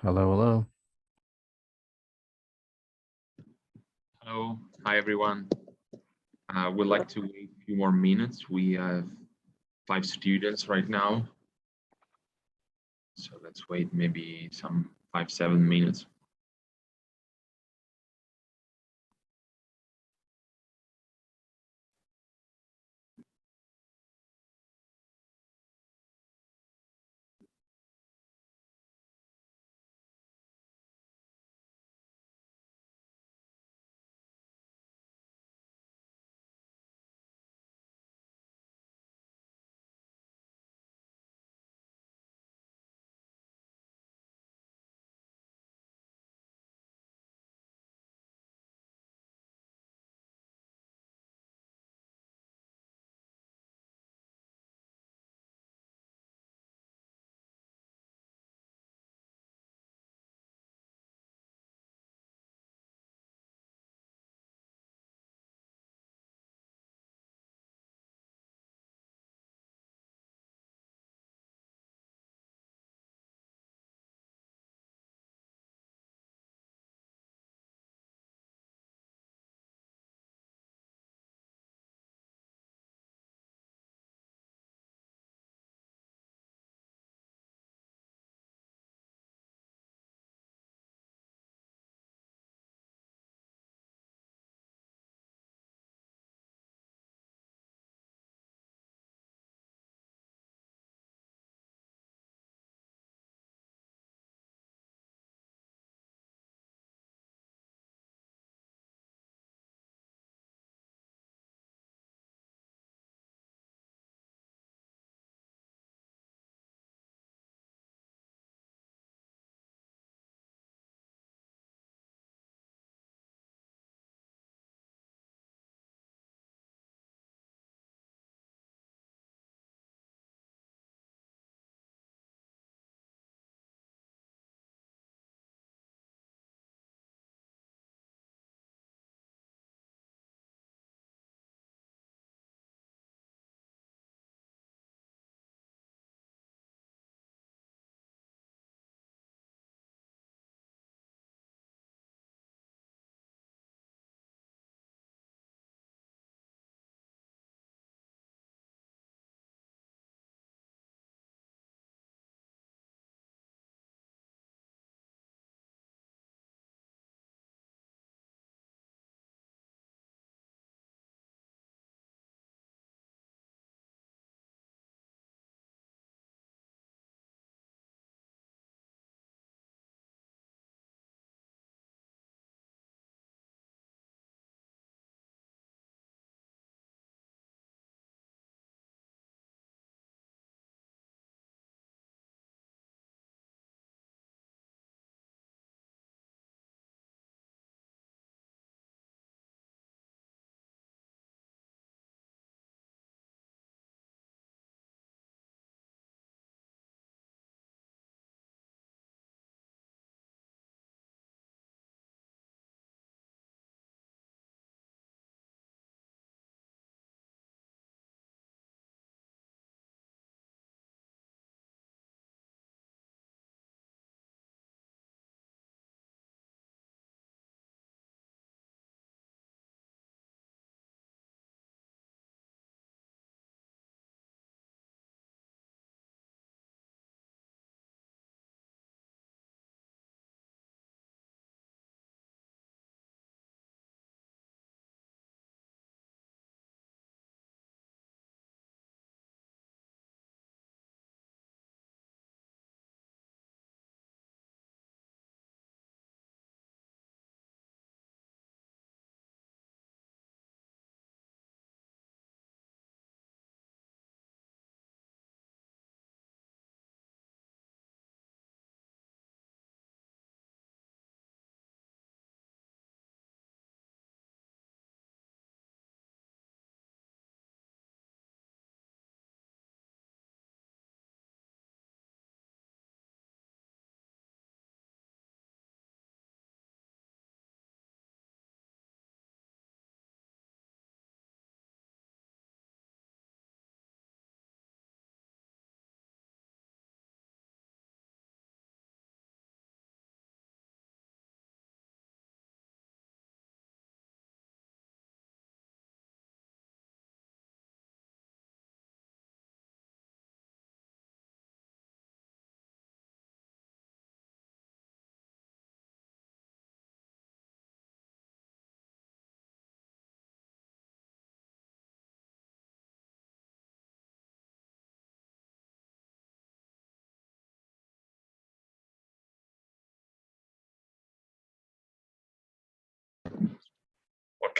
Hello, hello. Hello, hi everyone. We'd like to wait a few more minutes. We have 5 students right now, so let's wait maybe some 5, 7 minutes.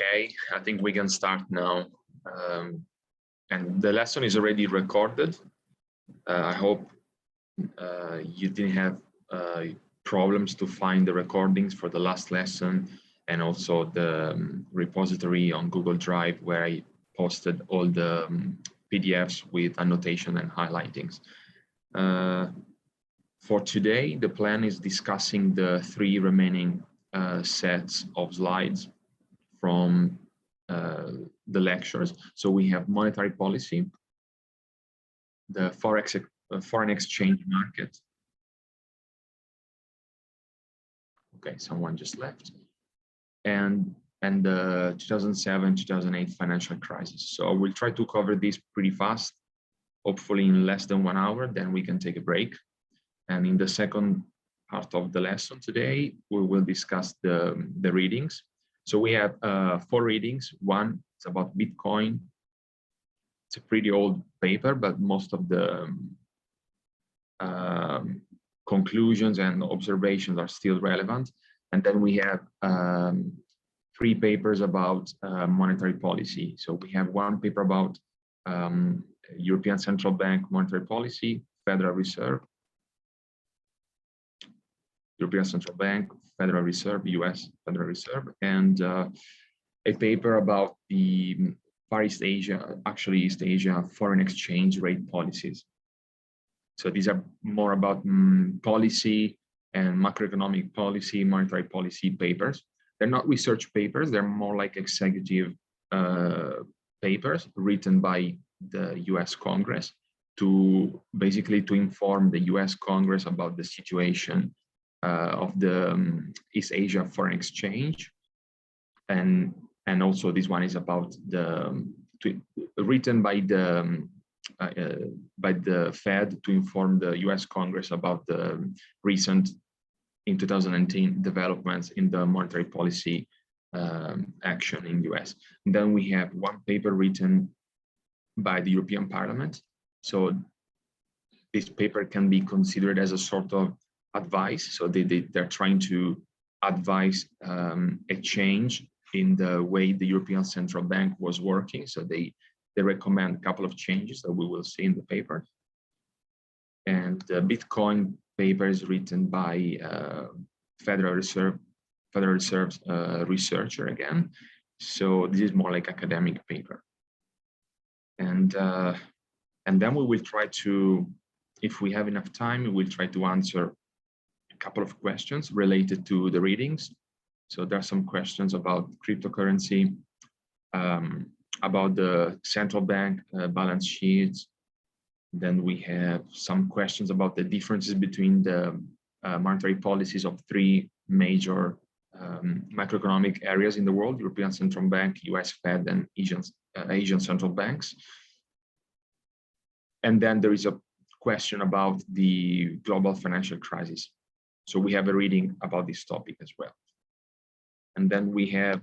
Okay, I think we can start now. And the lesson is already recorded. I hope you didn't have problems to find the recordings for the last lesson, and also the repository on Google Drive where I posted all the PDFs with annotation and highlightings. For today, the plan is discussing the 3 remaining sets of slides from the lectures. So we have monetary policy, the foreign exchange market. Okay, someone just left. And the 2007-2008 financial crisis. So we'll try to cover this pretty fast, hopefully in less than 1 hour, then we can take a break. And in the second part of the lesson today, we will discuss the readings. So we have 4 readings. One is about Bitcoin. It's a pretty old paper, but most of the conclusions and observations are still relevant. And then we have 3 papers about monetary policy. So we have 1 paper about European Central Bank monetary policy, Federal Reserve, European Central Bank, Federal Reserve, US Federal Reserve, and a paper about the Far East Asia, actually East Asia, foreign exchange rate policies. So these are more about policy and macroeconomic policy, monetary policy papers. They're not research papers, they're more like executive papers written by the US Congress to basically to inform the US Congress about the situation of the East Asia foreign exchange, and also this one is about written by the Fed to inform the US Congress about the recent in 2019 developments in the monetary policy action in US. And then we have 1 paper written by the European Parliament. So this paper can be considered as a sort of advice. So they're trying to advise a change in the way the European Central Bank was working. So they recommend a couple of changes that we will see in the paper. And the Bitcoin paper is written by Federal Reserve's researcher again. So this is more like academic paper. And then we will try to, if we have enough time, we will try to answer couple of questions related to the readings. So there are some questions about cryptocurrency, about the central bank balance sheets. Then we have some questions about the differences between the monetary policies of 3 major macroeconomic areas in the world: European Central Bank, US Fed, and Asian central banks. And then there is a question about the global financial crisis. So we have a reading about this topic as well. And then we have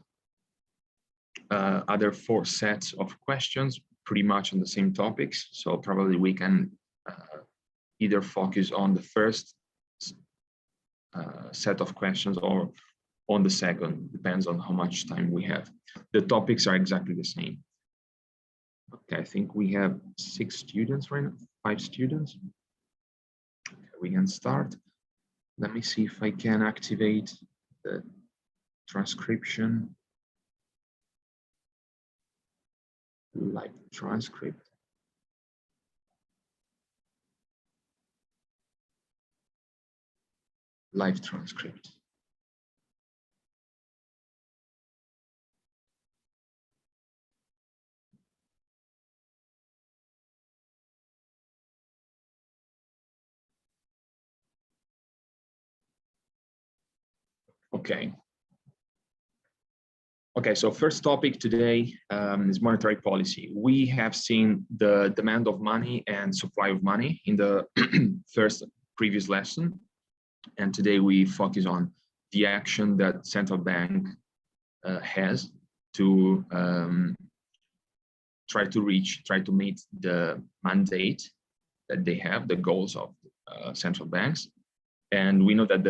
other 4 sets of questions, pretty much on the same topics. So probably we can either focus on the first set of questions or on the second, depends on how much time we have. The topics are exactly the same. Okay, I think we have 6 students right now, 5 students. Okay, we can start. Let me see if I can activate the transcription, live transcript. Live transcript. Okay. Okay, so first topic today is monetary policy. We have seen the demand of money and supply of money in the previous lesson. And today we focus on the action that central bank has to try to meet the mandate that they have, the goals of central banks. And we know that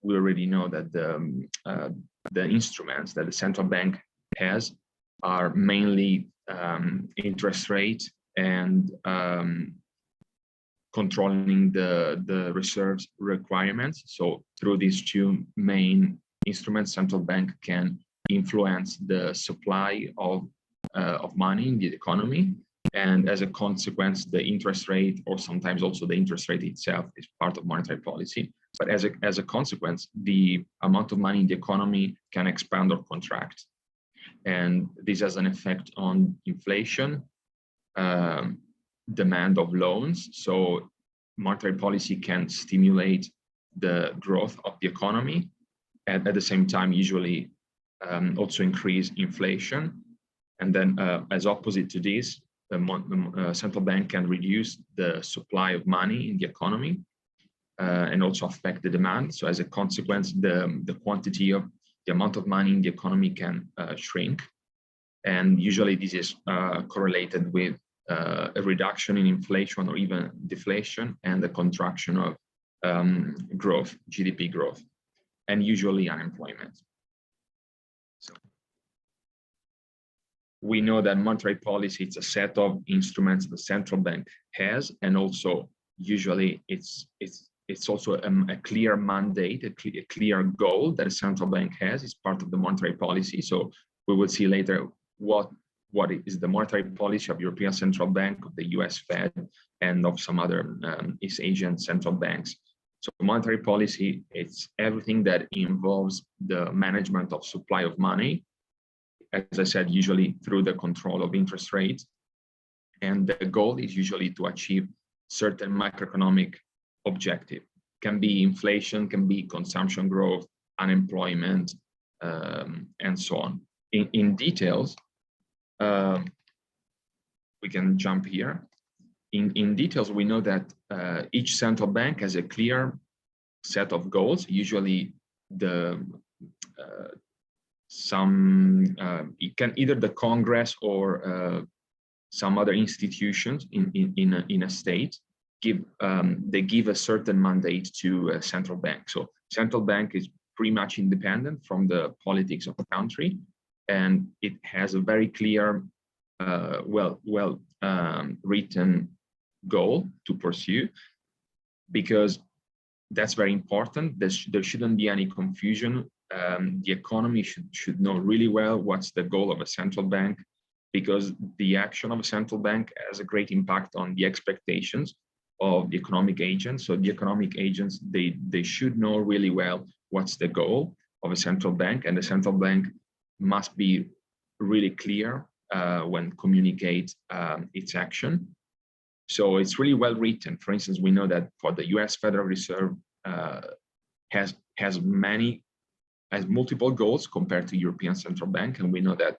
we already know that the instruments that the central bank has are mainly interest rate and controlling the reserves requirements. So through these two main instruments, central bank can influence the supply of money in the economy. And as a consequence, the interest rate, or sometimes also the interest rate itself, is part of monetary policy. But as a consequence, the amount of money in the economy can expand or contract. And this has an effect on inflation, demand of loans. So monetary policy can stimulate the growth of the economy, and at the same time, usually also increase inflation. And then as opposite to this, the central bank can reduce the supply of money in the economy and also affect the demand. So as a consequence, the quantity of the amount of money in the economy can shrink. And usually this is correlated with a reduction in inflation or even deflation and the contraction of growth, GDP growth, and usually unemployment. So we know that monetary policy, it's a set of instruments the central bank has, and also usually it's also a clear mandate, a clear goal that a central bank has. It's part of the monetary policy. So we will see later what is the monetary policy of European Central Bank, of the US Fed, and of some other East Asian central banks. So monetary policy, it's everything that involves the management of supply of money, as I said, usually through the control of interest rates. And the goal is usually to achieve certain macroeconomic objective. Can be inflation, can be consumption growth, unemployment, and so on. In details, we can jump here. In details, we know that each central bank has a clear set of goals. Usually, it can either the Congress or some other institutions in a state give a certain mandate to a central bank. So central bank is pretty much independent from the politics of the country, and it has a very clear, written goal to pursue, because that's very important. There shouldn't be any confusion. The economy should know really well what's the goal of a central bank, because the action of a central bank has a great impact on the expectations of the economic agents. So the economic agents, they should know really well what's the goal of a central bank, and the central bank must be really clear when communicate its action. So it's really well written. For instance, we know that for the US Federal Reserve has multiple goals compared to European Central Bank, and we know that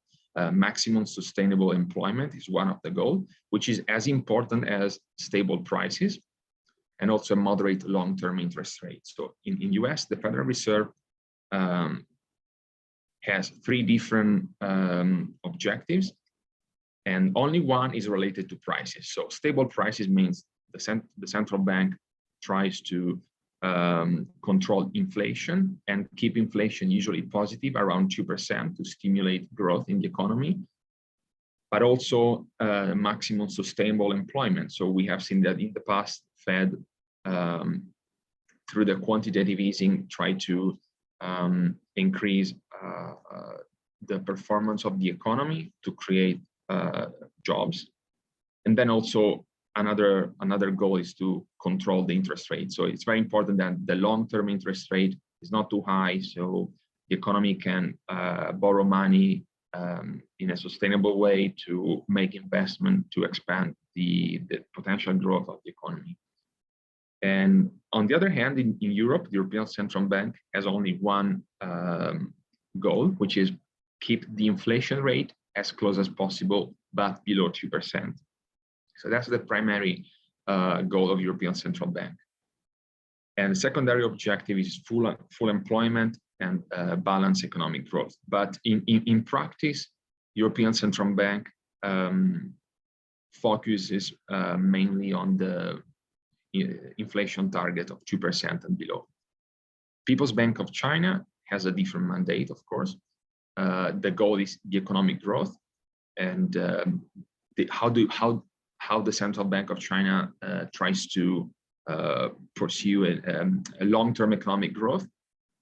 maximum sustainable employment is one of the goals, which is as important as stable prices and also moderate long-term interest rates. So in US, the Federal Reserve has three different objectives, and only one is related to prices. So stable prices means the central bank tries to control inflation and keep inflation usually positive around 2% to stimulate growth in the economy, but also maximum sustainable employment. So we have seen that in the past, Fed, through the quantitative easing, tried to increase the performance of the economy to create jobs. And then also another goal is to control the interest rate. So it's very important that the long-term interest rate is not too high, so the economy can borrow money in a sustainable way to make investment to expand the potential growth of the economy. And on the other hand, in Europe, the European Central Bank has only one goal, which is keep the inflation rate as close as possible, but below 2%. So that's the primary goal of European Central Bank. And the secondary objective is full employment and balanced economic growth. But in practice, European Central Bank focuses mainly on the inflation target of 2% and below. People's Bank of China has a different mandate, of course. the goal is the economic growth, and how the Central Bank of China tries to pursue a long-term economic growth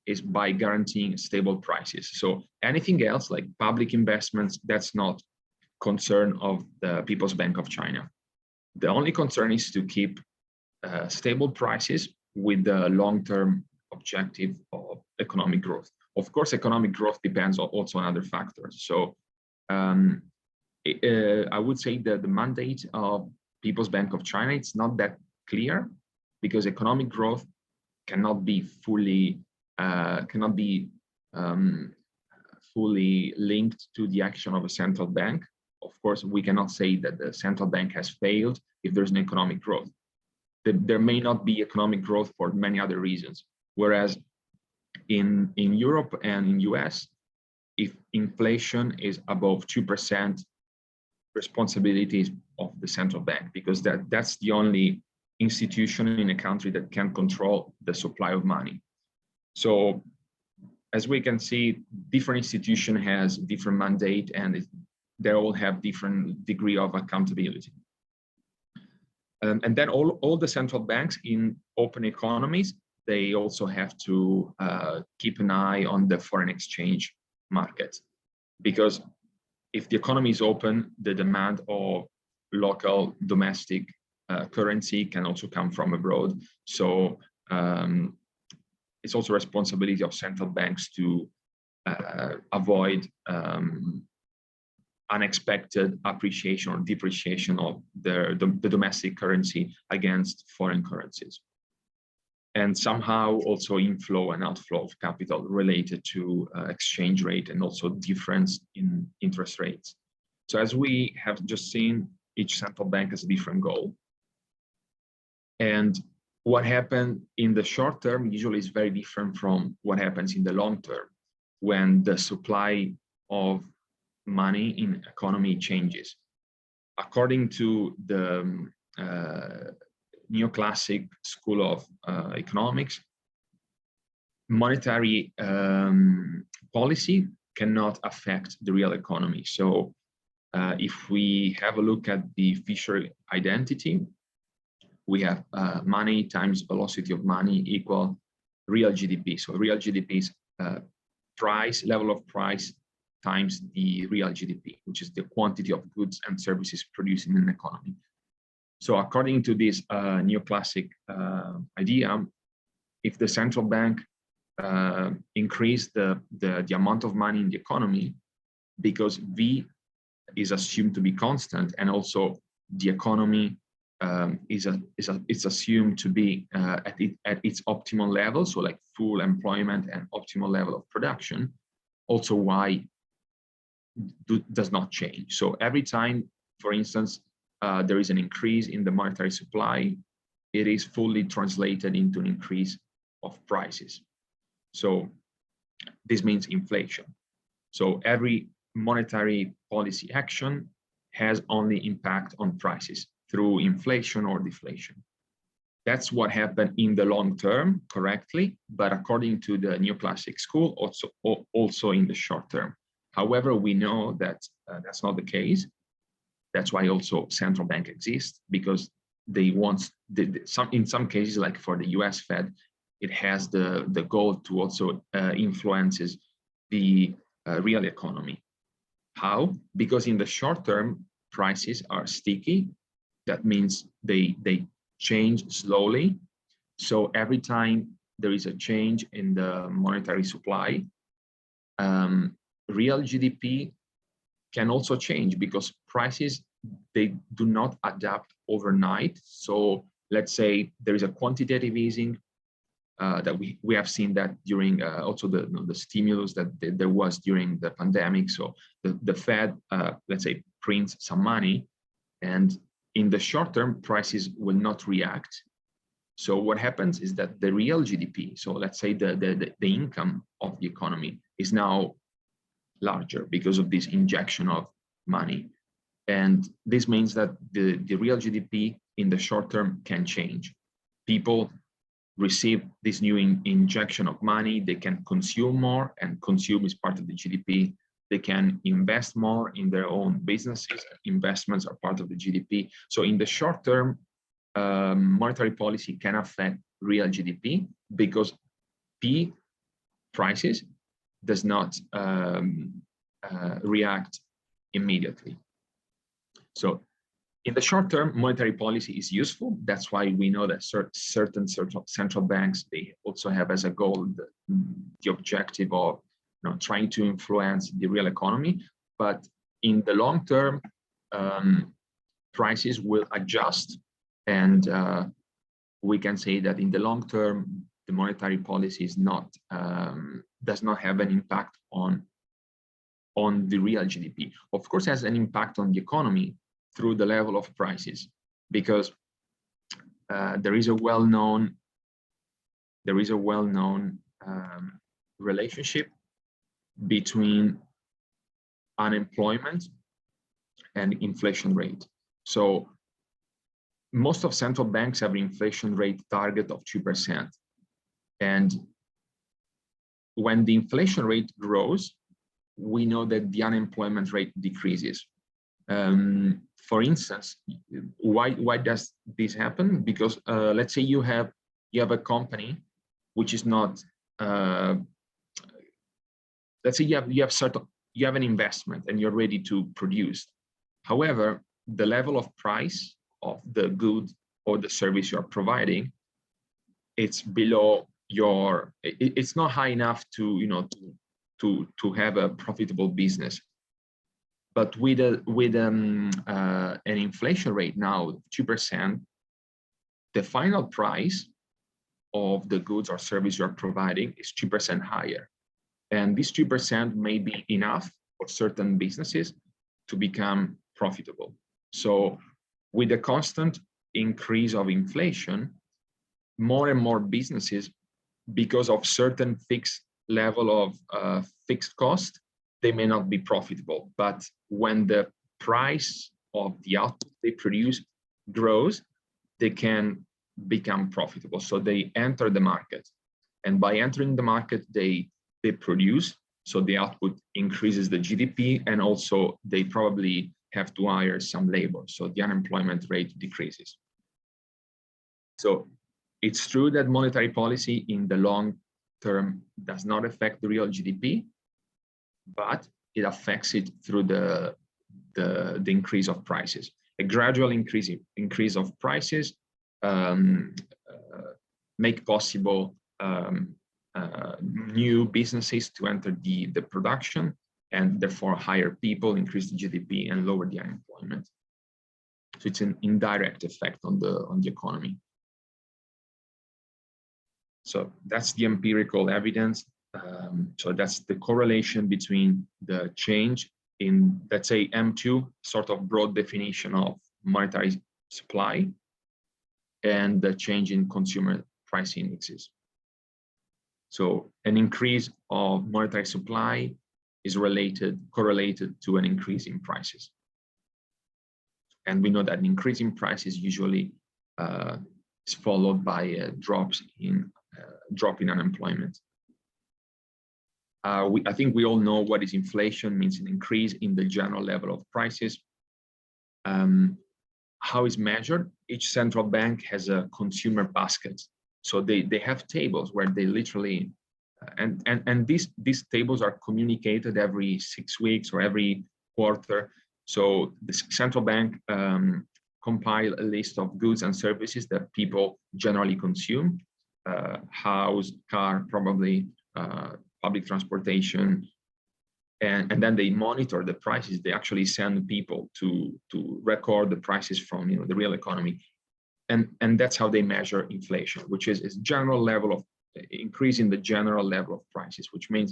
is by guaranteeing stable prices. So anything else like public investments, that's not concern of the People's Bank of China. The only concern is to keep stable prices with the long-term objective of economic growth. Of course, economic growth depends also on other factors. So I would say that the mandate of People's Bank of China, it's not that clear, because economic growth cannot be fully fully linked to the action of a central bank. Of course, we cannot say that the central bank has failed if there's an economic growth. There may not be economic growth for many other reasons. Whereas in Europe and in US, if inflation is above 2%, responsibilities of the central bank, because that's the only institution in a country that can control the supply of money. So as we can see, different institution has different mandate, and they all have different degree of accountability. And then all the central banks in open economies, they also have to keep an eye on the foreign exchange market, because if the economy is open, the demand of local domestic currency can also come from abroad. So it's also responsibility of central banks to avoid unexpected appreciation or depreciation of the domestic currency against foreign currencies. And somehow also inflow and outflow of capital related to exchange rate and also difference in interest rates. So as we have just seen, each central bank has a different goal. And what happened in the short term usually is very different from what happens in the long term, when the supply of money in economy changes. According to the neoclassic school of economics, monetary policy cannot affect the real economy. So if we have a look at the Fisher identity, we have money times velocity of money equal real GDP. So real GDP is price, level of price times the real GDP, which is the quantity of goods and services produced in an economy. So according to this neoclassic idea, if the central bank increase the amount of money in the economy, because V is assumed to be constant, and also the economy it's assumed to be at its optimal level, so like full employment and optimal level of production, also Y does not change. So every time, for instance, there is an increase in the monetary supply, it is fully translated into an increase of prices. So this means inflation. So every monetary policy action has only impact on prices through inflation or deflation. That's what happened in the long term, correctly, but according to the neoclassic school, also in the short term. However, we know that that's not the case. That's why also central bank exists, because they want in some cases, like for the US Fed, it has the goal to also influences the real economy. How? Because in the short term, prices are sticky. That means they change slowly. So every time there is a change in the monetary supply, real GDP can also change, because prices, they do not adapt overnight. So let's say there is a quantitative easing that we have seen that during also the stimulus that there was during the pandemic. So the Fed, let's say, prints some money, and in the short term, prices will not react. So what happens is that the real GDP, so let's say the income of the economy, is now larger because of this injection of money. And this means that the real GDP in the short term can change. People receive this new injection of money, they can consume more, and consume is part of the GDP. they can invest more in their own businesses. Investments are part of the GDP. So in the short term, monetary policy can affect real GDP because P prices does not react immediately. So in the short term, monetary policy is useful. That's why we know that certain central banks, they also have as a goal the objective of trying to influence the real economy. But in the long term, prices will adjust. And we can say that in the long term, the monetary policy is not does not have an impact on the real GDP. Of course, it has an impact on the economy through the level of prices, because there is a well-known relationship between unemployment and inflation rate. So most of central banks have an inflation rate target of 2%. And when the inflation rate grows, we know that the unemployment rate decreases. For instance, why does this happen? Because let's say you have a company which is not, let's say you have an investment and you're ready to produce. However, the level of price of the good or the service you're providing, it's below it's not high enough to to have a profitable business. But with an inflation rate now 2%, the final price of the goods or service you're providing is 2% higher. And this 2% may be enough for certain businesses to become profitable. So with the constant increase of inflation, more and more businesses, because of certain fixed level of fixed cost, they may not be profitable. But when the price of the output they produce grows, they can become profitable. So they enter the market, and by entering the market, they produce. So the output increases the GDP, and also they probably have to hire some labor. So the unemployment rate decreases. So it's true that monetary policy in the long term does not affect the real GDP, but it affects it through the increase of prices. A gradual increase of prices make possible new businesses to enter the production, and therefore hire people, increase the GDP, and lower the unemployment. So it's an indirect effect on the economy. So that's the empirical evidence. So that's the correlation between the change in, let's say, M2, sort of broad definition of monetary supply, and the change in consumer price indexes. So an increase of monetary supply is correlated to an increase in prices. And we know that an increase in prices usually is followed by a drop in unemployment. I think we all know what is inflation means: an increase in the general level of prices. How is measured? Each central bank has a consumer basket. So they have tables where they literally, and these tables are communicated every 6 weeks or every quarter. So the central bank compile a list of goods and services that people generally consume: house, car, probably public transportation, and then they monitor the prices. They actually send people to record the prices from the real economy, and that's how they measure inflation, which is general level of increase in the general level of prices, which means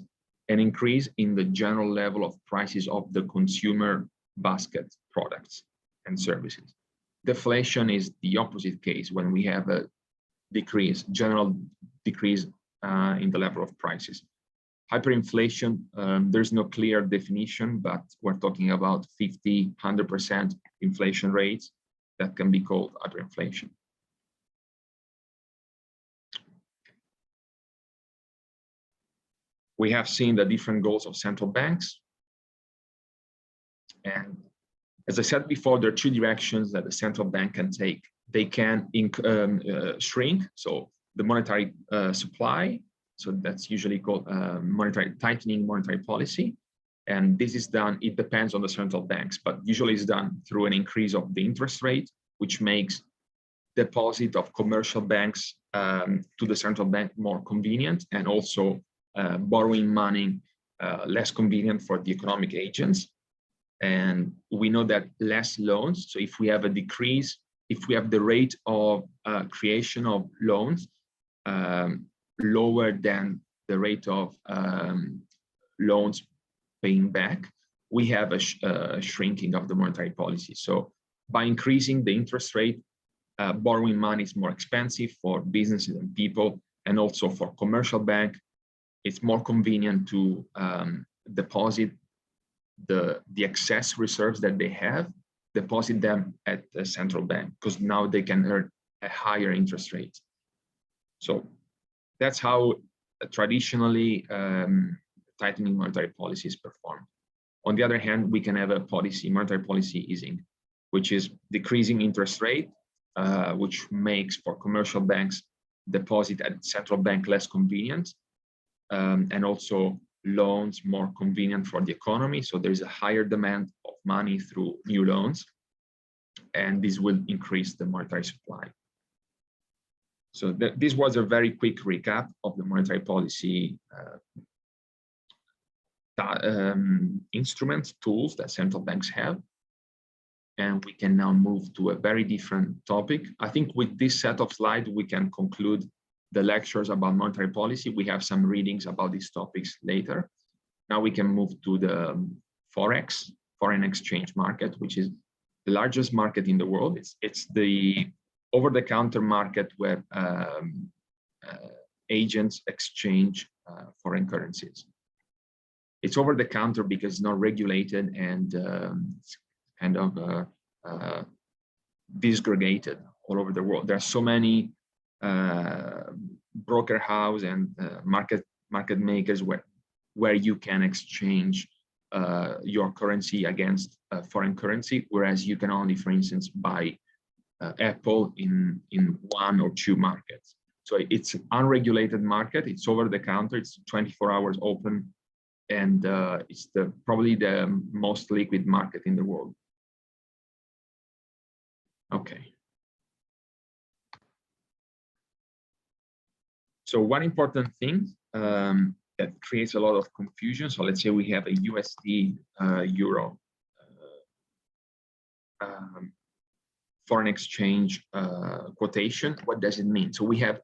an increase in the general level of prices of the consumer basket products and services. Deflation is the opposite case, when we have a general decrease in the level of prices. Hyperinflation, there's no clear definition, but we're talking about 50, 100% inflation rates that can be called hyperinflation. We have seen the different goals of central banks. And as I said before, there are two directions that the central bank can take. They can shrink, so the monetary supply, so that's usually called tightening monetary policy. And this is done, it depends on the central banks, but usually it's done through an increase of the interest rate, which makes deposit of commercial banks to the central bank more convenient, and also borrowing money less convenient for the economic agents. And we know that less loans, so if we have a decrease, if we have the rate of creation of loans lower than the rate of loans paying back, we have a shrinking of the monetary policy. So by increasing the interest rate, borrowing money is more expensive for businesses and people, and also for commercial bank, it's more convenient to deposit the excess reserves that they have, deposit them at the central bank, because now they can earn a higher interest rate. So that's how traditionally tightening monetary policy is performed. On the other hand, we can have a monetary policy easing, which is decreasing interest rate, which makes for commercial banks deposit at central bank less convenient, and also loans more convenient for the economy. So there's a higher demand of money through new loans, and this will increase the monetary supply. So this was a very quick recap of the monetary policy instruments, tools that central banks have. And we can now move to a very different topic. I think with this set of slides, we can conclude the lectures about monetary policy. We have some readings about these topics later. Now we can move to the Forex, foreign exchange market, which is the largest market in the world. It's the over-the-counter market where agents exchange foreign currencies. It's over-the-counter because it's not regulated, and it's kind of disgregated all over the world. There are so many broker house and market makers where you can exchange your currency against foreign currency, whereas you can only, for instance, buy Apple in 1 or 2 markets. So it's an unregulated market. It's over the counter. It's 24 hours open, and it's probably the most liquid market in the world. Okay. So one important thing that creates a lot of confusion. So let's say we have a USD euro foreign exchange quotation. What does it mean? So we have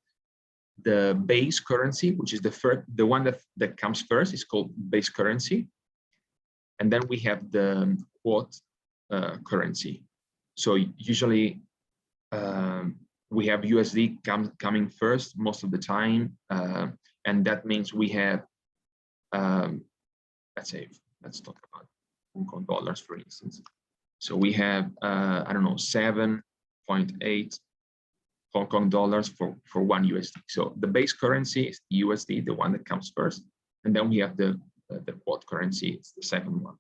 the base currency, which is the one that comes first, is called base currency. And then we have the quote currency. So usually we have USD coming first most of the time, and that means we have, let's talk about Hong Kong dollars, for instance. So we have, I don't know, 7.8 Hong Kong dollars for 1 USD. So the base currency is USD, the one that comes first, and then we have the quote currency, it's the second one.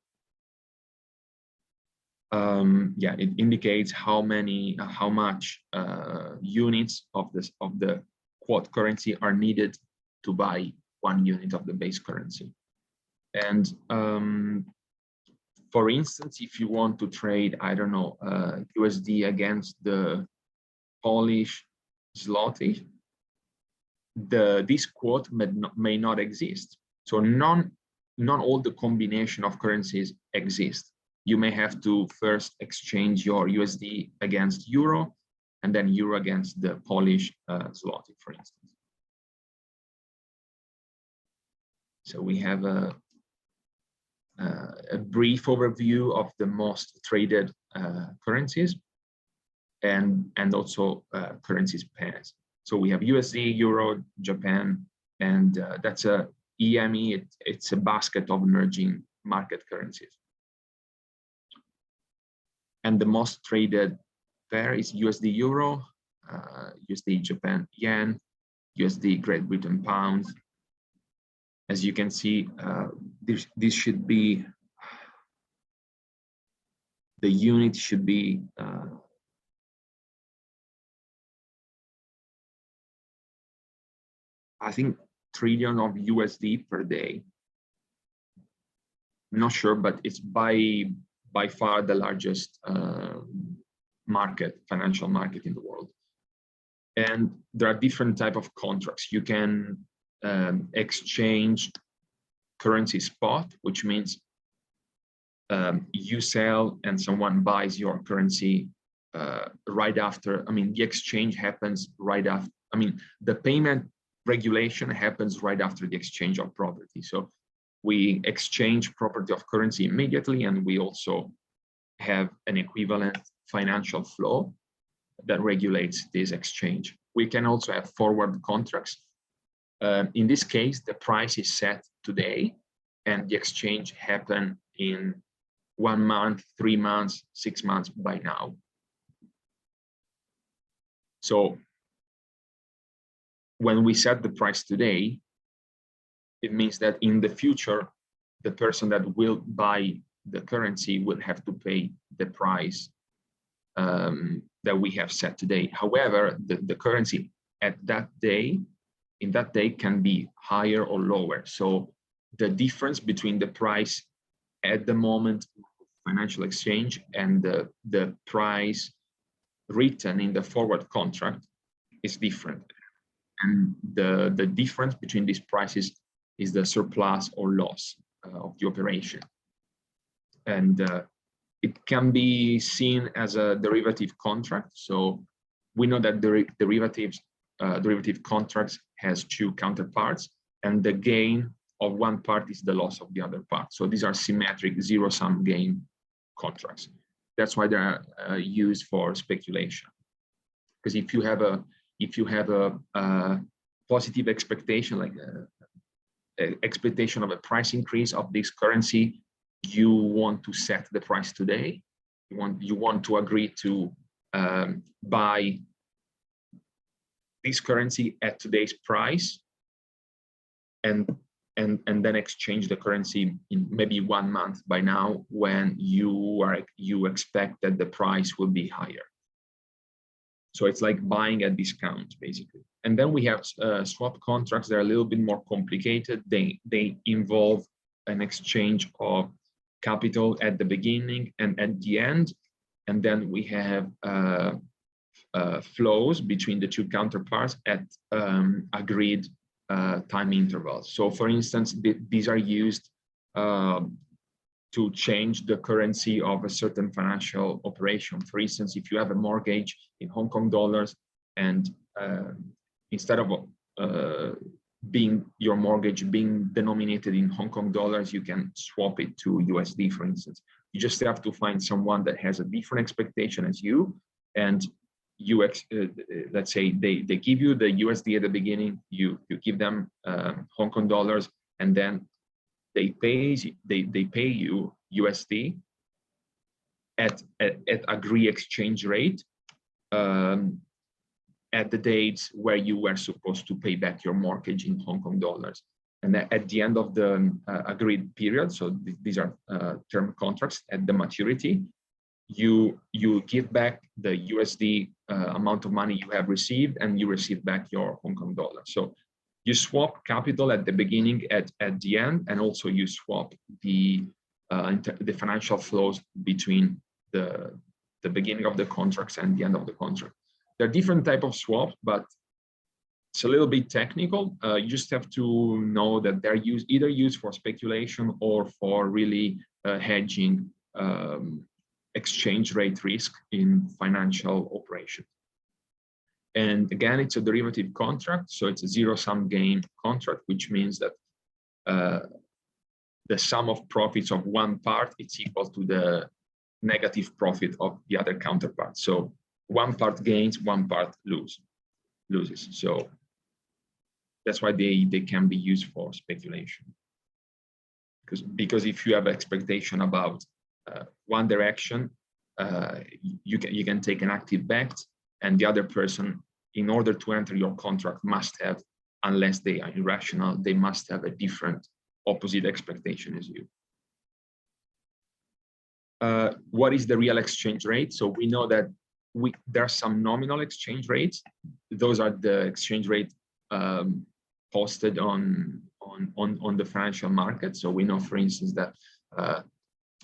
Yeah, it indicates how much units of the quote currency are needed to buy 1 unit of the base currency. And for instance, if you want to trade, I don't know, USD against the Polish zloty, this quote may not exist. So not all the combination of currencies exist. You may have to first exchange your USD against euro, and then euro against the Polish zloty, for instance. So we have a brief overview of the most traded currencies, and also currencies pairs. So we have USD, euro, Japan, and that's a EME. It's a basket of emerging market currencies. And the most traded pair is USD euro, USD Japan yen, USD Great Britain pound. As you can see, this should be the unit should be I think trillion of USD per day. I'm not sure, but it's by far the largest financial market in the world. And there are different types of contracts. You can exchange currency spot, which means you sell and someone buys your currency right after. I mean, the exchange happens right after. I mean, the payment regulation happens right after the exchange of property. So we exchange property of currency immediately, and we also have an equivalent financial flow that regulates this exchange. We can also have forward contracts. In this case, the price is set today, and the exchange happen in 1 month, 3 months, 6 months by now. So when we set the price today, it means that in the future, the person that will buy the currency will have to pay the price that we have set today. However, the currency at that day, in that day, can be higher or lower. So the difference between the price at the moment of financial exchange and the price written in the forward contract is different. And the difference between these prices is the surplus or loss of the operation. And it can be seen as a derivative contract. So we know that derivative contracts has two counterparts, and the gain of one part is the loss of the other part. So these are symmetric zero-sum game contracts. That's why they're used for speculation. Because if you have a positive expectation, like expectation of a price increase of this currency, you want to set the price today. You want to agree to buy this currency at today's price, and then exchange the currency in maybe 1 month by now, when you expect that the price will be higher. So it's like buying at discount, basically. And then we have swap contracts. They're a little bit more complicated. They involve an exchange of capital at the beginning and at the end. And then we have flows between the two counterparts at agreed time intervals. So for instance, these are used to change the currency of a certain financial operation. For instance, if you have a mortgage in Hong Kong dollars, and instead of your mortgage being denominated in Hong Kong dollars, you can swap it to USD, for instance. You just have to find someone that has a different expectation as you, and let's say they give you the USD at the beginning, you give them Hong Kong dollars, and then they pay you USD at agree exchange rate at the dates where you were supposed to pay back your mortgage in Hong Kong dollars. And at the end of the agreed period, so these are term contracts, at the maturity, you give back the USD amount of money you have received, and you receive back your Hong Kong dollars. So you swap capital at the beginning, at the end, and also you swap the financial flows between the beginning of the contracts and the end of the contract. There are different types of swaps, but it's a little bit technical. You just have to know that they're either used for speculation or for really hedging exchange rate risk in financial operations. And again, it's a derivative contract, so it's a zero-sum game contract, which means that the sum of profits of one part is equal to the negative profit of the other counterpart. So one part gains, one part loses. So that's why they can be used for speculation. Because if you have expectation about one direction, you can take an active bet, and the other person, in order to enter your contract, must have, unless they are irrational, they must have a different opposite expectation as you. what is the real exchange rate? So we know that there are some nominal exchange rates. Those are the exchange rate posted on the financial market. So we know, for instance, that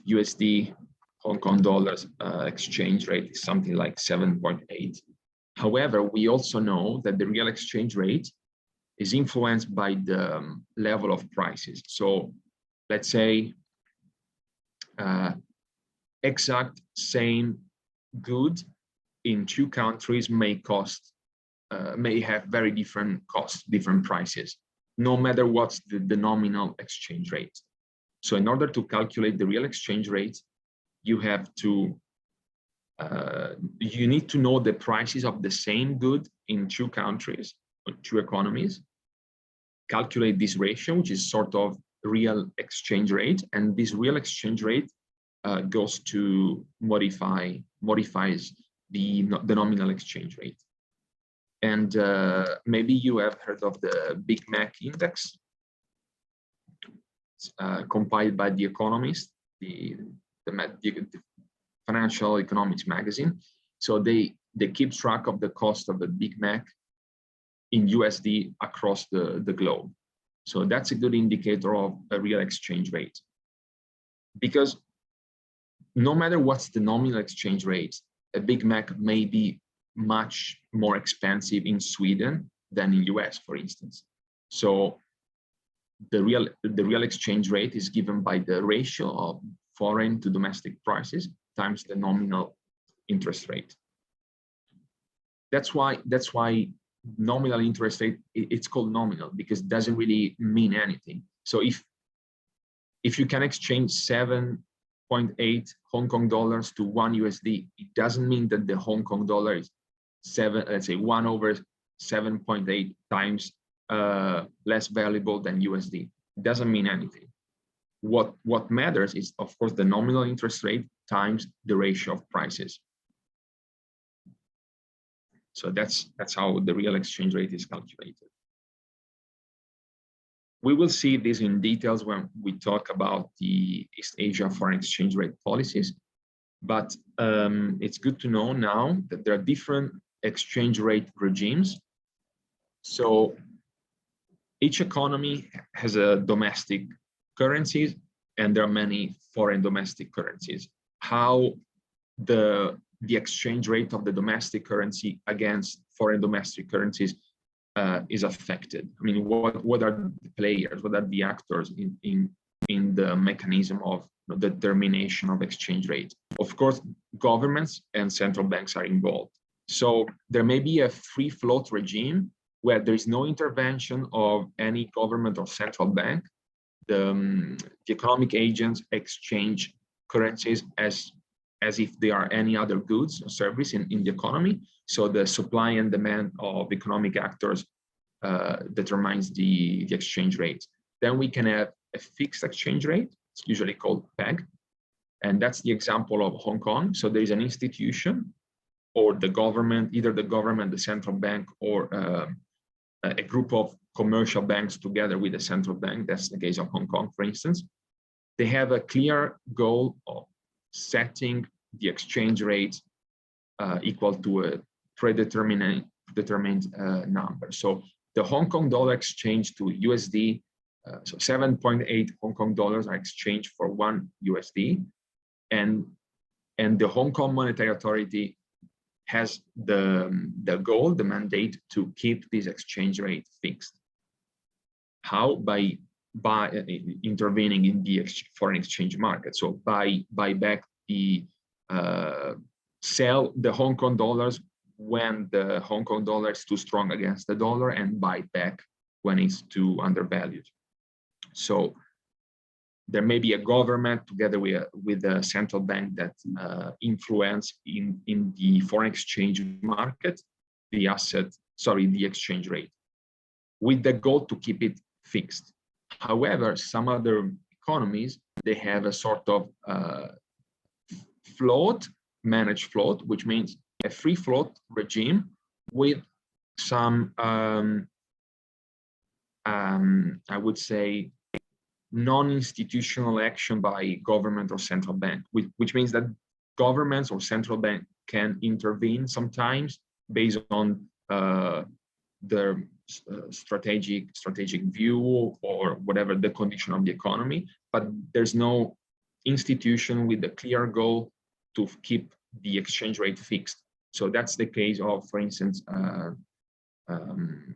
USD Hong Kong dollars exchange rate is something like 7.8. However, we also know that the real exchange rate is influenced by the level of prices. So let's say exact same good in two countries may have very different costs, different prices, no matter what's the nominal exchange rate. So in order to calculate the real exchange rate, you have to you need to know the prices of the same good in two countries or two economies, calculate this ratio, which is sort of real exchange rate, and this real exchange rate goes to modifies the nominal exchange rate. And maybe you have heard of the Big Mac index. It's compiled by The Economist, the financial economics magazine. So they keep track of the cost of the Big Mac in USD across the globe. So that's a good indicator of a real exchange rate. Because no matter what's the nominal exchange rate, a Big Mac may be much more expensive in Sweden than in US, for instance. So the real exchange rate is given by the ratio of foreign to domestic prices times the nominal interest rate. That's why nominal interest rate, it's called nominal, because it doesn't really mean anything. So if you can exchange 7.8 Hong Kong dollars to 1 USD, it doesn't mean that the Hong Kong dollar is 1 over 7.8 times less valuable than USD. It doesn't mean anything. What matters is, of course, the nominal interest rate times the ratio of prices. So that's how the real exchange rate is calculated. We will see this in details when we talk about the East Asia foreign exchange rate policies. But it's good to know now that there are different exchange rate regimes. So each economy has a domestic currencies, and there are many foreign domestic currencies. How the exchange rate of the domestic currency against foreign domestic currencies is affected. I mean, what are the players, what are the actors in the mechanism of determination of exchange rate? Of course, governments and central banks are involved. So there may be a free float regime where there is no intervention of any government or central bank. The economic agents exchange currencies as if they are any other goods or service in the economy. So the supply and demand of economic actors determines the exchange rate. Then we can have a fixed exchange rate. It's usually called PEG. And that's the example of Hong Kong. So there is an institution or the government, either the government, the central bank, or a group of commercial banks together with the central bank. That's the case of Hong Kong, for instance. They have a clear goal of setting the exchange rate equal to a predetermined number. So the Hong Kong dollar exchange to USD, so 7.8 Hong Kong dollars are exchanged for 1 USD, and the Hong Kong Monetary Authority has the goal, the mandate to keep this exchange rate fixed. How? By intervening in the foreign exchange market. So buy back the sell the Hong Kong dollars when the Hong Kong dollar is too strong against the dollar, and buy back when it's too undervalued. So there may be a government together with a central bank that influence in the foreign exchange market the exchange rate, with the goal to keep it fixed. However, some other economies, they have a sort of managed float, which means a free float regime with some, I would say, non-institutional action by government or central bank, which means that governments or central bank can intervene sometimes based on their strategic view or whatever the condition of the economy, but there's no institution with a clear goal to keep the exchange rate fixed. So that's the case of, for instance,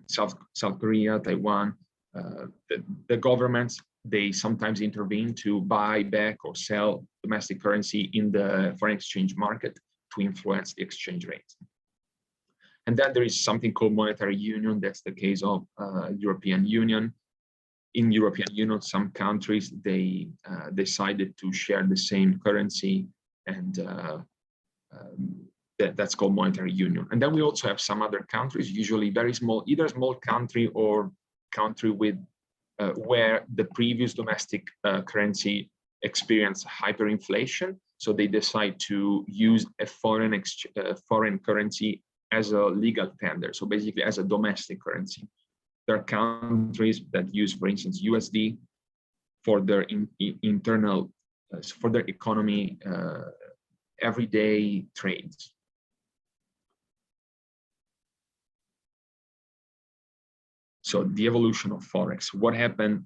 South Korea, Taiwan. The governments, they sometimes intervene to buy back or sell domestic currency in the foreign exchange market to influence the exchange rate. And then there is something called monetary union. That's the case of European Union. In European Union, some countries, they decided to share the same currency, and that's called monetary union. And then we also have some other countries, usually very small, either small country or country with where the previous domestic currency experienced hyperinflation. So they decide to use a foreign currency as a legal tender. So basically as a domestic currency. There are countries that use, for instance, USD for their internal, for their economy, everyday trades. So the evolution of Forex, what happened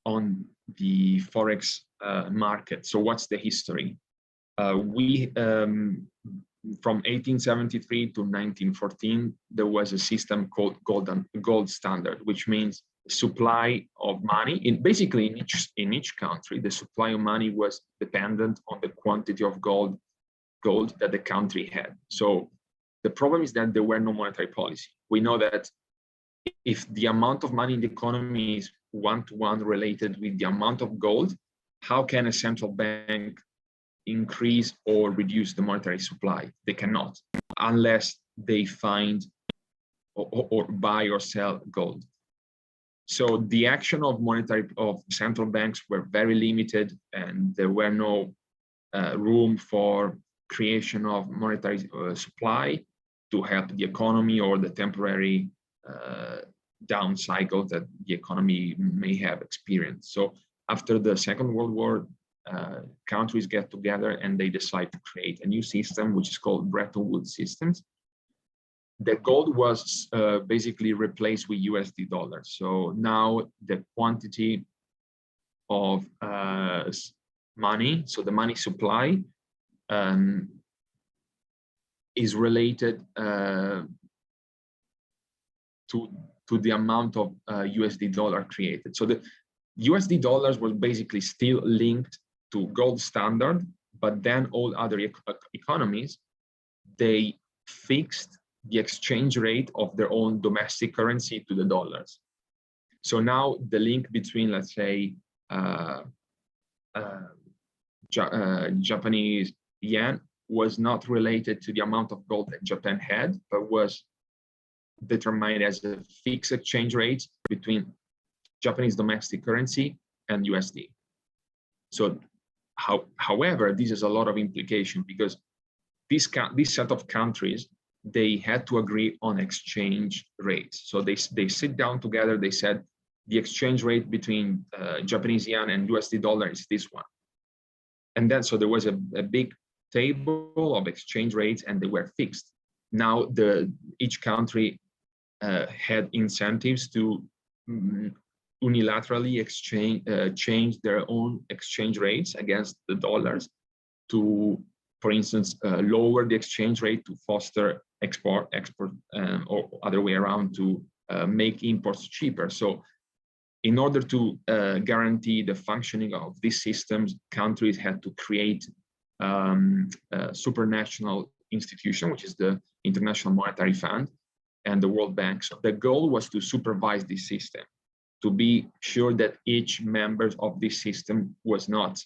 on the Forex market? So what's the history? From 1873 to 1914, there was a system called gold standard, which means supply of money. Basically in each country, the supply of money was dependent on the quantity of gold that the country had. So the problem is that there were no monetary policy. We know that if the amount of money in the economy is one-to-one related with the amount of gold, how can a central bank increase or reduce the monetary supply? They cannot, unless they find or buy or sell gold. So the action of central banks were very limited, and there were no room for creation of monetary supply to help the economy or the temporary down cycle that the economy may have experienced. So after the Second World War, countries get together and they decide to create a new system, which is called Bretton Woods systems. The gold was basically replaced with USD dollars. So now the quantity of money, so the money supply, is related to the amount of USD dollar created. So the USD dollars was basically still linked to gold standard, but then all other economies, they fixed the exchange rate of their own domestic currency to the dollars. So now the link between, let's say, Japanese yen was not related to the amount of gold that Japan had, but was determined as a fixed exchange rate between Japanese domestic currency and USD. So, however, this has a lot of implication, because this set of countries, they had to agree on exchange rates. So they sit down together, they said the exchange rate between Japanese yen and USD dollar is this one. And then, so there was a big table of exchange rates, and they were fixed. Now each country had incentives to unilaterally change their own exchange rates against the dollars to, for instance, lower the exchange rate to foster export, or other way around, to make imports cheaper. So in order to guarantee the functioning of these systems, countries had to create a supranational institution, which is the International Monetary Fund and the World Bank. So the goal was to supervise this system, to be sure that each member of this system was not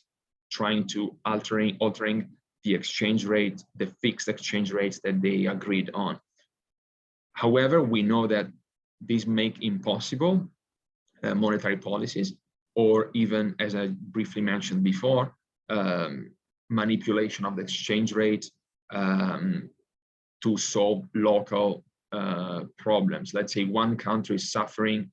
trying to altering the exchange rate, the fixed exchange rates that they agreed on. However, we know that these make impossible monetary policies, or even, as I briefly mentioned before, manipulation of the exchange rate to solve local problems. Let's say one country is suffering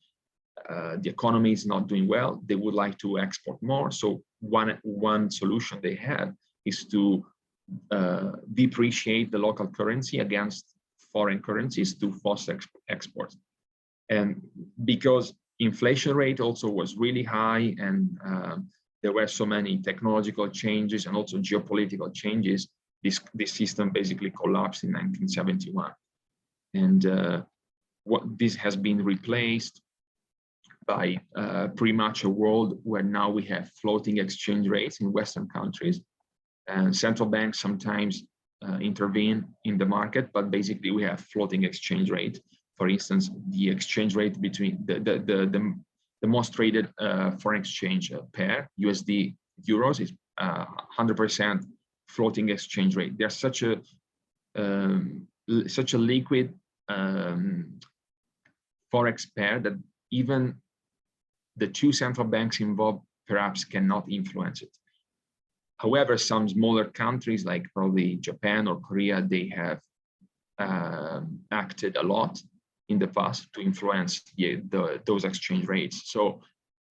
the economy is not doing well, they would like to export more. So one solution they have is to depreciate the local currency against foreign currencies to foster exports. And because inflation rate also was really high, and there were so many technological changes and also geopolitical changes, this system basically collapsed in 1971. And what this has been replaced by pretty much a world where now we have floating exchange rates in Western countries, and central banks sometimes intervene in the market, but basically we have floating exchange rate. For instance, the exchange rate between the most traded foreign exchange pair, USD euros, is 100% floating exchange rate. There's such a liquid forex pair that even the two central banks involved perhaps cannot influence it. However, some smaller countries like probably Japan or Korea, they have acted a lot in the past to influence those exchange rates. So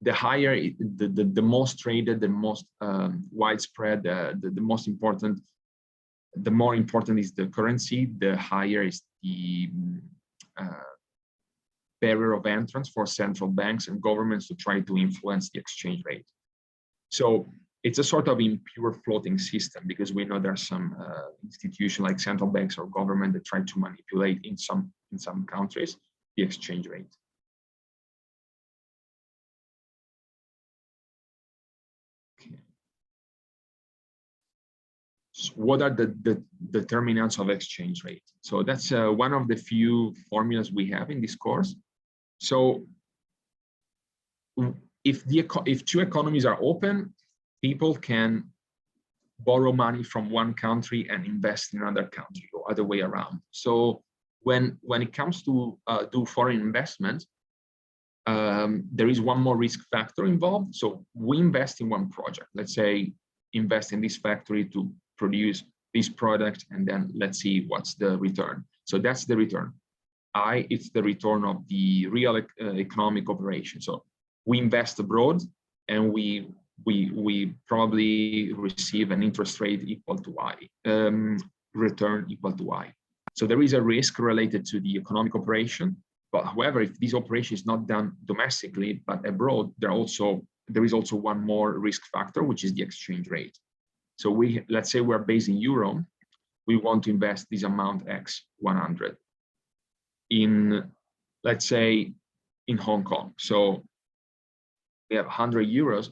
the higher, the most traded, the most widespread, the most important, the more important is the currency, the higher is the barrier of entrance for central banks and governments to try to influence the exchange rate. So it's a sort of impure floating system, because we know there are some institutions like central banks or government that try to manipulate in some countries the exchange rate. Okay. So what are the determinants of exchange rate? So that's one of the few formulas we have in this course. So if two economies are open, people can borrow money from one country and invest in another country, or other way around. So when it comes to do foreign investment, there is one more risk factor involved. So we invest in one project. Let's say invest in this factory to produce this product, and then let's see what's the return. So that's the return. It's the return of the real economic operation. So we invest abroad, and we probably receive an interest rate equal to Y, return equal to Y. So there is a risk related to the economic operation. But however, if this operation is not done domestically but abroad, there is also one more risk factor, which is the exchange rate. So let's say we're based in euro, we want to invest this amount X 100 in, let's say, in Hong Kong. So we have 100 euros,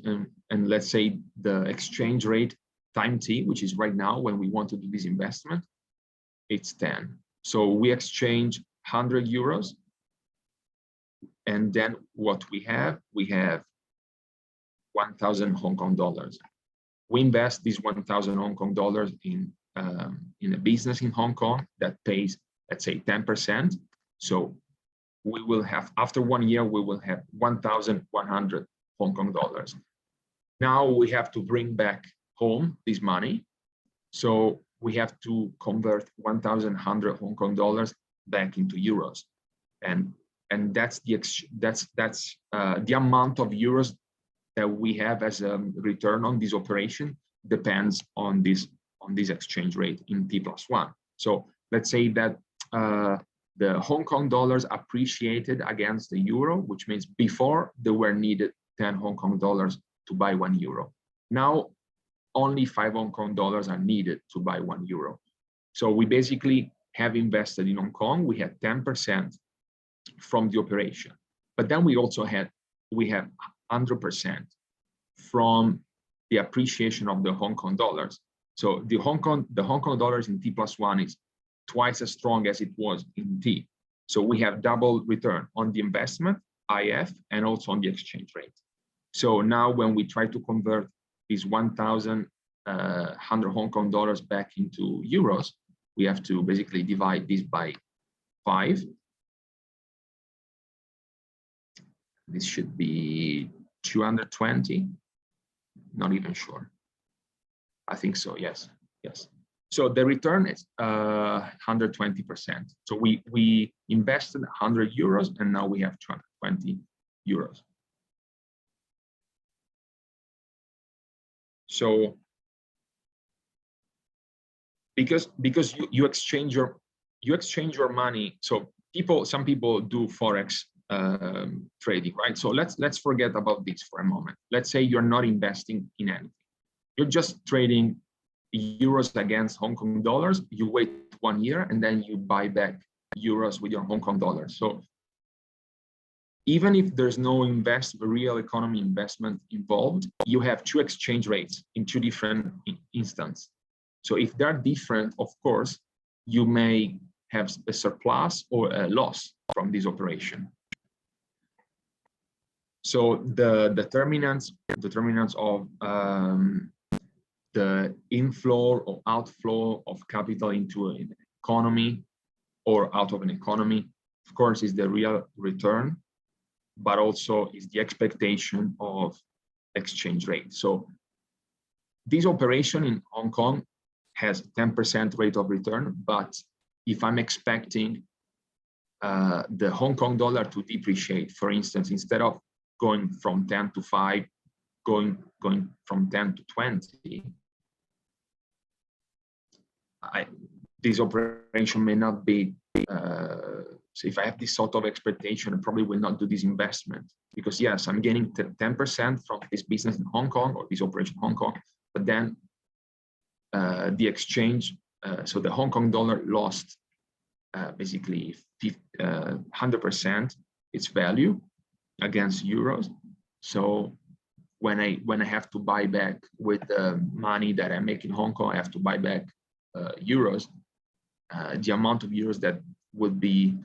and let's say the exchange rate time T, which is right now when we want to do this investment, it's 10. So we exchange 100 euros, and then what we have 1,000 Hong Kong dollars. We invest these 1,000 Hong Kong dollars in a business in Hong Kong that pays, let's say, 10%. So we will have, after 1 year, we will have 1,100 Hong Kong dollars. Now we have to bring back home this money. So we have to convert 1,100 Hong Kong dollars back into euros. And that's the amount of euros that we have as a return on this operation depends on this exchange rate in T+1. So let's say that the Hong Kong dollars appreciated against the euro, which means before there were needed 10 Hong Kong dollars to buy 1 euro. Now only 5 Hong Kong dollars are needed to buy 1 euro. So we basically have invested in Hong Kong. We had 10% from the operation, but then we have 100% from the appreciation of the Hong Kong dollars. So the Hong Kong dollars in T+1 is twice as strong as it was in T. So we have double return on the investment, IF, and also on the exchange rate. So now when we try to convert these 1,100 Hong Kong dollars back into euros, we have to basically divide this by 5. This should be 220, not even sure. I think so, yes. So the return is 120%. So we invested 100 euros, and now we have 220 euros. So because you exchange your money. So some people do forex trading, right? So let's forget about this for a moment. Let's say you're not investing in anything. You're just trading euros against Hong Kong dollars. You wait 1 year and then you buy back euros with your Hong Kong dollars. So even if there's no real economy investment involved, you have two exchange rates in two different instances. So if they're different, of course, you may have a surplus or a loss from this operation. So the determinants of the inflow or outflow of capital into an economy or out of an economy, of course, is the real return, but also is the expectation of exchange rate. So this operation in Hong Kong has 10% rate of return, but if I'm expecting the Hong Kong dollar to depreciate, for instance, instead of going from 10 to 5, going from 10 to 20, this operation may not be, so if I have this sort of expectation, I probably will not do this investment, because yes, I'm gaining 10% from this business in Hong Kong or this operation in Hong Kong, but then the exchange, so the Hong Kong dollar lost basically 100% its value against euros. So when I have to buy back with the money that I make in Hong Kong, I have to buy back euros. The amount of euros that would be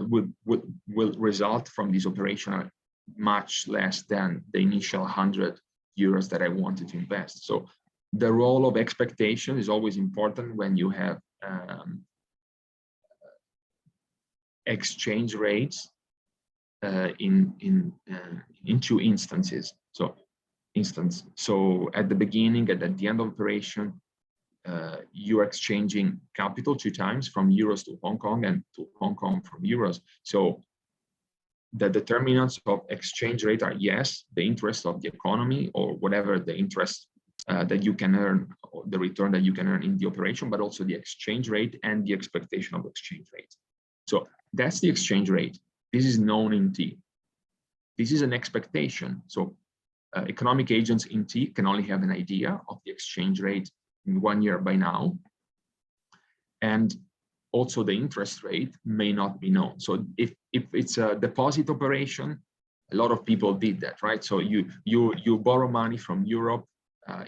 will result from this operation are much less than the initial 100 euros that I wanted to invest. So the role of expectation is always important when you have exchange rates in two instances. So at the beginning and at the end of operation, you're exchanging capital 2 times, from euros to Hong Kong and to Hong Kong from euros. So the determinants of exchange rate are, yes, the interest of the economy or whatever the interest that you can earn, or the return that you can earn in the operation, but also the exchange rate and the expectation of exchange rate. So that's the exchange rate. This is known in T. This is an expectation. So economic agents in T can only have an idea of the exchange rate in 1 year by now. And also the interest rate may not be known. So if it's a deposit operation, a lot of people did that, right? So you borrow money from Europe,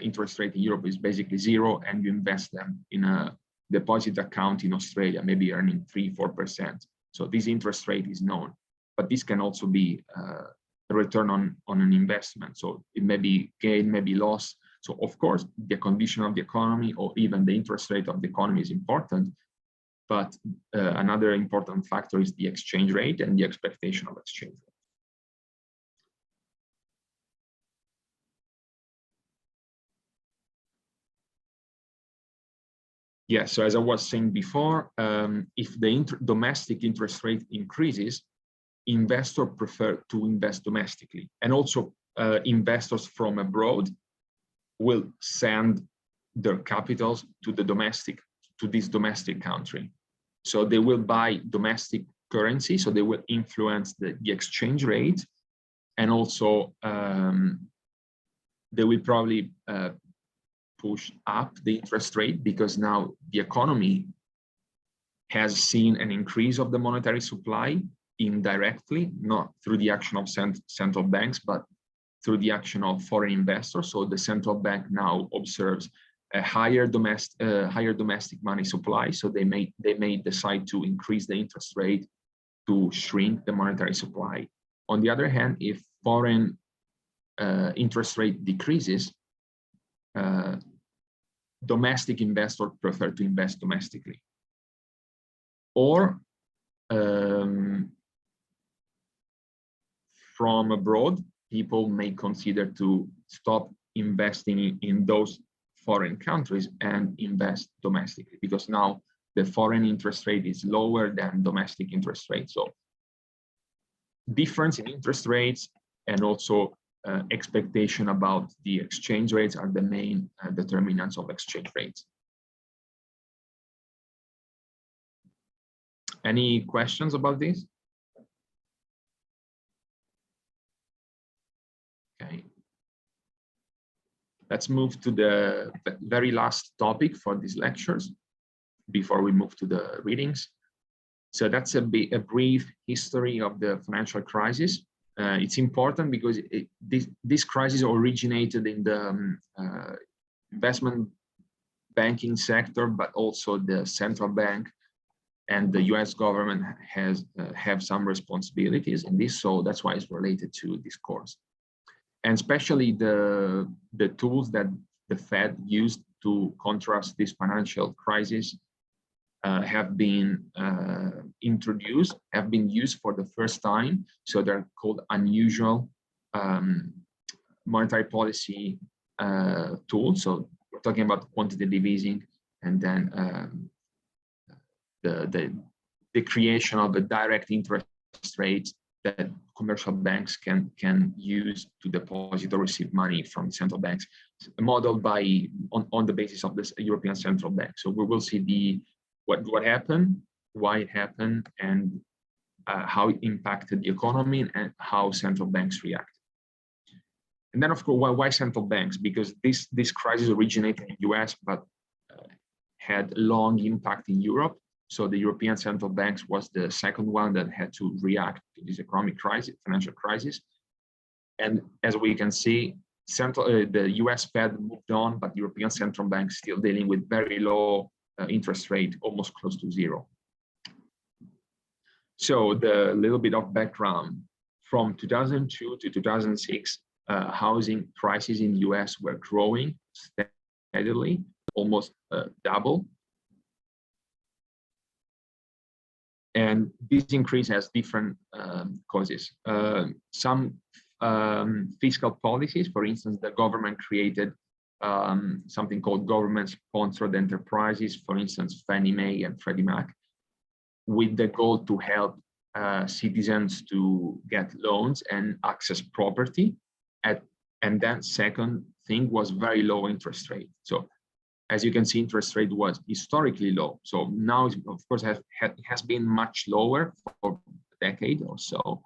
interest rate in Europe is basically 0, and you invest them in a deposit account in Australia, maybe earning 3-4%. So this interest rate is known, but this can also be a return on an investment. So it may be gain, maybe loss. So of course, the condition of the economy or even the interest rate of the economy is important, but another important factor is the exchange rate and the expectation of exchange rate. Yeah, so as I was saying before, if the domestic interest rate increases, investors prefer to invest domestically, and also investors from abroad will send their capitals to this domestic country. So they will buy domestic currency, so they will influence the exchange rate, and also they will probably push up the interest rate, because now the economy has seen an increase of the monetary supply indirectly, not through the action of central banks, but through the action of foreign investors. So the central bank now observes a higher domestic money supply. So they may decide to increase the interest rate to shrink the monetary supply. On the other hand, if foreign interest rate decreases, domestic investors prefer to invest domestically. Or from abroad, people may consider to stop investing in those foreign countries and invest domestically, because now the foreign interest rate is lower than domestic interest rate. So difference in interest rates and also expectation about the exchange rates are the main determinants of exchange rates. Any questions about this? Okay. Let's move to the very last topic for these lectures before we move to the readings. So that's a brief history of the financial crisis. It's important because this crisis originated in the investment banking sector, but also the central bank and the US government have some responsibilities in this. So that's why it's related to this course. And especially the tools that the Fed used to contrast this financial crisis have been introduced, have been used for the first time. So they're called unusual monetary policy tools. So we're talking about quantitative easing, and then the creation of a direct interest rate that commercial banks can use to deposit or receive money from central banks, modeled on the basis of this European Central Bank. So we will see what happened, why it happened, and how it impacted the economy and how central banks reacted. And then, of course, why central banks? Because this crisis originated in the US, but had long impact in Europe. So the European central banks was the second one that had to react to this economic crisis, financial crisis. And as we can see, the US Fed moved on, but the European central bank still dealing with very low interest rate, almost close to zero. So the little bit of background: from 2002 to 2006, housing prices in the US were growing steadily, almost double. And this increase has different causes. Some fiscal policies, for instance, the government created something called government-sponsored enterprises, for instance, Fannie Mae and Freddie Mac, with the goal to help citizens to get loans and access property. And then second thing was very low interest rate. So as you can see, interest rate was historically low. So now, of course, it has been much lower for a decade or so.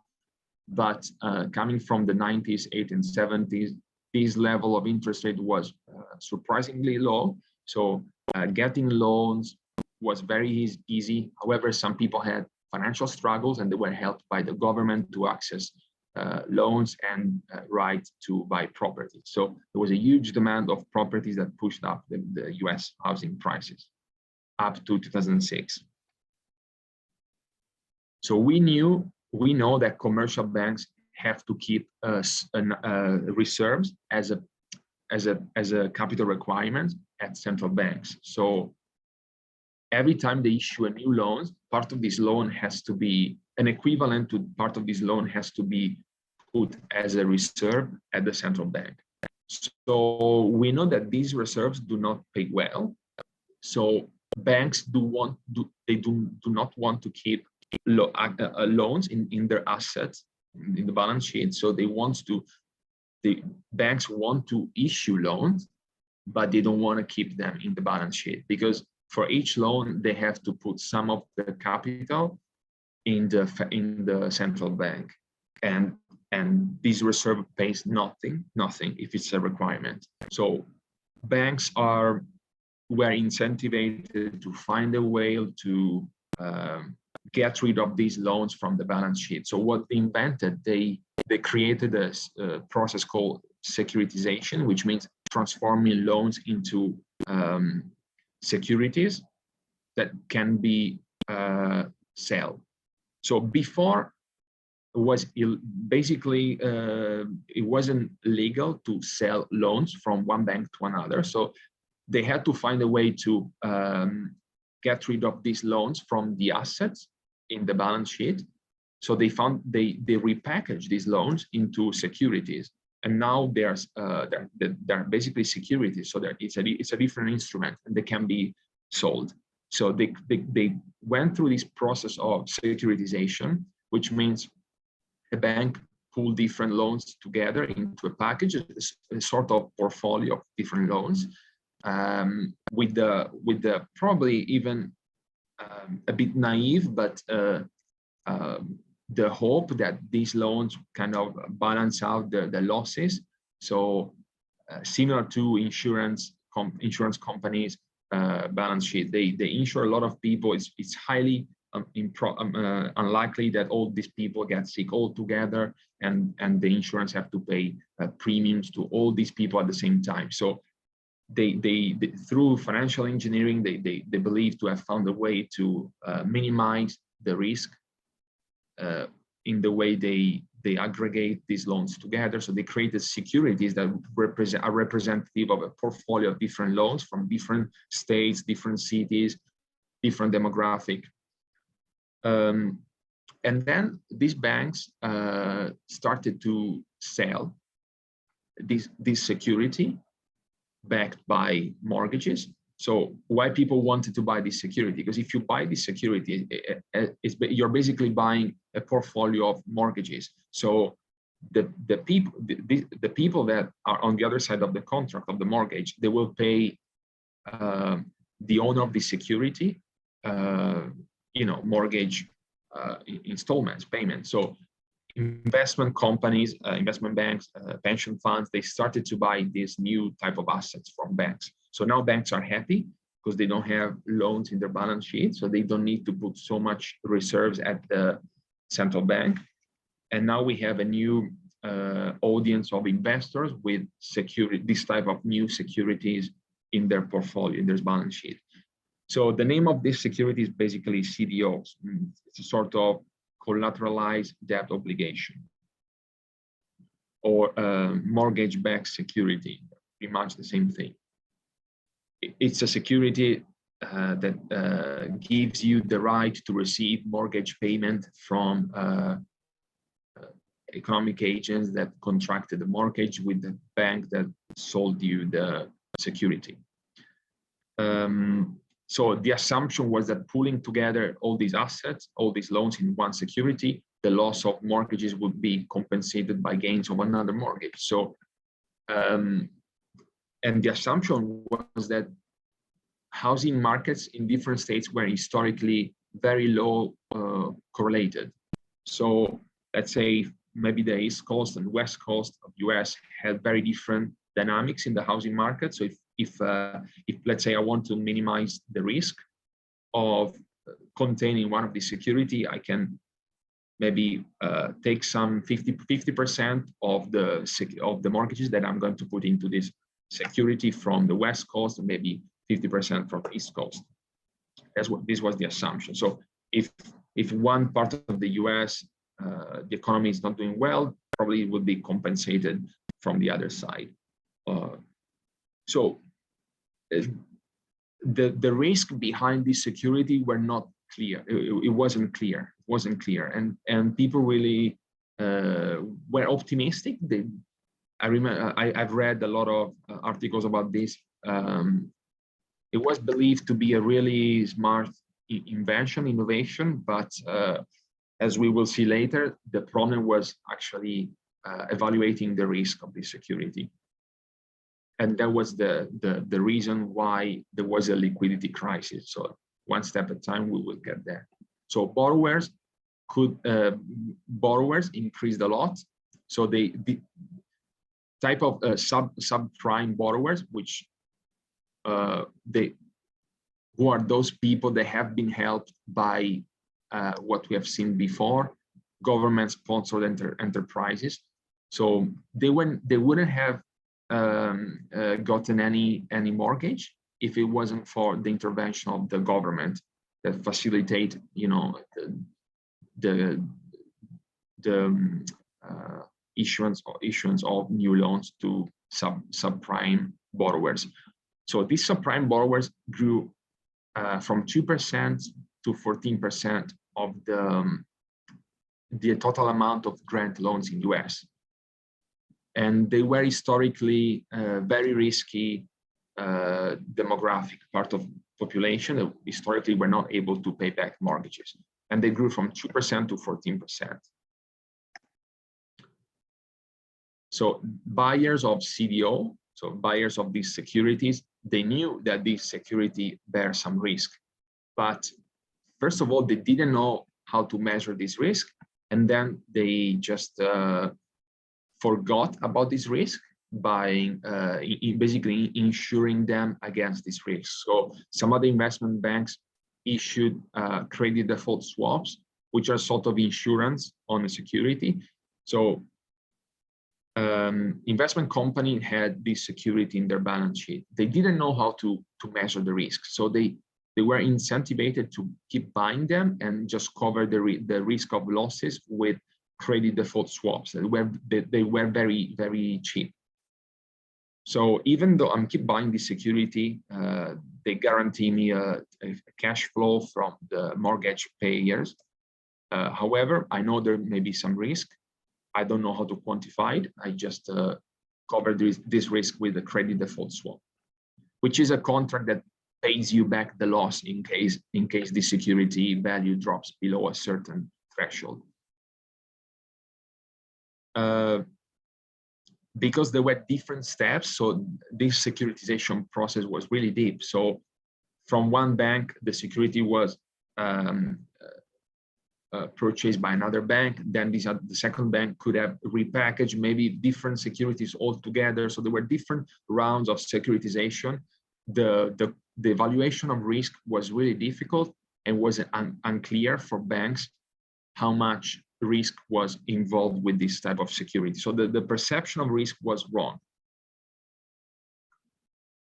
But coming from the 90s, 80s, and 70s, this level of interest rate was surprisingly low. So getting loans was very easy. However, some people had financial struggles and they were helped by the government to access loans and right to buy property. So there was a huge demand of properties that pushed up the US housing prices up to 2006. So we know that commercial banks have to keep reserves as a capital requirement at central banks. So every time they issue a new loan, part of this loan has to be an equivalent to part of this loan has to be put as a reserve at the central bank. So we know that these reserves do not pay well. So banks do not want to keep loans in their assets in the balance sheet. So the banks want to issue loans, but they don't want to keep them in the balance sheet, because for each loan they have to put some of the capital in the central bank, and this reserve pays nothing if it's a requirement. So banks were incentivized to find a way to get rid of these loans from the balance sheet. So what they invented, they created a process called securitization, which means transforming loans into securities that can be sold. So before, it was basically it wasn't legal to sell loans from one bank to another. So they had to find a way to get rid of these loans from the assets in the balance sheet. So they repackaged these loans into securities, and now they're basically securities. So it's a different instrument, and they can be sold. So they went through this process of securitization, which means the bank pool different loans together into a package, a sort of portfolio of different loans, with the probably even a bit naive, but the hope that these loans kind of balance out the losses. So similar to insurance companies balance sheet, they insure a lot of people. It's highly unlikely that all these people get sick all together, and the insurance have to pay premiums to all these people at the same time. So they through financial engineering, they believe to have found a way to minimize the risk in the way they aggregate these loans together. So they created securities that are representative of a portfolio of different loans from different states, different cities, different demographic. And then these banks started to sell this security backed by mortgages. So why people wanted to buy this security? Because if you buy this security, you're basically buying a portfolio of mortgages. So the people that are on the other side of the contract of the mortgage, they will pay the owner of the security, mortgage installments, payments. So investment companies, investment banks, pension funds, they started to buy this new type of assets from banks. So now banks are happy because they don't have loans in their balance sheet, so they don't need to put so much reserves at the central bank. And now we have a new audience of investors with this type of new securities in their portfolio, in their balance sheet. So the name of this security is basically CDOs. It's a sort of collateralized debt obligation, or mortgage-backed security, pretty much the same thing. It's a security that gives you the right to receive mortgage payment from economic agents that contracted the mortgage with the bank that sold you the security. So the assumption was that pooling together all these assets, all these loans in one security, the loss of mortgages would be compensated by gains of another mortgage. So, and the assumption was that housing markets in different states were historically very low correlated. So let's say maybe the East Coast and West Coast of US had very different dynamics in the housing market. So if let's say I want to minimize the risk of containing one of the security, I can maybe take some 50% of the mortgages that I'm going to put into this security from the West Coast, and maybe 50% from the East Coast. This was the assumption. So if one part of the US the economy is not doing well, probably it would be compensated from the other side. So the risk behind this security were not clear. It wasn't clear. It wasn't clear, and people really were optimistic. I remember I've read a lot of articles about this. It was believed to be a really smart innovation, but as we will see later, the problem was actually evaluating the risk of this security. And that was the reason why there was a liquidity crisis. So one step at a time, we will get there. So borrowers increased a lot. So the type of subprime borrowers, which who are those people that have been helped by what we have seen before, government-sponsored enterprises. So they wouldn't have gotten any mortgage if it wasn't for the intervention of the government that facilitate, the issuance of new loans to subprime borrowers. So these subprime borrowers grew from 2% to 14% of the total amount of grant loans in US. And they were historically very risky demographic part of population that historically were not able to pay back mortgages. And they grew from 2% to 14%. So buyers of CDO, so buyers of these securities, they knew that this security bears some risk, but first of all, they didn't know how to measure this risk, and then they just forgot about this risk by basically insuring them against this risk. So some of the investment banks issued credit default swaps, which are sort of insurance on a security. So investment company had this security in their balance sheet. They didn't know how to measure the risk, so they were incentivized to keep buying them and just cover the risk of losses with credit default swaps. They were very, very cheap. So even though I'm keep buying this security, they guarantee me a cash flow from the mortgage payers. However, I know there may be some risk. I don't know how to quantify it. I just cover this risk with a credit default swap, which is a contract that pays you back the loss in case the security value drops below a certain threshold. Because there were different steps, so this securitization process was really deep. So from one bank, the security was purchased by another bank, then the second bank could have repackaged maybe different securities altogether. So there were different rounds of securitization. The evaluation of risk was really difficult and was unclear for banks how much risk was involved with this type of security. So the perception of risk was wrong.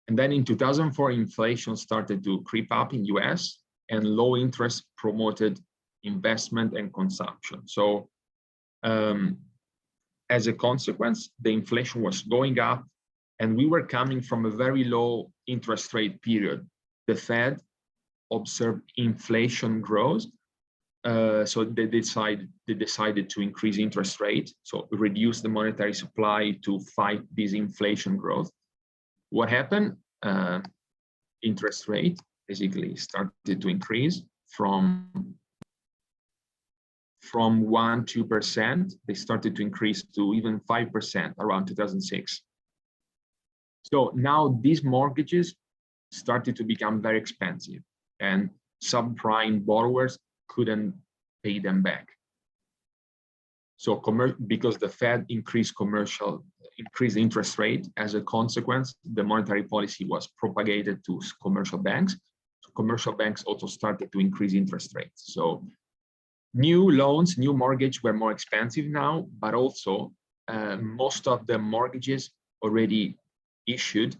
And then in 2004, inflation started to creep up in US, and low interest promoted investment and consumption. So as a consequence, the inflation was going up, and we were coming from a very low interest rate period. The Fed observed inflation grows, so they decided to increase interest rate, so reduce the monetary supply to fight this inflation growth. What happened? Interest rate basically started to increase from 1-2%. They started to increase to even 5% around 2006. So now these mortgages started to become very expensive, and subprime borrowers couldn't pay them back. So because the Fed increased interest rate, as a consequence, the monetary policy was propagated to commercial banks. So commercial banks also started to increase interest rates. So new loans, new mortgage were more expensive now, but also most of the mortgages already issued,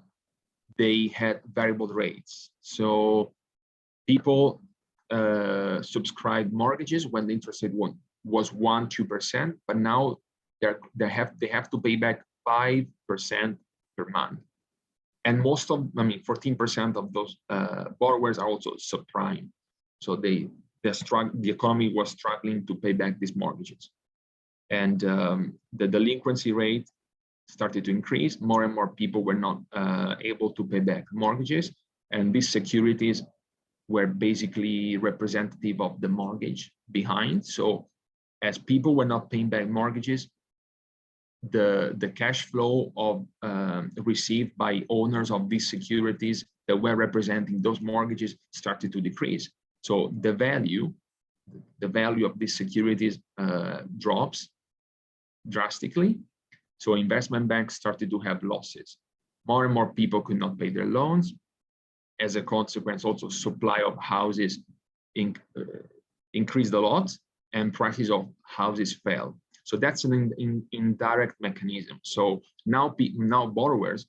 they had variable rates. So people subscribed mortgages when the interest rate was 1-2%, but now they have to pay back 5% per month. And 14% of those borrowers are also subprime. So the economy was struggling to pay back these mortgages, and the delinquency rate started to increase. More and more people were not able to pay back mortgages, and these securities were basically representative of the mortgage behind. So as people were not paying back mortgages, the cash flow of received by owners of these securities that were representing those mortgages started to decrease. So the value of these securities drops drastically. So investment banks started to have losses. More and more people could not pay their loans. As a consequence, also supply of houses increased a lot, and prices of houses fell. So that's an indirect mechanism. So now borrowers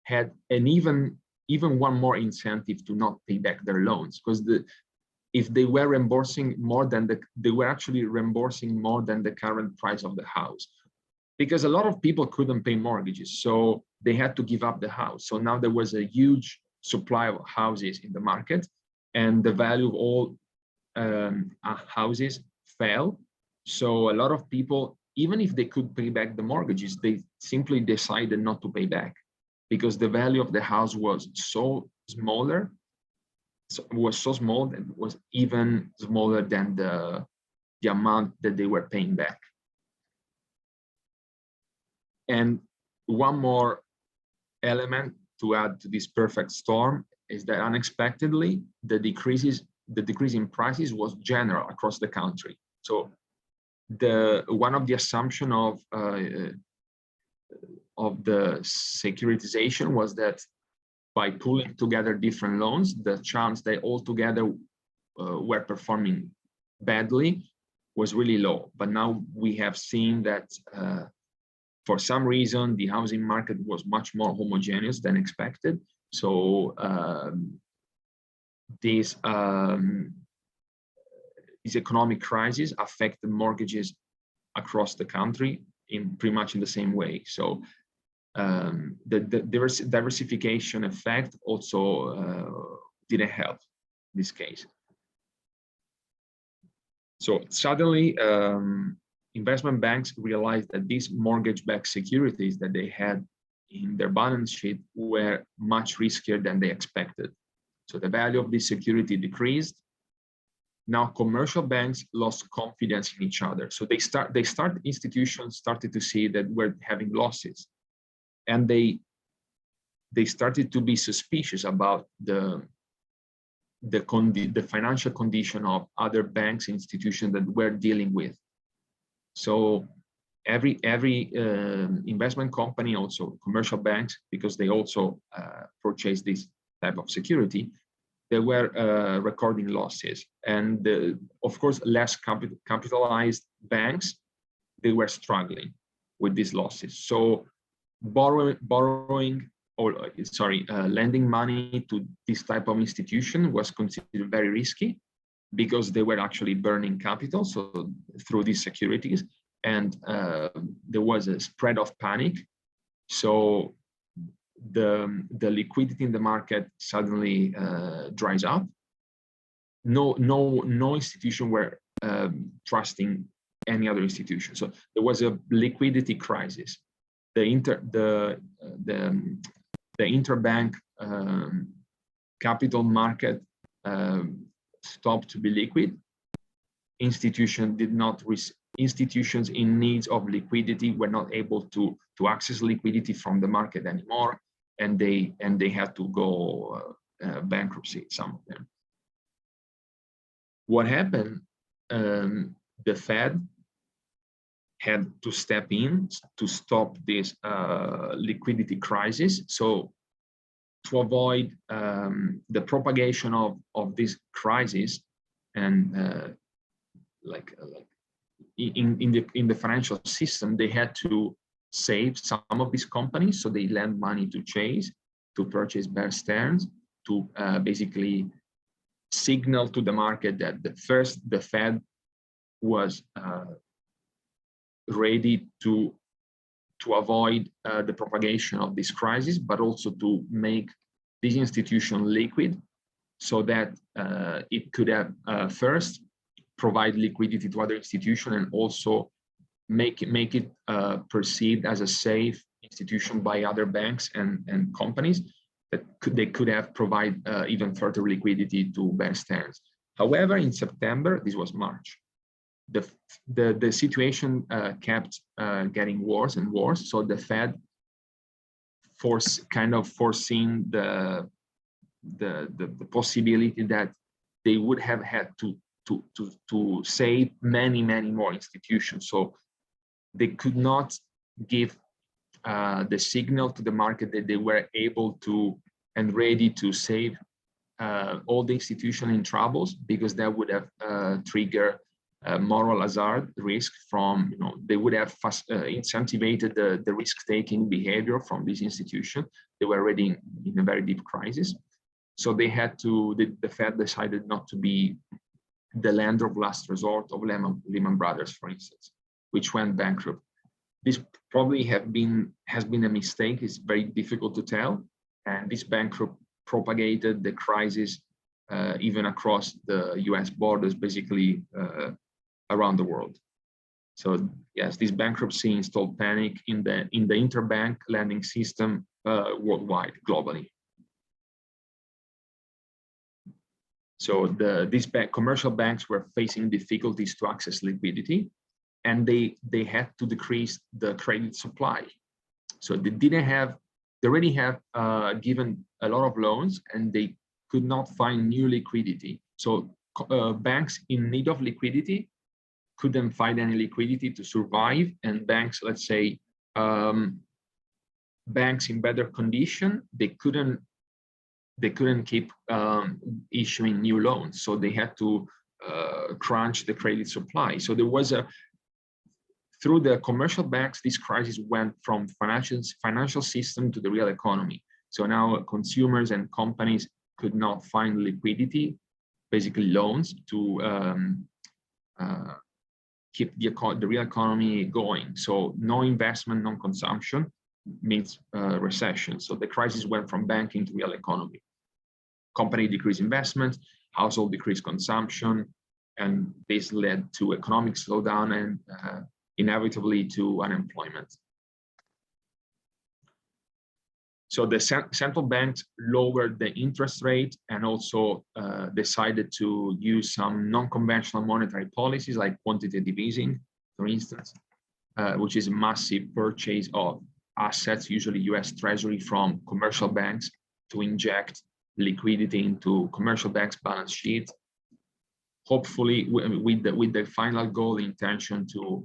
had an even one more incentive to not pay back their loans, because if they were reimbursing more than they were actually reimbursing more than the current price of the house, because a lot of people couldn't pay mortgages, so they had to give up the house. So now there was a huge supply of houses in the market, and the value of all houses fell. So a lot of people, even if they could pay back the mortgages, they simply decided not to pay back, because the value of the house was so small that it was even smaller than the amount that they were paying back. And one more element to add to this perfect storm is that unexpectedly the decrease in prices was general across the country. So one of the assumption of the securitization was that by pulling together different loans, the chance they all together were performing badly was really low. But now we have seen that for some reason, the housing market was much more homogeneous than expected. So this economic crisis affected mortgages across the country in pretty much in the same way. So the diversification effect also didn't help this case. So suddenly, investment banks realized that these mortgage-backed securities that they had in their balance sheet were much riskier than they expected. So the value of this security decreased. Now commercial banks lost confidence in each other. So institutions started to see that we're having losses, and they started to be suspicious about the financial condition of other banks, institutions that we're dealing with. So every investment company, also commercial banks, because they also purchase this type of security, they were recording losses. And of course, less capitalized banks, they were struggling with these losses. So lending money to this type of institution was considered very risky, because they were actually burning capital, so through these securities, and there was a spread of panic. So the liquidity in the market suddenly dries up. No institution were trusting any other institution. So there was a liquidity crisis. The interbank capital market stopped to be liquid. Institutions in need of liquidity were not able to access liquidity from the market anymore, and they had to go bankruptcy, some of them. What happened? The Fed had to step in to stop this liquidity crisis. So to avoid the propagation of this crisis, and in the financial system, they had to save some of these companies. So they lend money to Chase to purchase Bear Stearns, to basically signal to the market that the Fed was ready to avoid the propagation of this crisis, but also to make this institution liquid, so that it could have first provide liquidity to other institutions, and also make it perceived as a safe institution by other banks and companies that they could have provide even further liquidity to Bear Stearns. However, in September, this was March, the situation kept getting worse and worse. So the Fed foreseen the possibility that they would have had to save many more institutions. So they could not give the signal to the market that they were able to and ready to save all the institutions in troubles, because that would have triggered moral hazard risk from, they would have incentivized the risk-taking behavior from this institution. They were already in a very deep crisis. So they had to, the Fed decided not to be the lender of last resort of Lehman Brothers, for instance, which went bankrupt. This probably has been a mistake. It's very difficult to tell. And this bankrupt propagated the crisis even across the US borders, basically around the world. So yes, this bankruptcy installed panic in the interbank lending system worldwide, globally. So these commercial banks were facing difficulties to access liquidity, and they had to decrease the credit supply. So they already have given a lot of loans, and they could not find new liquidity. So banks in need of liquidity couldn't find any liquidity to survive, and banks, let's say, banks in better condition, they couldn't keep issuing new loans, so they had to crunch the credit supply. So there was through the commercial banks, this crisis went from financial system to the real economy. So now consumers and companies could not find liquidity, basically loans, to keep the real economy going. So no investment, no consumption means recession. So the crisis went from banking to real economy. Company decreased investment, household decreased consumption, and this led to economic slowdown and inevitably to unemployment. So the central banks lowered the interest rate and also decided to use some non-conventional monetary policies like quantitative easing, for instance, which is a massive purchase of assets, usually US Treasury, from commercial banks to inject liquidity into commercial banks' balance sheet, hopefully with the final goal, intention to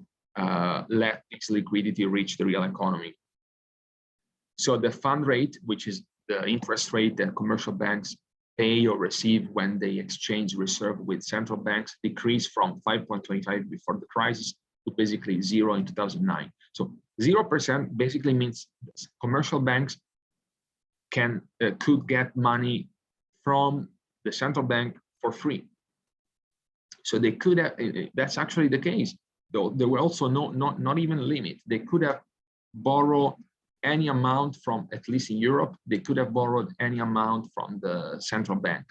let this liquidity reach the real economy. So the fund rate, which is the interest rate that commercial banks pay or receive when they exchange reserve with central banks, decreased from 5.25 before the crisis to basically 0 in 2009. So 0% basically means commercial banks could get money from the central bank for free. So they could have, that's actually the case, though there were also not even a limit. They could have borrowed any amount from, at least in Europe, they could have borrowed any amount from the central bank.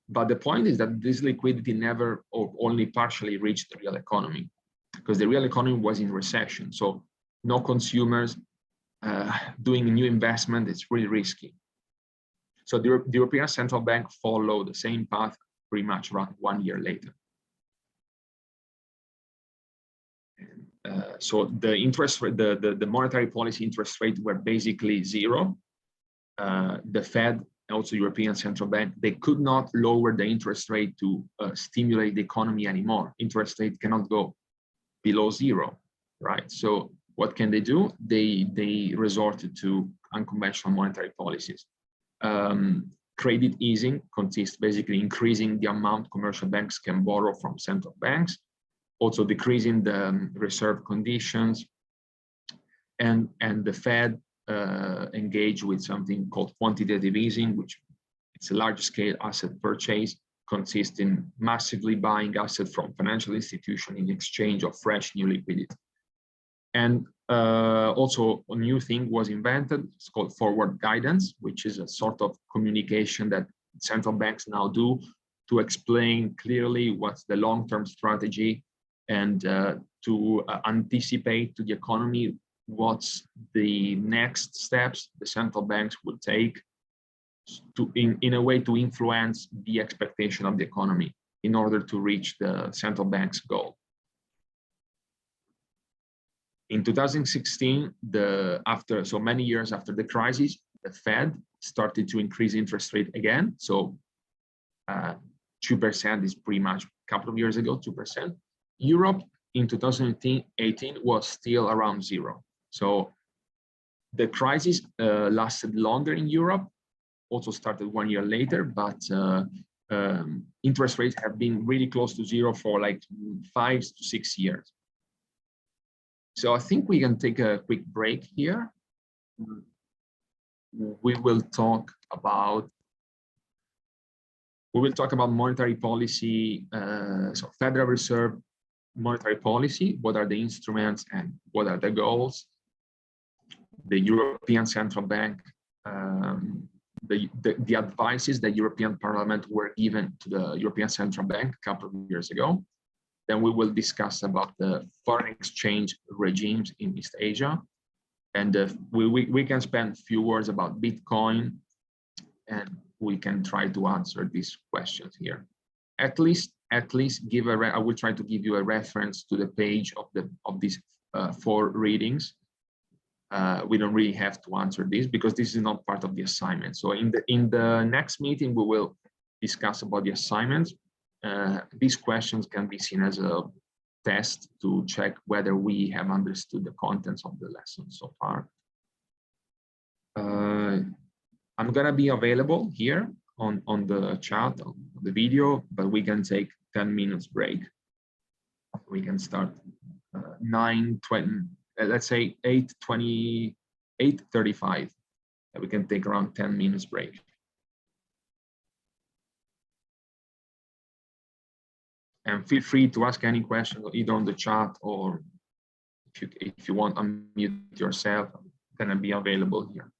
But the point is that this liquidity never or only partially reached the real economy, because the real economy was in recession. So no consumers doing new investment, it's really risky. So the European Central Bank followed the same path pretty much around 1 year later. So the interest rate, the monetary policy interest rate were basically 0. The Fed, also European Central Bank, they could not lower the interest rate to stimulate the economy anymore. Interest rate cannot go below 0, right? So what can they do? They resorted to unconventional monetary policies. Credit easing consists basically increasing the amount commercial banks can borrow from central banks, also decreasing the reserve conditions, and the Fed engaged with something called quantitative easing, which it's a large-scale asset purchase, consists in massively buying assets from financial institutions in exchange of fresh new liquidity. And also a new thing was invented, it's called forward guidance, which is a sort of communication that central banks now do to explain clearly what's the long-term strategy and to anticipate to the economy what's the next steps the central banks will take to, in a way, to influence the expectation of the economy in order to reach the central bank's goal. In 2016, so many years after the crisis, the Fed started to increase interest rate again. So 2% is pretty much a couple of years ago, 2%. Europe in 2018 was still around 0. So the crisis lasted longer in Europe, also started 1 year later, but interest rates have been really close to 0 for like 5 to 6 years. So I think we can take a quick break here. We will talk about monetary policy, so Federal Reserve monetary policy, what are the instruments and what are the goals, the European Central Bank, the advices that European Parliament were given to the European Central Bank a couple of years ago. Then we will discuss about the foreign exchange regimes in East Asia. And we can spend a few words about Bitcoin, and we can try to answer these questions here. At least I will try to give you a reference to the page of these 4 readings. we don't really have to answer this because this is not part of the assignment. So in the next meeting, we will discuss about the assignments. These questions can be seen as a test to check whether we have understood the contents of the lesson so far. I'm gonna be available here on the chat, on the video, but we can take 10 minutes break. We can start 9:20, let's say 8:20, 8:35. We can take around 10 minutes break. And feel free to ask any questions either on the chat or if you want, unmute yourself. I'm gonna be available here.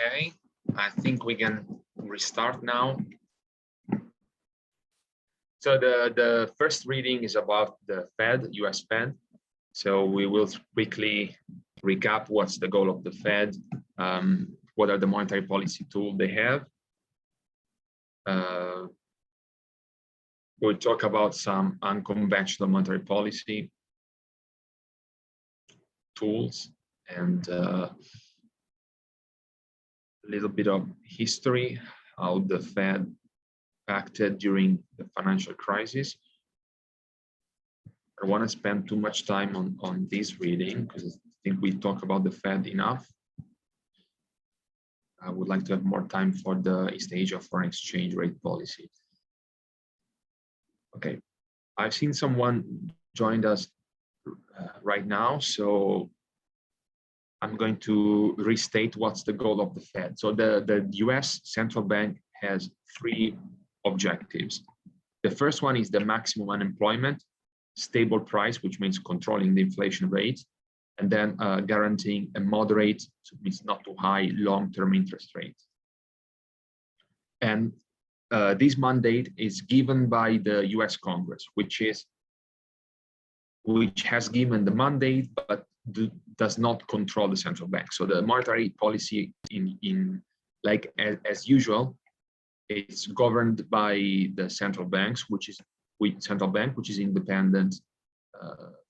Okay, I think we can restart now. So the first reading is about the Fed, US Fed. So we will quickly recap what's the goal of the Fed, what are the monetary policy tools they have. We'll talk about some unconventional monetary policy tools and a little bit of history, how the Fed acted during the financial crisis. I don't want to spend too much time on this reading because I think we talk about the Fed enough. I would like to have more time for the stage of foreign exchange rate policy. Okay, I've seen someone joined us right now, so I'm going to restate what's the goal of the Fed. So the US central bank has three objectives. The first one is the maximum unemployment, stable price, which means controlling the inflation rate, and then guaranteeing a moderate, so it means not too high, long-term interest rate. And this mandate is given by the US Congress, which has given the mandate, but does not control the central bank. So the monetary policy as usual, it's governed by the central banks, which is independent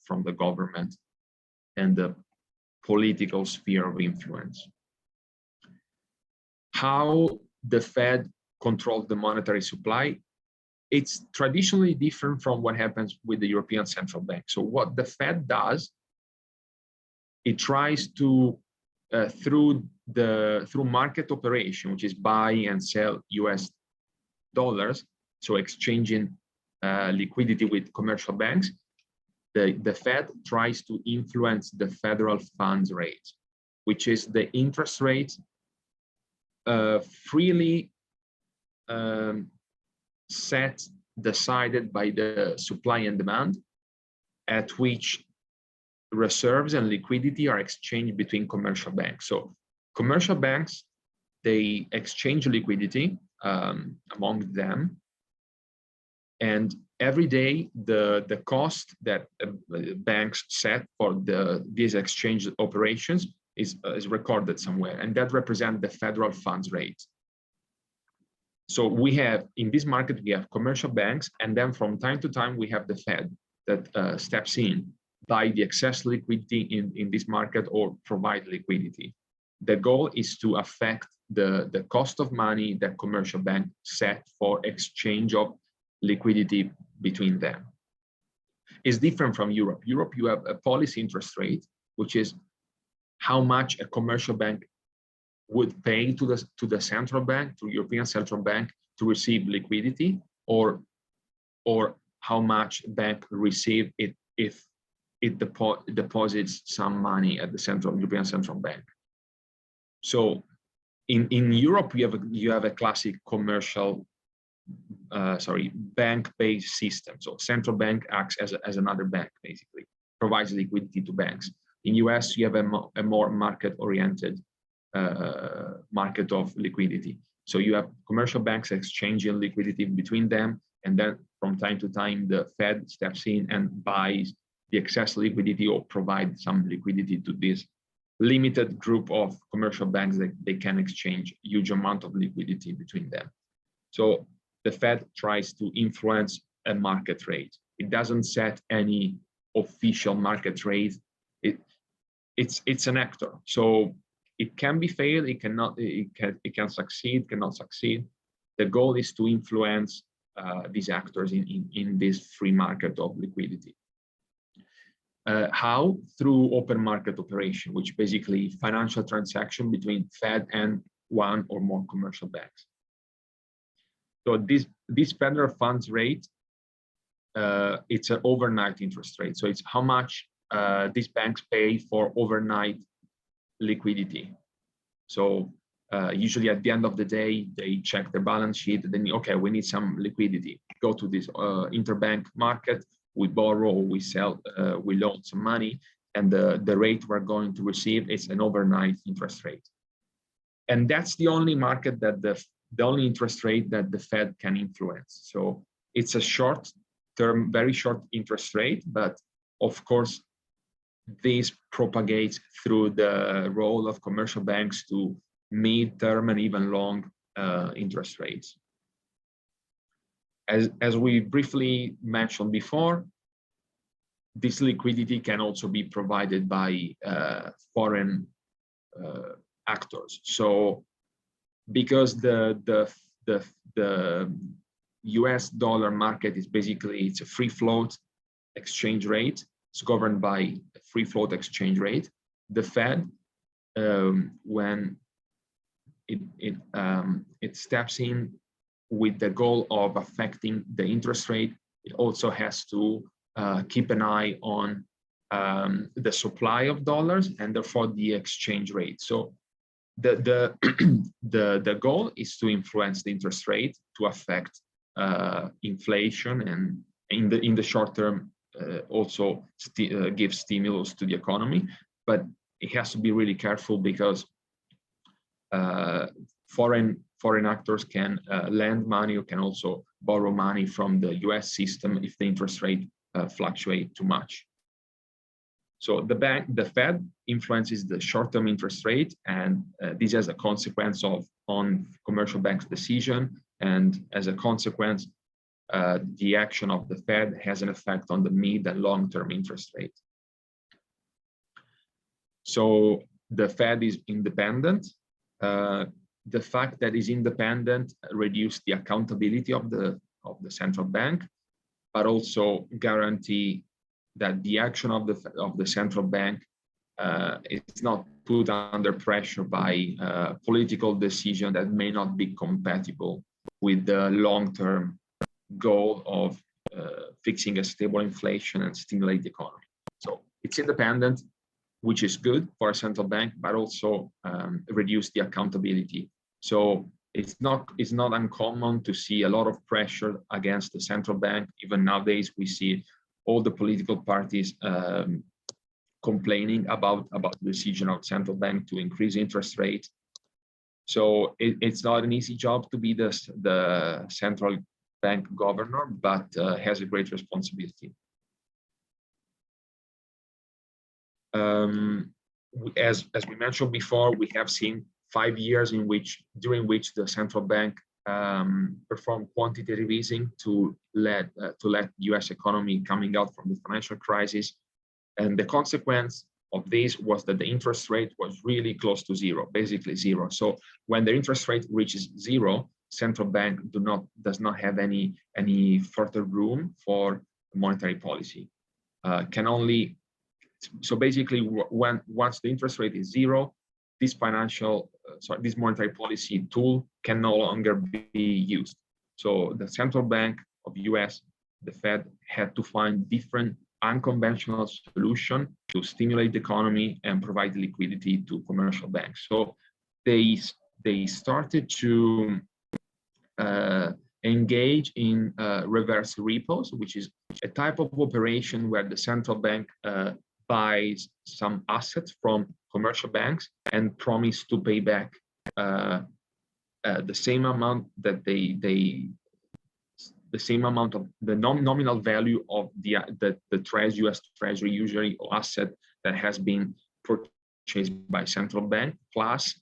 from the government and the political sphere of influence. How the Fed controls the monetary supply, it's traditionally different from what happens with the European Central Bank. So what the Fed does, it tries to, through market operation, which is buy and sell US dollars, so exchanging liquidity with commercial banks, the Fed tries to influence the federal funds rate, which is the interest rate freely decided by the supply and demand, at which reserves and liquidity are exchanged between commercial banks. So commercial banks, they exchange liquidity among them, and every day the cost that banks set for these exchange operations is recorded somewhere, and that represents the federal funds rate. So we have, in this market, we have commercial banks, and then from time to time, we have the Fed that steps in, buy the excess liquidity in this market or provide liquidity. The goal is to affect the cost of money that commercial banks set for exchange of liquidity between them. It's different from Europe. Europe, you have a policy interest rate, which is how much a commercial bank would pay to the central bank, to European Central Bank, to receive liquidity, or how much bank receive it if it deposits some money at the European Central Bank. So in Europe, you have a classic commercial, bank-based system. So central bank acts as another bank, basically, provides liquidity to banks. In US, you have a more market-oriented market of liquidity. So you have commercial banks exchanging liquidity between them, and then from time to time, the Fed steps in and buys the excess liquidity or provide some liquidity to this limited group of commercial banks that they can exchange huge amount of liquidity between them. So the Fed tries to influence a market rate. It doesn't set any official market rate. It's an actor. So it can be failed, it can succeed, cannot succeed. The goal is to influence these actors in this free market of liquidity. How? Through open market operation, which basically financial transaction between Fed and one or more commercial banks. So this federal funds rate, it's an overnight interest rate. So it's how much these banks pay for overnight liquidity. So usually at the end of the day, they check their balance sheet, then okay, we need some liquidity. Go to this interbank market, we borrow, we sell, we loan some money, and the rate we're going to receive is an overnight interest rate. And that's the only market that the only interest rate that the Fed can influence. So it's a short-term, very short interest rate, but of course, this propagates through the role of commercial banks to mid-term and even long interest rates. As we briefly mentioned before, this liquidity can also be provided by foreign actors. So because the US dollar market is basically, it's a free float exchange rate. It's governed by a free float exchange rate. The Fed, when it steps in with the goal of affecting the interest rate, it also has to keep an eye on the supply of dollars and therefore the exchange rate. So the goal is to influence the interest rate to affect inflation, and in the short term also give stimulus to the economy. But it has to be really careful because foreign actors can lend money or can also borrow money from the US system if the interest rate fluctuate too much. So the Fed influences the short-term interest rate, and this has a consequence on commercial banks' decision, and as a consequence, the action of the Fed has an effect on the mid and long-term interest rate. So the Fed is independent. The fact that it's independent reduces the accountability of the central bank, but also guarantee that the action of the central bank is not put under pressure by political decision that may not be compatible with the long-term goal of fixing a stable inflation and stimulate the economy. So it's independent, which is good for a central bank, but also reduce the accountability. So it's not uncommon to see a lot of pressure against the central bank. Even nowadays, we see all the political parties complaining about the decision of central bank to increase interest rates. So it's not an easy job to be the central bank governor, but has a great responsibility. As we mentioned before, we have seen 5 years during which the central bank performed quantitative easing to let U.S. economy coming out from the financial crisis, and the consequence of this was that the interest rate was really close to zero, basically zero. So when the interest rate reaches zero, central bank does not have any further room for monetary policy. So basically, once the interest rate is zero, this this monetary policy tool can no longer be used. So the central bank of US, the Fed, had to find different unconventional solution to stimulate the economy and provide liquidity to commercial banks. So they started to engage in reverse repos, which is a type of operation where the central bank buys some assets from commercial banks and promise to pay back the same amount that the same amount of the nominal value of the US Treasury, usually, or asset that has been purchased by central bank, plus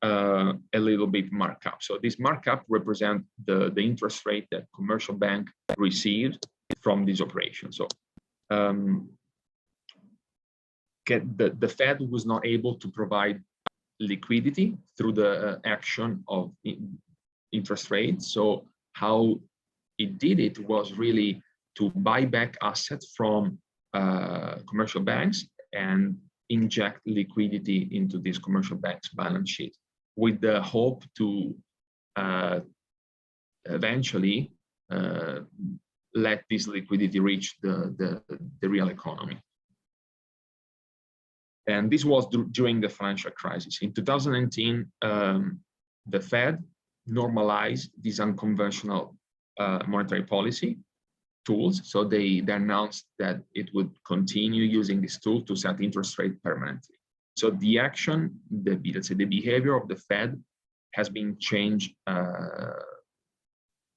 a little bit markup. So this markup represents the interest rate that commercial bank received from this operation. So the Fed was not able to provide liquidity through the action of interest rates. So how it did it was really to buy back assets from commercial banks and inject liquidity into these commercial banks' balance sheet, with the hope to eventually let this liquidity reach the real economy. And this was during the financial crisis. In 2019, the Fed normalized these unconventional monetary policy tools. So they announced that it would continue using this tool to set interest rate permanently. So the action, let's say the behavior of the Fed has been changed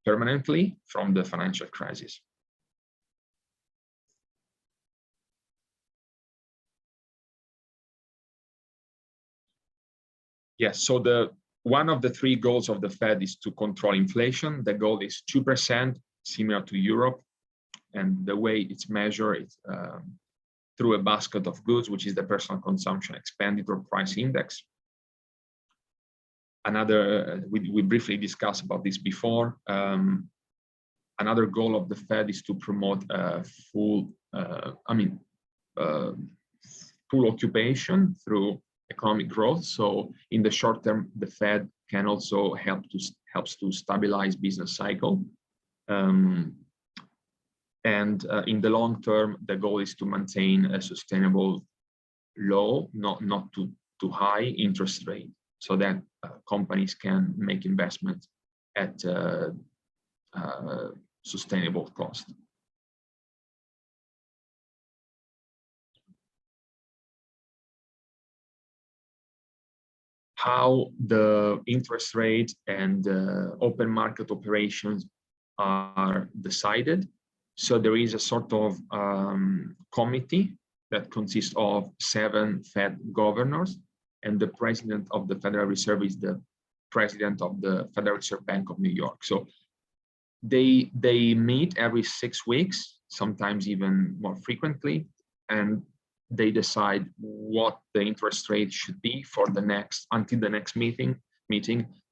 permanently from the financial crisis. Yes, so one of the three goals of the Fed is to control inflation. The goal is 2%, similar to Europe. And the way it's measured is through a basket of goods, which is the personal consumption expenditure price index. Another, we briefly discussed about this before. Another goal of the Fed is to promote full occupation through economic growth. So in the short term, the Fed can also helps to stabilize business cycle. And in the long term, the goal is to maintain a sustainable low, not too high interest rate, so that companies can make investments at sustainable cost. How the interest rate and open market operations are decided. So there is a sort of committee that consists of 7 Fed governors, and the president of the Federal Reserve is the president of the Federal Reserve Bank of New York. So they meet every 6 weeks, sometimes even more frequently, and they decide what the interest rate should be for until the next meeting,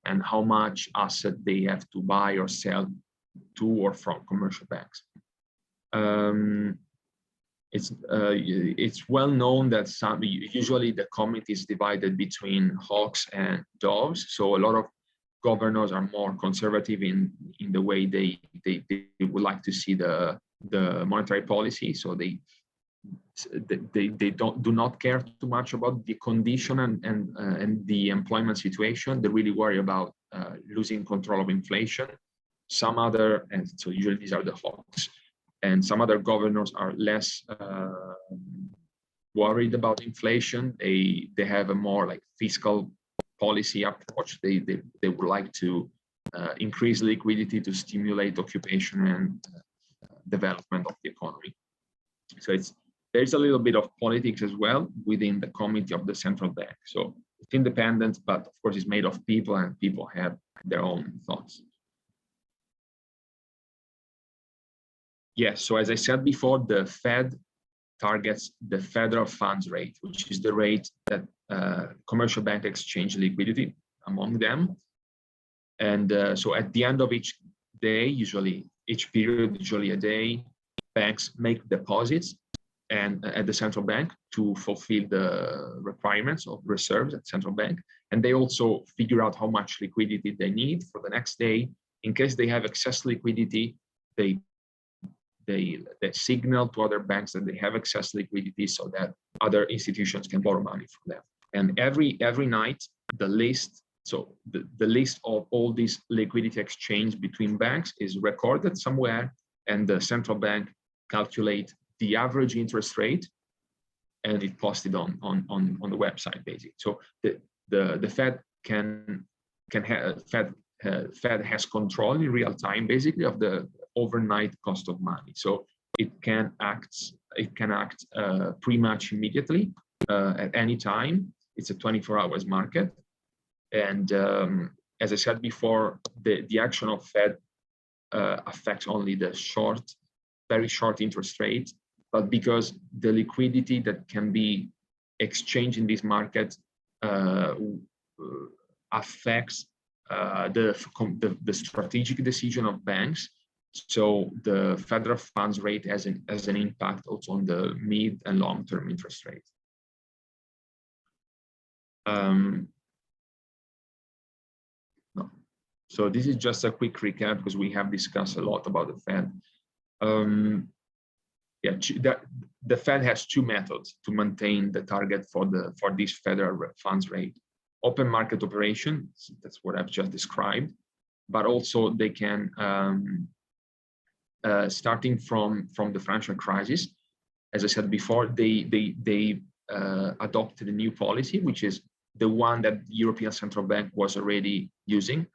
and how much asset they have to buy or sell to or from commercial banks. It's well known that usually the committee is divided between hawks and doves. So a lot of governors are more conservative in the way they would like to see the monetary policy. So they do not care too much about the condition and the employment situation. They really worry about losing control of inflation. Some other, and so usually these are the hawks, and some other governors are less worried about inflation. They have a more like fiscal policy approach. They would like to increase liquidity to stimulate occupation and development of the economy. So there's a little bit of politics as well within the committee of the central bank. So it's independent, but of course it's made of people, and people have their own thoughts. Yes, so as I said before, the Fed targets the federal funds rate, which is the rate that commercial banks exchange liquidity among them. And so at the end of each day, each period, usually a day, banks make deposits and at the central bank to fulfill the requirements of reserves at central bank. And they also figure out how much liquidity they need for the next day. In case they have excess liquidity, they signal to other banks that they have excess liquidity so that other institutions can borrow money from them. And every night, the list of all these liquidity exchange between banks is recorded somewhere, and the central bank calculate the average interest rate, and it posted on the website basically. So the Fed Fed has control in real time basically of the overnight cost of money. So it can act pretty much immediately at any time. It's a 24 hours market. And as I said before, the action of Fed affects only the very short interest rate, but because the liquidity that can be exchanged in this market affects the strategic decision of banks. So the federal funds rate has an impact also on the mid and long-term interest rate. No. So this is just a quick recap because we have discussed a lot about the Fed. The Fed has two methods to maintain the target for this federal funds rate: open market operations, that's what I've just described, but also they can, starting from the financial crisis, as I said before, they adopted a new policy, which is the one that the European Central Bank was already using,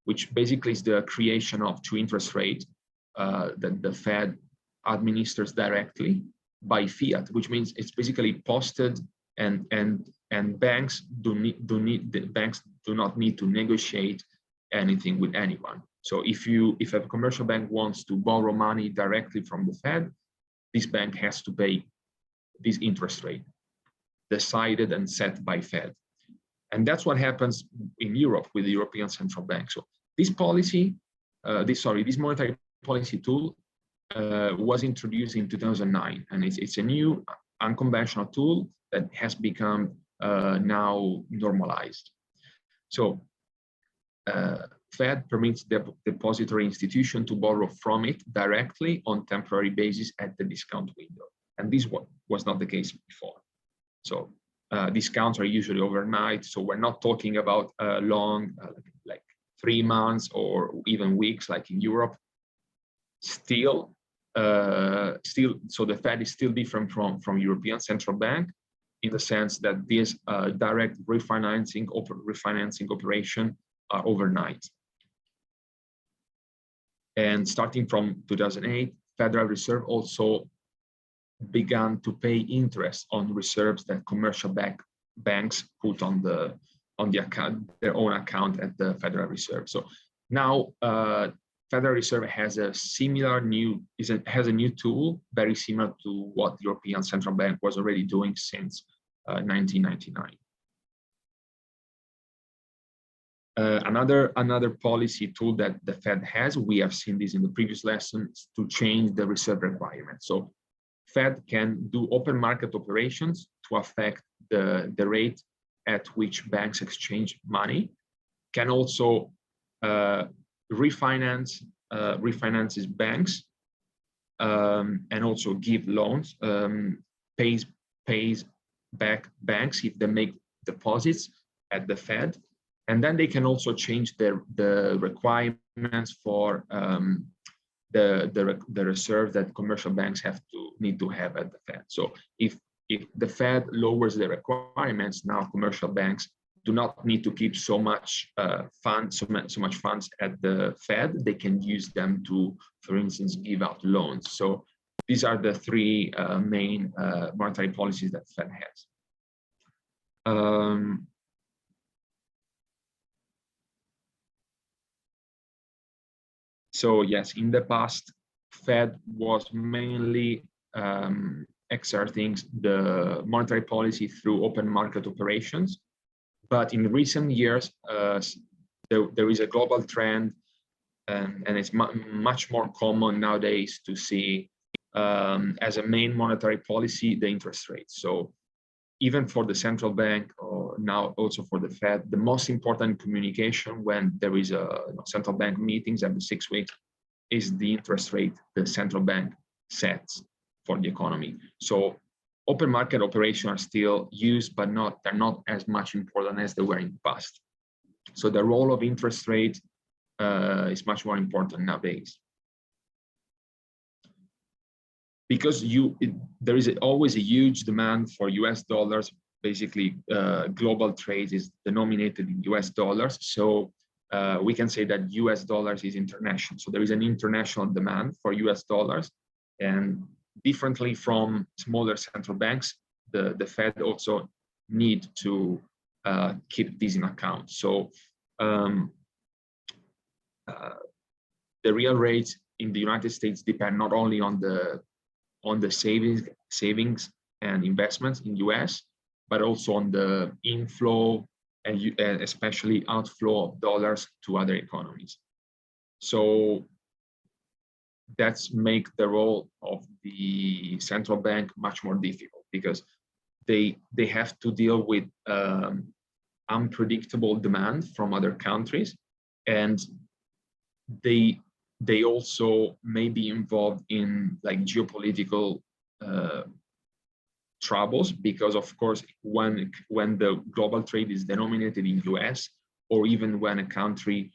which basically is the creation of two interest rates that the Fed administers directly by fiat, which means it's basically posted, and banks do not need to negotiate anything with anyone. So if a commercial bank wants to borrow money directly from the Fed, this bank has to pay this interest rate decided and set by Fed. And that's what happens in Europe with the European Central Bank. So this policy, this monetary policy tool was introduced in 2009, and it's a new unconventional tool that has become now normalized. So Fed permits the depository institution to borrow from it directly on temporary basis at the discount window. And this was not the case before. So discounts are usually overnight. So we're not talking about long, like 3 months or even weeks, like in Europe. Still, so the Fed is still different from European Central Bank in the sense that this direct refinancing operation are overnight. And starting from 2008, Federal Reserve also began to pay interest on reserves that commercial banks put on the account, their own account at the Federal Reserve. So now Federal Reserve has a new tool very similar to what the European Central Bank was already doing since 1999. Another policy tool that the Fed has, we have seen this in the previous lessons, to change the reserve requirement. So Fed can do open market operations to affect the rate at which banks exchange money, can also refinances banks, and also give loans, pays back banks if they make deposits at the Fed. And then they can also change the requirements for the reserve that commercial banks need to have at the Fed. So if the Fed lowers the requirements, now commercial banks do not need to keep so much funds at the Fed. They can use them to, for instance, give out loans. So these are the three main monetary policies that Fed has. So yes, in the past, Fed was mainly exerting the monetary policy through open market operations. But in recent years, there is a global trend, and it's much more common nowadays to see as a main monetary policy the interest rate. So even for the central bank, or now also for the Fed, the most important communication when there is a central bank meetings every 6 weeks is the interest rate the central bank sets for the economy. So open market operations are still used, but they're not as much important as they were in the past. So the role of interest rate is much more important nowadays. Because there is always a huge demand for US dollars. Basically, global trade is denominated in US dollars. So we can say that US dollars is international. So there is an international demand for US dollars. And differently from smaller central banks, the Fed also need to keep this in account. So the real rates in the United States depend not only on the savings and investments in US, but also on the inflow and especially outflow of dollars to other economies. So that's make the role of the central bank much more difficult, because they have to deal with unpredictable demand from other countries, and they also may be involved in like geopolitical troubles, because of course when the global trade is denominated in US, or even when a country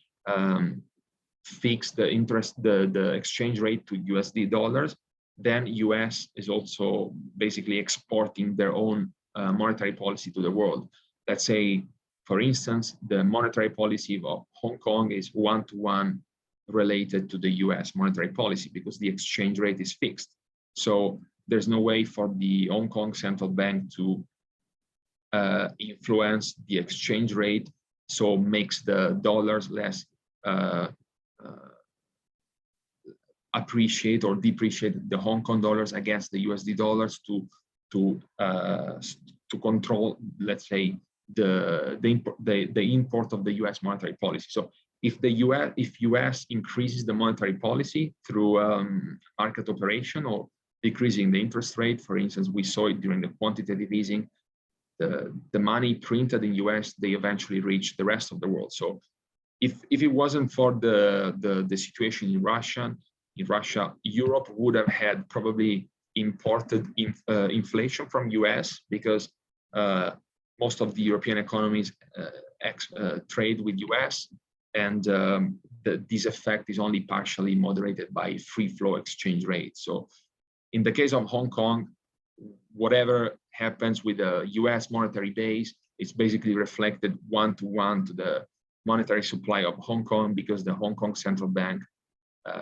fix the exchange rate to USD dollars, then US is also basically exporting their own monetary policy to the world. Let's say For instance, the monetary policy of Hong Kong is one-to-one related to the US monetary policy because the exchange rate is fixed. So there's no way for the Hong Kong central bank to influence the exchange rate, so makes the dollars less appreciate or depreciate the Hong Kong dollars against the USD dollars to control, let's say, the import of the US monetary policy. So if US increases the monetary policy through market operation or decreasing the interest rate, for instance, we saw it during the quantitative easing, the money printed in US, they eventually reach the rest of the world. So if it wasn't for the situation in Russia, Europe would have had probably imported inflation from US because most of the European economies trade with US, and this effect is only partially moderated by free flow exchange rate. So in the case of Hong Kong, whatever happens with the US monetary base, it's basically reflected one-to-one to the monetary supply of Hong Kong, because the Hong Kong central bank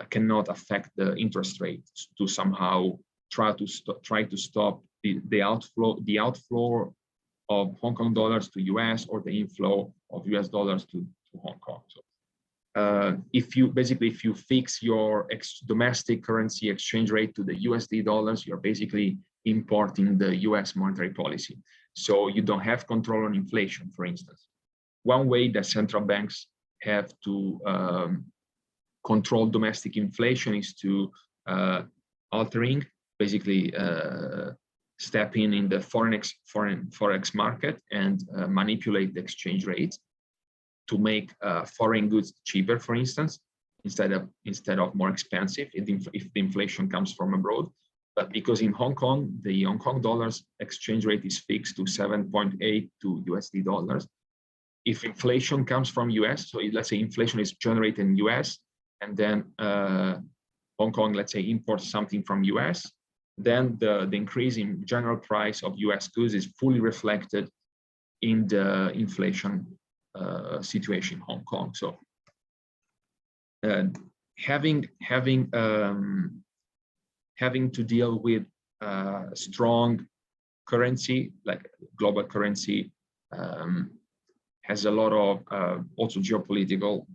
cannot affect the interest rate to somehow try to stop the outflow of Hong Kong dollars to US or the inflow of US dollars to Hong Kong. So if you fix your domestic currency exchange rate to the USD dollars, you're basically importing the US monetary policy. So you don't have control on inflation, for instance. One way that central banks have to control domestic inflation is to altering, basically step in the foreign forex market and manipulate the exchange rates to make foreign goods cheaper, for instance, instead of more expensive if the inflation comes from abroad. But because in Hong Kong, the Hong Kong dollars exchange rate is fixed to 7.8 to USD dollars. If inflation comes from US, so let's say inflation is generated in US, and then Hong Kong, let's say, imports something from US, then the increase in general price of US goods is fully reflected in the inflation situation in Hong Kong. So having to deal with strong currency, like global currency, has a lot of also geopolitical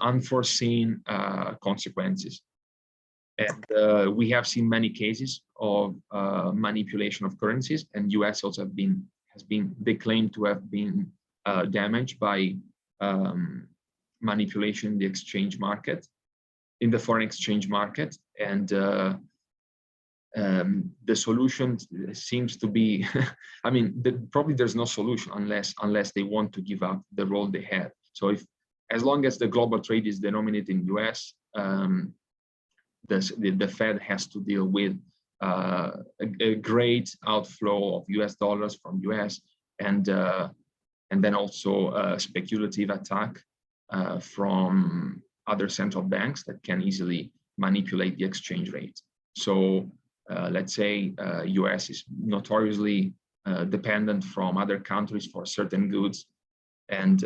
unforeseen consequences. And we have seen many cases of manipulation of currencies, and US also they claim to have been damaged by manipulation in the exchange market, in the foreign exchange market. And the solution seems to be, I mean, probably there's no solution unless they want to give up the role they had. So as long as the global trade is denominated in US, the Fed has to deal with a great outflow of US dollars from US, and then also a speculative attack from other central banks that can easily manipulate the exchange rate. So let's say US is notoriously dependent from other countries for certain goods, and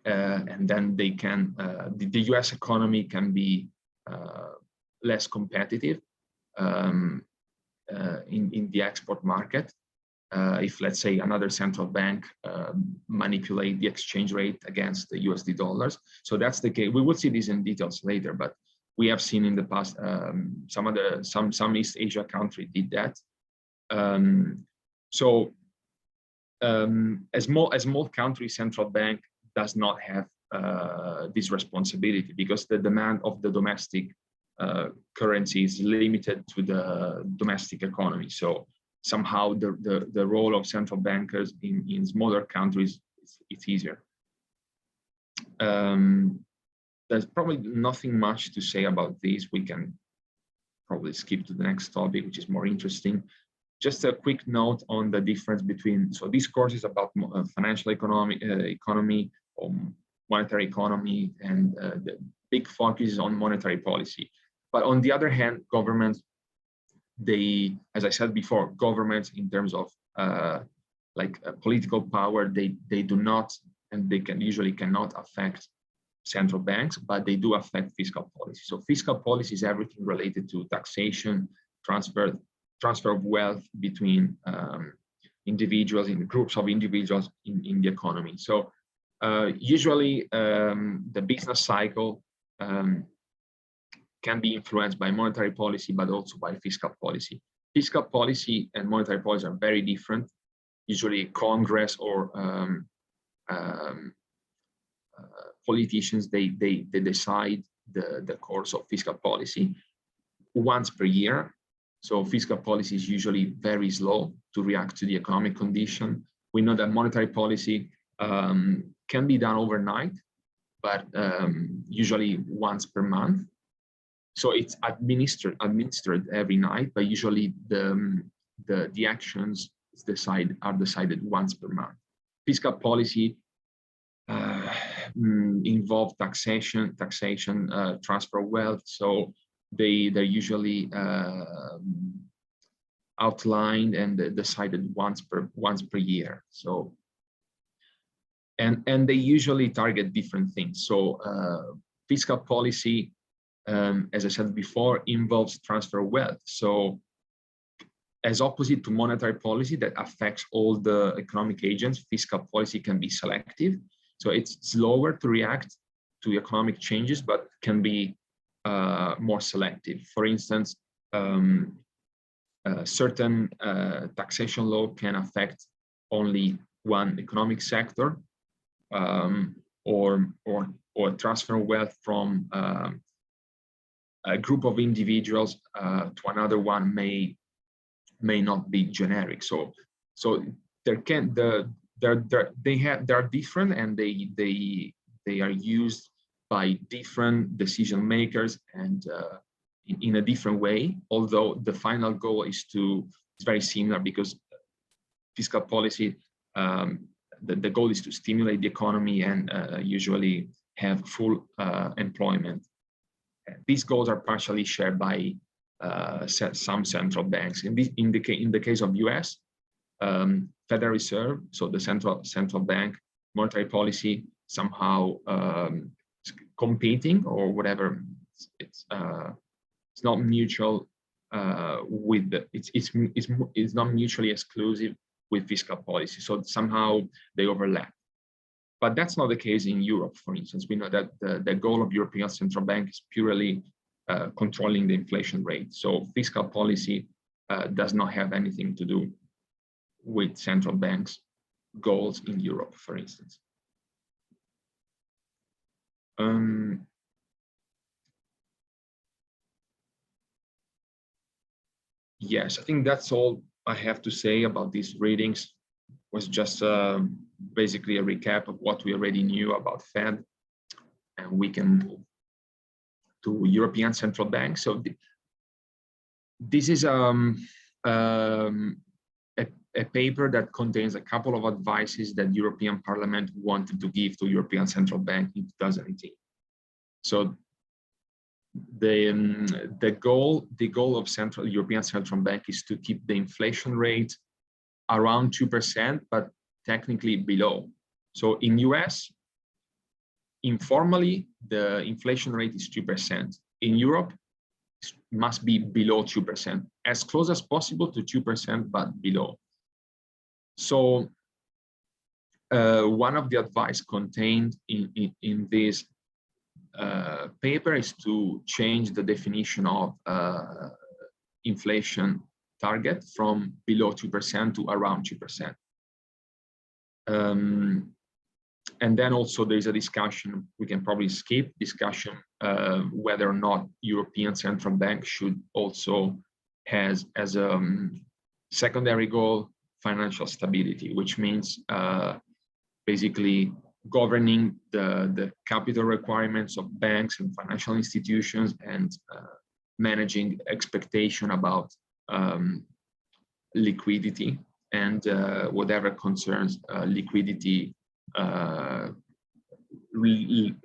then they can the US economy can be less competitive in the export market if, let's say, another central bank manipulate the exchange rate against the USD dollars. So that's the case. We will see this in details later, but we have seen in the past some East Asia country did that. So a small country central bank does not have this responsibility, because the demand of the domestic currency is limited to the domestic economy. So somehow the role of central bankers in smaller countries it's easier. There's probably nothing much to say about this. We can probably skip to the next topic, which is more interesting. Just a quick note on the difference between, so this course is about financial economy or monetary economy, and the big focus is on monetary policy. But on the other hand, governments they, as I said before, governments in terms of political power, they do not, and they usually cannot affect central banks, but they do affect fiscal policy. So fiscal policy is everything related to taxation, transfer of wealth between individuals, in groups of individuals in the economy. So usually the business cycle can be influenced by monetary policy, but also by fiscal policy. Fiscal policy and monetary policy are very different. Usually Congress or politicians, they decide the course of fiscal policy once per year. So fiscal policy is usually very slow to react to the economic condition. We know that monetary policy can be done overnight, but usually once per month. So it's administered every night, but usually the actions are decided once per month. Fiscal policy involve taxation, transfer of wealth. So they're usually outlined and decided once per year. So and they usually target different things. So fiscal policy, as I said before, involves transfer of wealth. So as opposite to monetary policy that affects all the economic agents, fiscal policy can be selective. So it's slower to react to economic changes, but can be more selective. For instance, certain taxation law can affect only one economic sector, or transfer wealth from a group of individuals to another one may not be generic. So they are different, and they are used by different decision makers and in a different way. Although the final goal is very similar, because fiscal policy, the goal is to stimulate the economy and usually have full employment. These goals are partially shared by some central banks. In the case of US, Federal Reserve, so the central bank, monetary policy somehow competing or whatever. It's not mutual it's not mutually exclusive with fiscal policy. So somehow they overlap. But that's not the case in Europe, for instance. We know that the goal of European Central Bank is purely controlling the inflation rate. So fiscal policy does not have anything to do with central banks' goals in Europe, for instance. Yes, I think that's all I have to say about these readings. It was just basically a recap of what we already knew about Fed, and we can move to European Central Bank. So this is a paper that contains a couple of advices that European Parliament wanted to give to European Central Bank in 2018. So the goal of European Central Bank is to keep the inflation rate around 2%, but technically below. So in US, informally, the inflation rate is 2%. In Europe, it must be below 2%, as close as possible to 2%, but below. So one of the advice contained in this paper is to change the definition of inflation target from below 2% to around 2%. And then also there's a discussion, we can probably skip discussion, whether or not European Central Bank should also has as a secondary goal financial stability, which means basically governing the capital requirements of banks and financial institutions, and managing expectation about liquidity and whatever concerns liquidity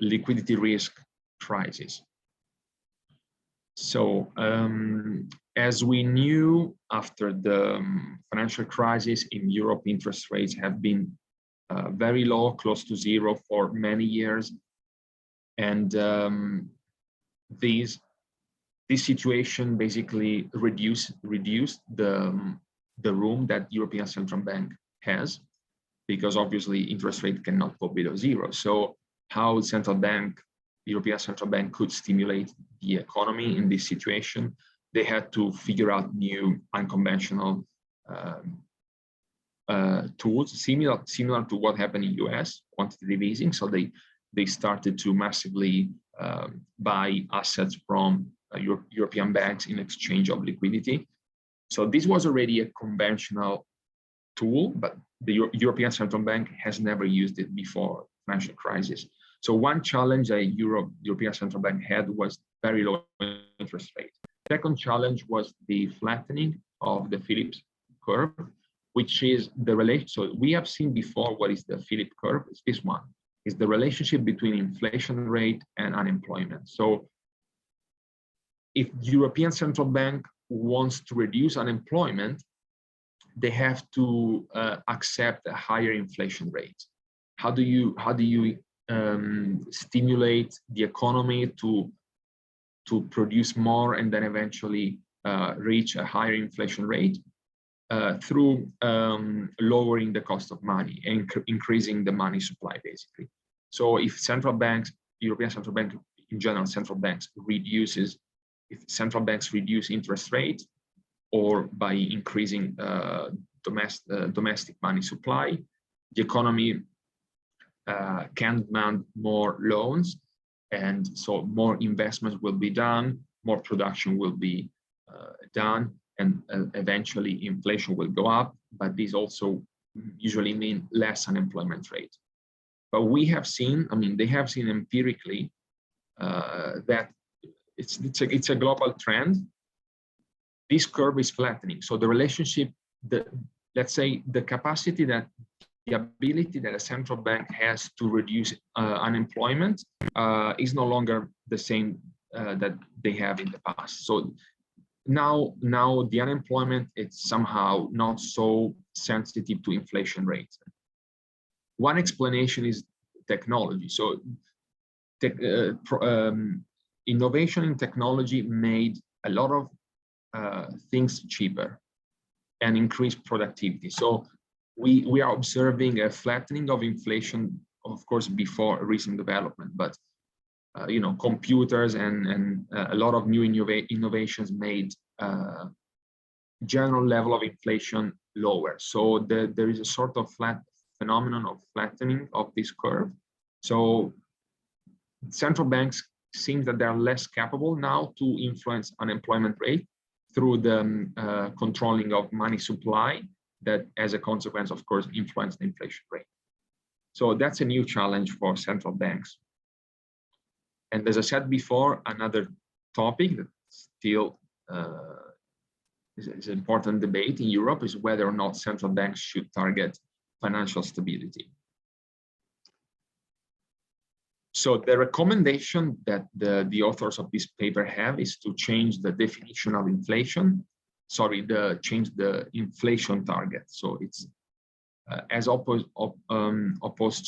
liquidity risk crisis. So As we knew, after the financial crisis in Europe, interest rates have been very low, close to zero for many years. And this situation basically reduced the room that European Central Bank has, because obviously interest rate cannot go below zero. So how European Central Bank could stimulate the economy in this situation? They had to figure out new unconventional tools, similar to what happened in US, quantitative easing. So they started to massively buy assets from European banks in exchange of liquidity. So this was already a conventional tool, but the European Central Bank has never used it before financial crisis. So one challenge that European Central Bank had was very low interest rate. Second challenge was the flattening of the Phillips curve, which is the relation. So we have seen before what is the Phillips curve. It's this one. Is the relationship between inflation rate and unemployment. So if European Central Bank wants to reduce unemployment, they have to accept a higher inflation rate. How do you stimulate the economy to produce more and then eventually reach a higher inflation rate? Through lowering the cost of money and increasing the money supply, basically. So if central banks, European Central Bank in general, if central banks reduce interest rate, or by increasing domestic money supply, the economy can demand more loans, and so more investments will be done, more production will be done, and eventually inflation will go up, but these also usually mean less unemployment rate. But we have seen, they have seen empirically that it's a global trend. This curve is flattening. So the relationship, let's say the capacity the ability that a central bank has to reduce unemployment is no longer the same that they have in the past. So now the unemployment, it's somehow not so sensitive to inflation rates. One explanation is technology. So innovation in technology made a lot of things cheaper and increased productivity. So we are observing a flattening of inflation, of course, before recent development, but computers and a lot of new innovations made general level of inflation lower. So there is a sort of phenomenon of flattening of this curve. So central banks seem that they are less capable now to influence unemployment rate through the controlling of money supply, that as a consequence, of course, influence the inflation rate. So that's a new challenge for central banks. And as I said before, another topic that still is an important debate in Europe is whether or not central banks should target financial stability. So the recommendation that the authors of this paper have is to change the definition of inflation. Change the inflation target. So it's as opposed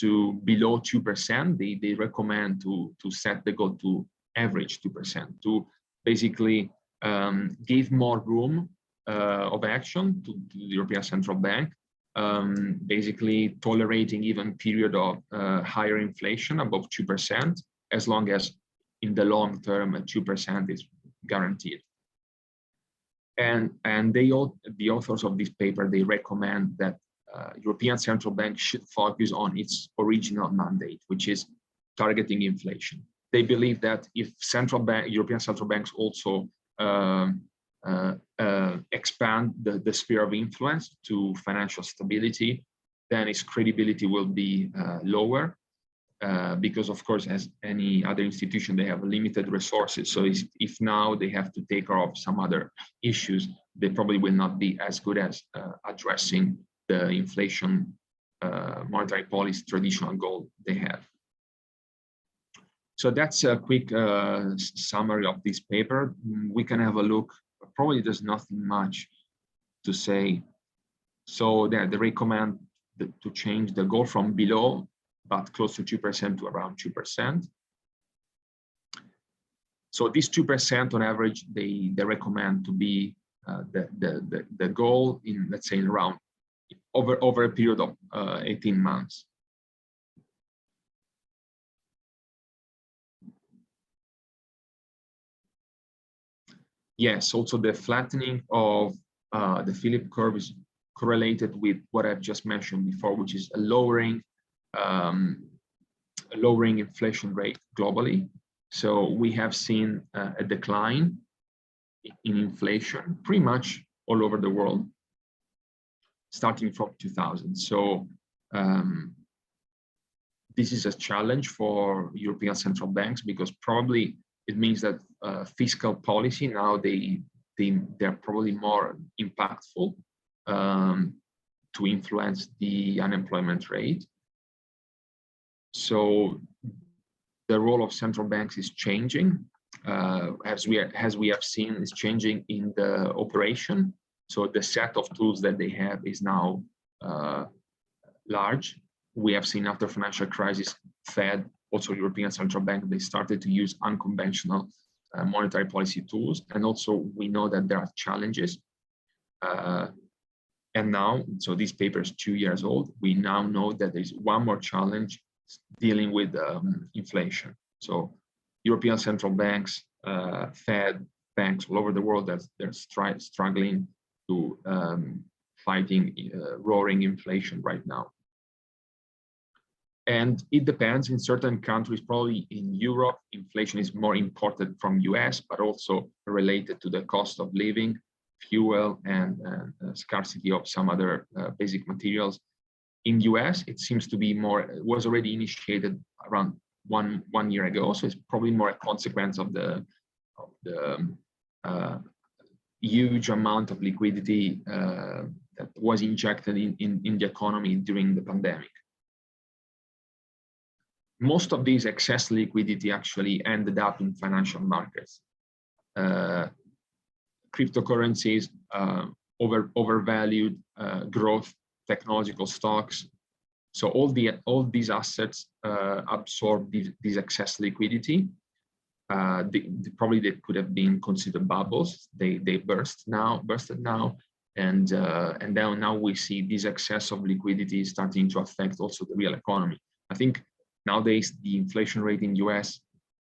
to below 2%, they recommend to set the goal to average 2%, to basically give more room of action to the European Central Bank, basically tolerating even period of higher inflation above 2%, as long as in the long term 2% is guaranteed. And the authors of this paper, they recommend that European Central Bank should focus on its original mandate, which is targeting inflation. They believe that if European central banks also expand the sphere of influence to financial stability, then its credibility will be lower, because of course, as any other institution, they have limited resources. So if now they have to take care of some other issues, they probably will not be as good as addressing the inflation monetary policy traditional goal they have. So that's a quick summary of this paper. We can have a look probably there's nothing much to say. So they recommend to change the goal from below, but close to 2% to around 2%. So this 2% on average, they recommend to be the goal in, let's say, around over a period of 18 months. Yes, also the flattening of the Philip curve is correlated with what I've just mentioned before, which is a lowering inflation rate globally. So we have seen a decline in inflation pretty much all over the world, starting from 2000. So this is a challenge for European central banks, because probably it means that fiscal policy now they're probably more impactful to influence the unemployment rate. So the role of central banks is changing, as we have seen, is changing in the operation. So the set of tools that they have is now large. We have seen after financial crisis, Fed, also European Central Bank, they started to use unconventional monetary policy tools. And also we know that there are challenges. And now, so this paper is 2 years old, we now know that there's one more challenge dealing with inflation. So European central banks, Fed, banks all over the world, they're struggling to fighting roaring inflation right now. And it depends. In certain countries, probably in Europe, inflation is more imported from US, but also related to the cost of living, fuel, and scarcity of some other basic materials. In US, it seems to be more, it was already initiated around one year ago. So it's probably more a consequence of the huge amount of liquidity that was injected in the economy during the pandemic. Most of these excess liquidity actually ended up in financial markets. Cryptocurrencies, overvalued growth, technological stocks. So all these assets absorb this excess liquidity. Probably they could have been considered bubbles. They bursted now, and now we see this excess of liquidity starting to affect also the real economy. I think nowadays the inflation rate in US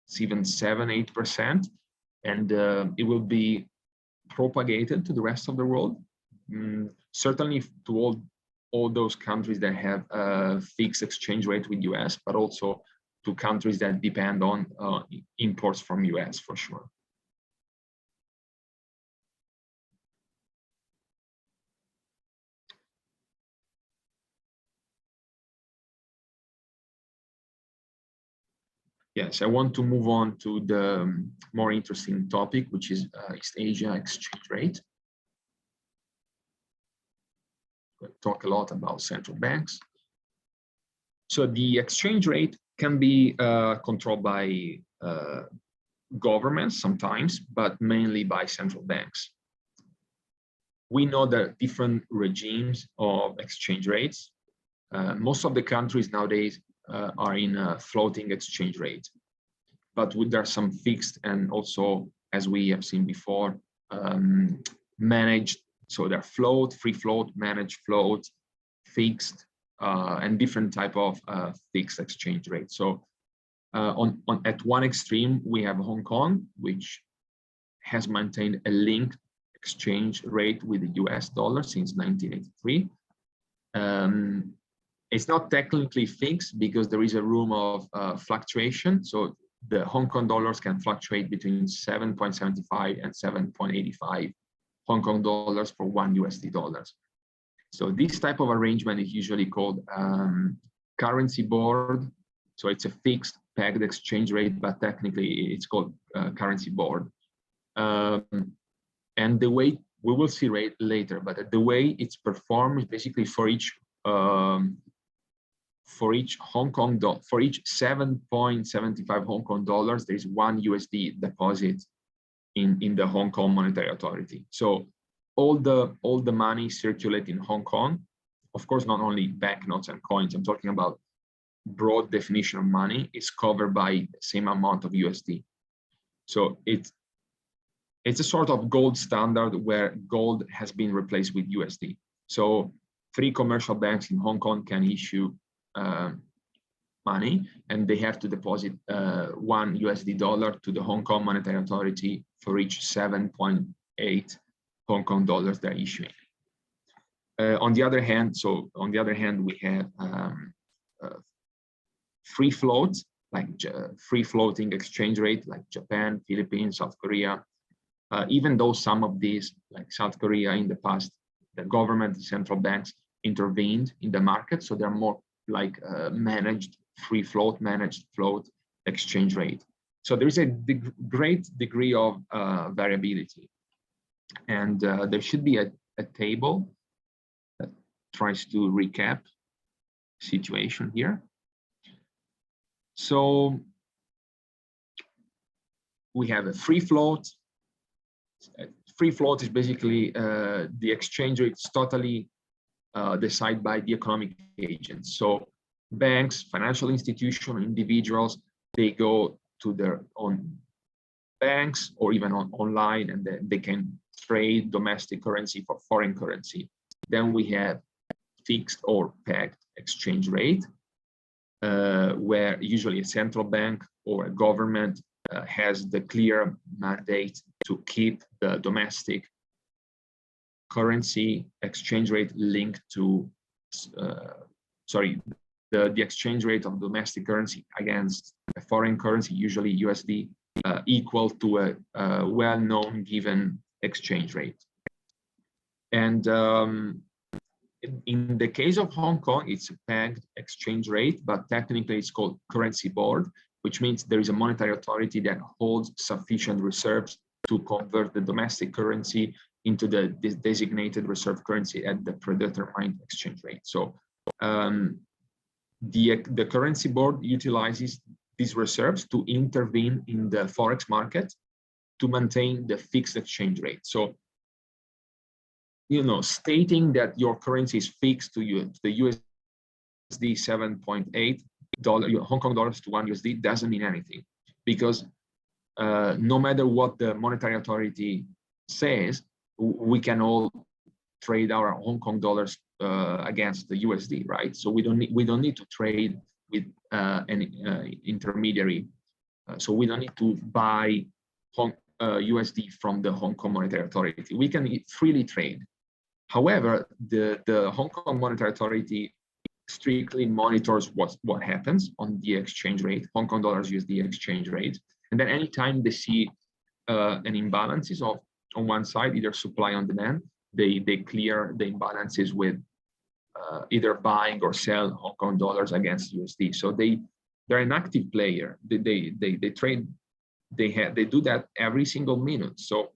is even 7-8%, and it will be propagated to the rest of the world. Certainly to all those countries that have a fixed exchange rate with US, but also to countries that depend on imports from US for sure. Yes, I want to move on to the more interesting topic, which is East Asia exchange rate. We'll talk a lot about central banks. So the exchange rate can be controlled by governments sometimes, but mainly by central banks. We know there are different regimes of exchange rates. Most of the countries nowadays are in a floating exchange rate, but there are some fixed and also, as we have seen before, managed. So they're float, free float, managed float, fixed, and different type of fixed exchange rate. So at one extreme, we have Hong Kong, which has maintained a linked exchange rate with the US dollar since 1983. It's not technically fixed because there is a room of fluctuation. So the Hong Kong dollars can fluctuate between 7.75 and 7.85 Hong Kong dollars for $1 USD. So this type of arrangement is usually called currency board. So it's a fixed pegged exchange rate, but technically it's called currency board. And the way we will see later, but the way it's performed is basically for each Hong Kong dollar, for each 7.75 Hong Kong dollars, there is $1 USD deposit in the Hong Kong Monetary Authority. So all the money circulate in Hong Kong. Of course, not only banknotes and coins, I'm talking about broad definition of money, is covered by the same amount of USD. So it's a sort of gold standard where gold has been replaced with USD. So 3 commercial banks in Hong Kong can issue money, and they have to deposit $1 USD to the Hong Kong Monetary Authority for each 7.8 Hong Kong dollars they're issuing. On the other hand, we have free float, like free floating exchange rate, like Japan, Philippines, South Korea. Even though some of these, like South Korea in the past, the government, the central banks intervened in the market, so they're more like managed float exchange rate. So there is a great degree of variability, and there should be a table that tries to recap the situation here. So we have a free float. Free float is basically the exchange rate is totally decided by the economic agents. So banks, financial institutions, individuals, they go to their own banks or even online, and then they can trade domestic currency for foreign currency. Then we have fixed or pegged exchange rate, where usually a central bank or a government has the clear mandate to keep the domestic currency exchange rate linked to, the exchange rate of domestic currency against a foreign currency, usually USD, equal to a well-known given exchange rate. And in the case of Hong Kong, it's a pegged exchange rate, but technically it's called currency board, which means there is a monetary authority that holds sufficient reserves to convert the domestic currency into the designated reserve currency at the predetermined exchange rate. So the currency board utilizes these reserves to intervene in the forex market to maintain the fixed exchange rate. So, you know, stating that your currency is fixed to you, the USD 7.8 Hong Kong dollars to 1 USD doesn't mean anything, because no matter what the monetary authority says, we can all trade our Hong Kong dollars against the USD, right? So we don't need to trade with an intermediary. So we don't need to buy USD from the Hong Kong Monetary Authority. We can freely trade. However, the Hong Kong Monetary Authority strictly monitors what happens on the exchange rate, Hong Kong dollars USD exchange rate, and then anytime they see an imbalances of on one side, either supply and demand, they clear the imbalances with either buying or sell Hong Kong dollars against USD. So they're an active player. They trade. They do that every single minute. So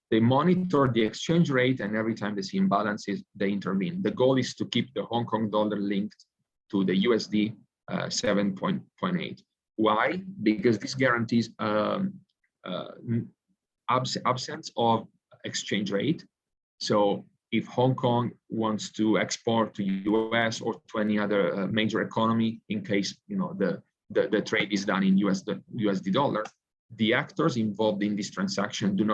they monitor the exchange rate, and every time they see imbalances, they intervene. The goal is to keep the Hong Kong dollar linked to the USD 7.8. Why? Because this guarantees absence of exchange rate. So if Hong Kong wants to export to US or to any other major economy, in case the trade is done in USD dollar, the actors involved in this transaction do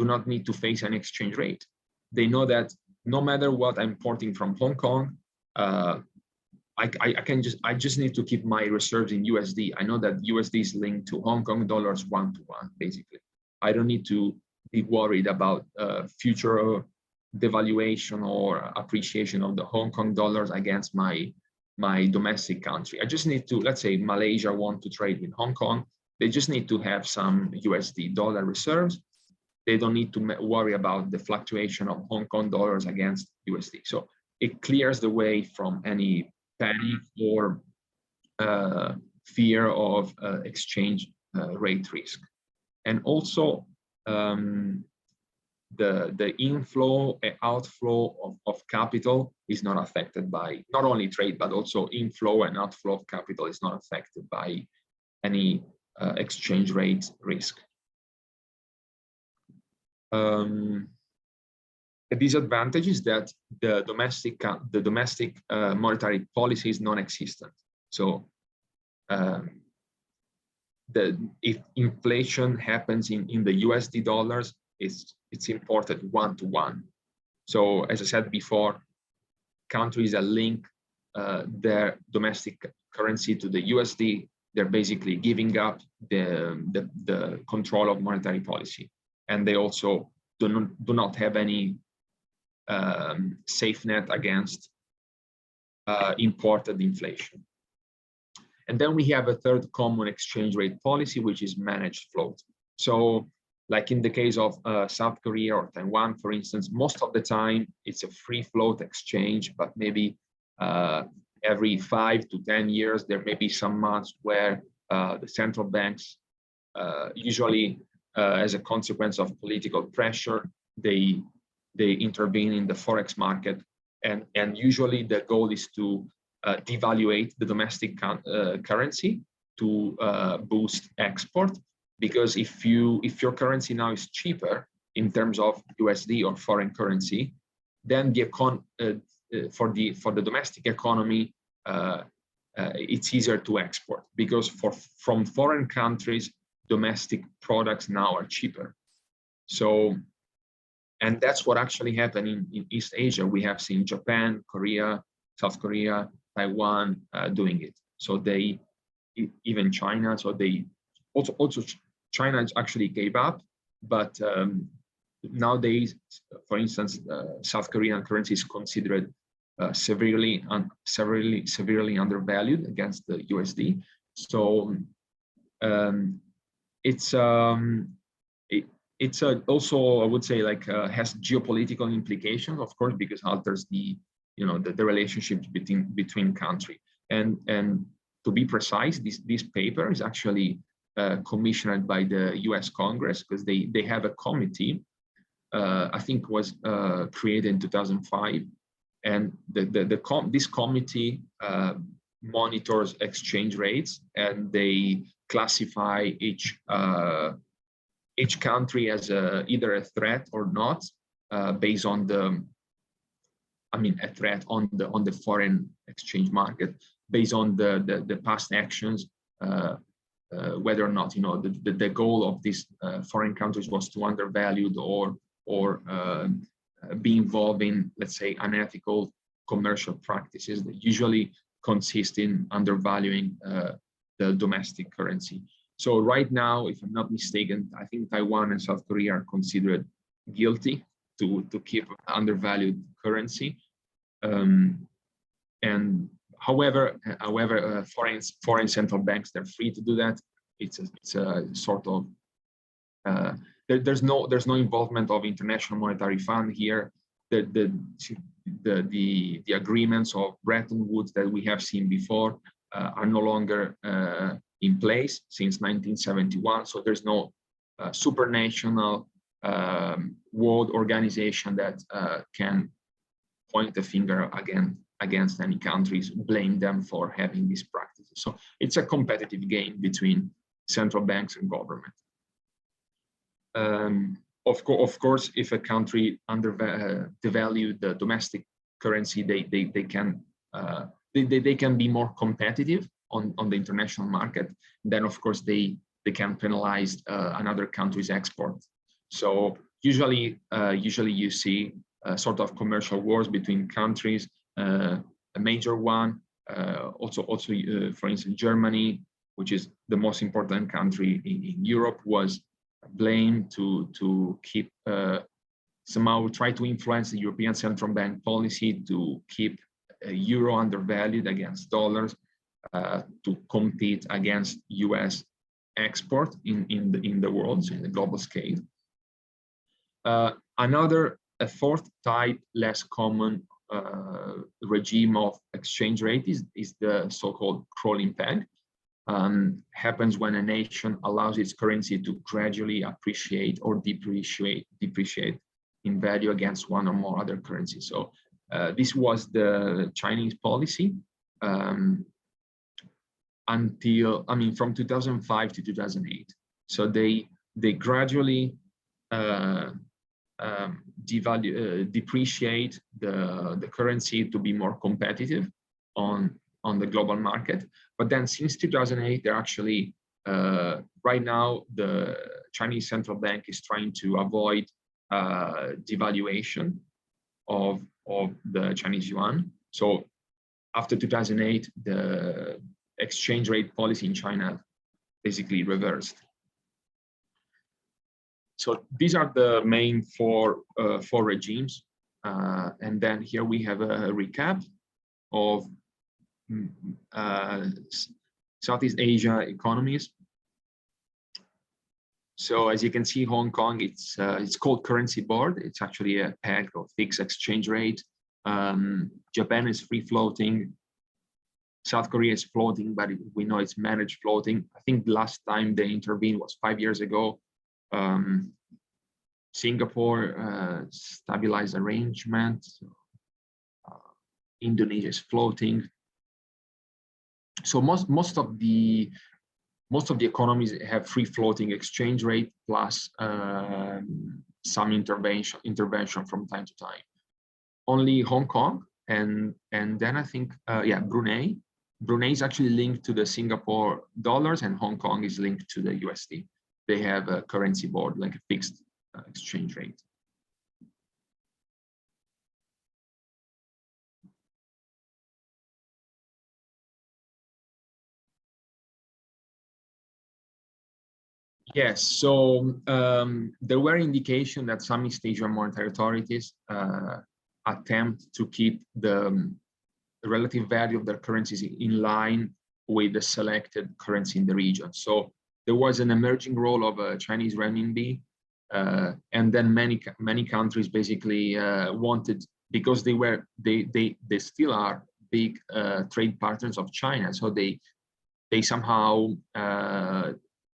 not need to face an exchange rate. They know that no matter what I'm importing from Hong Kong, I just need to keep my reserves in USD. I know that USD is linked to Hong Kong dollars 1-to-1, basically. I don't need to be worried about future devaluation or appreciation of the Hong Kong dollars against my domestic country. I just need to, let's say Malaysia want to trade with Hong Kong. They just need to have some USD dollar reserves. They don't need to worry about the fluctuation of Hong Kong dollars against USD. So it clears the way from any panic or fear of exchange rate risk. And also the inflow and outflow of capital is not affected by not only trade, but also inflow and outflow of capital is not affected by any exchange rate risk. The disadvantage is that the domestic monetary policy is non-existent. So if inflation happens in the USD dollars, it's imported 1-to-1. So as I said before, countries that link their domestic currency to the USD, they're basically giving up the control of monetary policy, and they also do not have any safe net against imported inflation. And then we have a third common exchange rate policy, which is managed float. So like in the case of South Korea or Taiwan, for instance, most of the time it's a free float exchange, but maybe every 5 to 10 years, there may be some months where the central banks, usually as a consequence of political pressure, they intervene in the forex market, and usually the goal is to devaluate the domestic currency to boost export, because if your currency now is cheaper in terms of USD or foreign currency, then for the domestic economy it's easier to export, because from foreign countries domestic products now are cheaper. So, and that's what actually happened in East Asia. We have seen Japan, Korea, South Korea, Taiwan doing it. So they, even China, so they also China actually gave up, but nowadays, for instance, South Korean currency is considered severely undervalued against the USD. So it's also, I would say, like has geopolitical implications, of course, because alters the relationship between countries. And to be precise, this paper is actually commissioned by the U.S. Congress, because they have a committee, I think was created in 2005, and this committee monitors exchange rates, and they classify each country as either a threat or not, based on a threat on the foreign exchange market, based on the past actions, whether or not the goal of these foreign countries was to undervalue or be involved in, let's say, unethical commercial practices that usually consist in undervaluing the domestic currency. So right now, if I'm not mistaken, I think Taiwan and South Korea are considered guilty to keep undervalued currency. And however, foreign central banks, they're free to do that. It's a sort of there's no involvement of International Monetary Fund here. The agreements of Bretton Woods that we have seen before are no longer in place since 1971. So there's no supranational world organization that can point the finger against any countries, blame them for having these practices. So it's a competitive game between central banks and government. Of course, if a country devalue the domestic currency, they can be more competitive on the international market. Then, of course, they can penalize another country's export. So usually you see sort of commercial wars between countries. A major one, also for instance, Germany, which is the most important country in Europe, was blamed to keep somehow try to influence the European Central Bank policy to keep euro undervalued against dollars, to compete against US export in the world, so in the global scale. A fourth type, less common regime of exchange rate is the so-called crawling peg. Happens when a nation allows its currency to gradually appreciate or depreciate in value against one or more other currencies. So this was the Chinese policy until, from 2005 to 2008. So they gradually depreciate the currency to be more competitive on the global market. But then since 2008, they're actually right now the Chinese central bank is trying to avoid devaluation of the Chinese yuan. So after 2008, the exchange rate policy in China basically reversed. So these are the main four regimes. And then here we have a recap of Southeast Asia economies. So as you can see, Hong Kong, it's called currency board. It's actually a peg or fixed exchange rate. Japan is free floating. South Korea is floating, but we know it's managed floating. I think the last time they intervened was 5 years ago. Singapore, stabilized arrangement. Indonesia is floating. So most of the economies have free floating exchange rate plus some intervention from time to time. Only Hong Kong and then I think Brunei. Brunei is actually linked to the Singapore dollars, and Hong Kong is linked to the USD. They have a currency board, like a fixed exchange rate. Yes, so there were indications that some East Asian monetary authorities attempt to keep the relative value of their currencies in line with the selected currency in the region. So there was an emerging role of Chinese renminbi, and then many countries basically wanted, because they still are big trade partners of China, so they somehow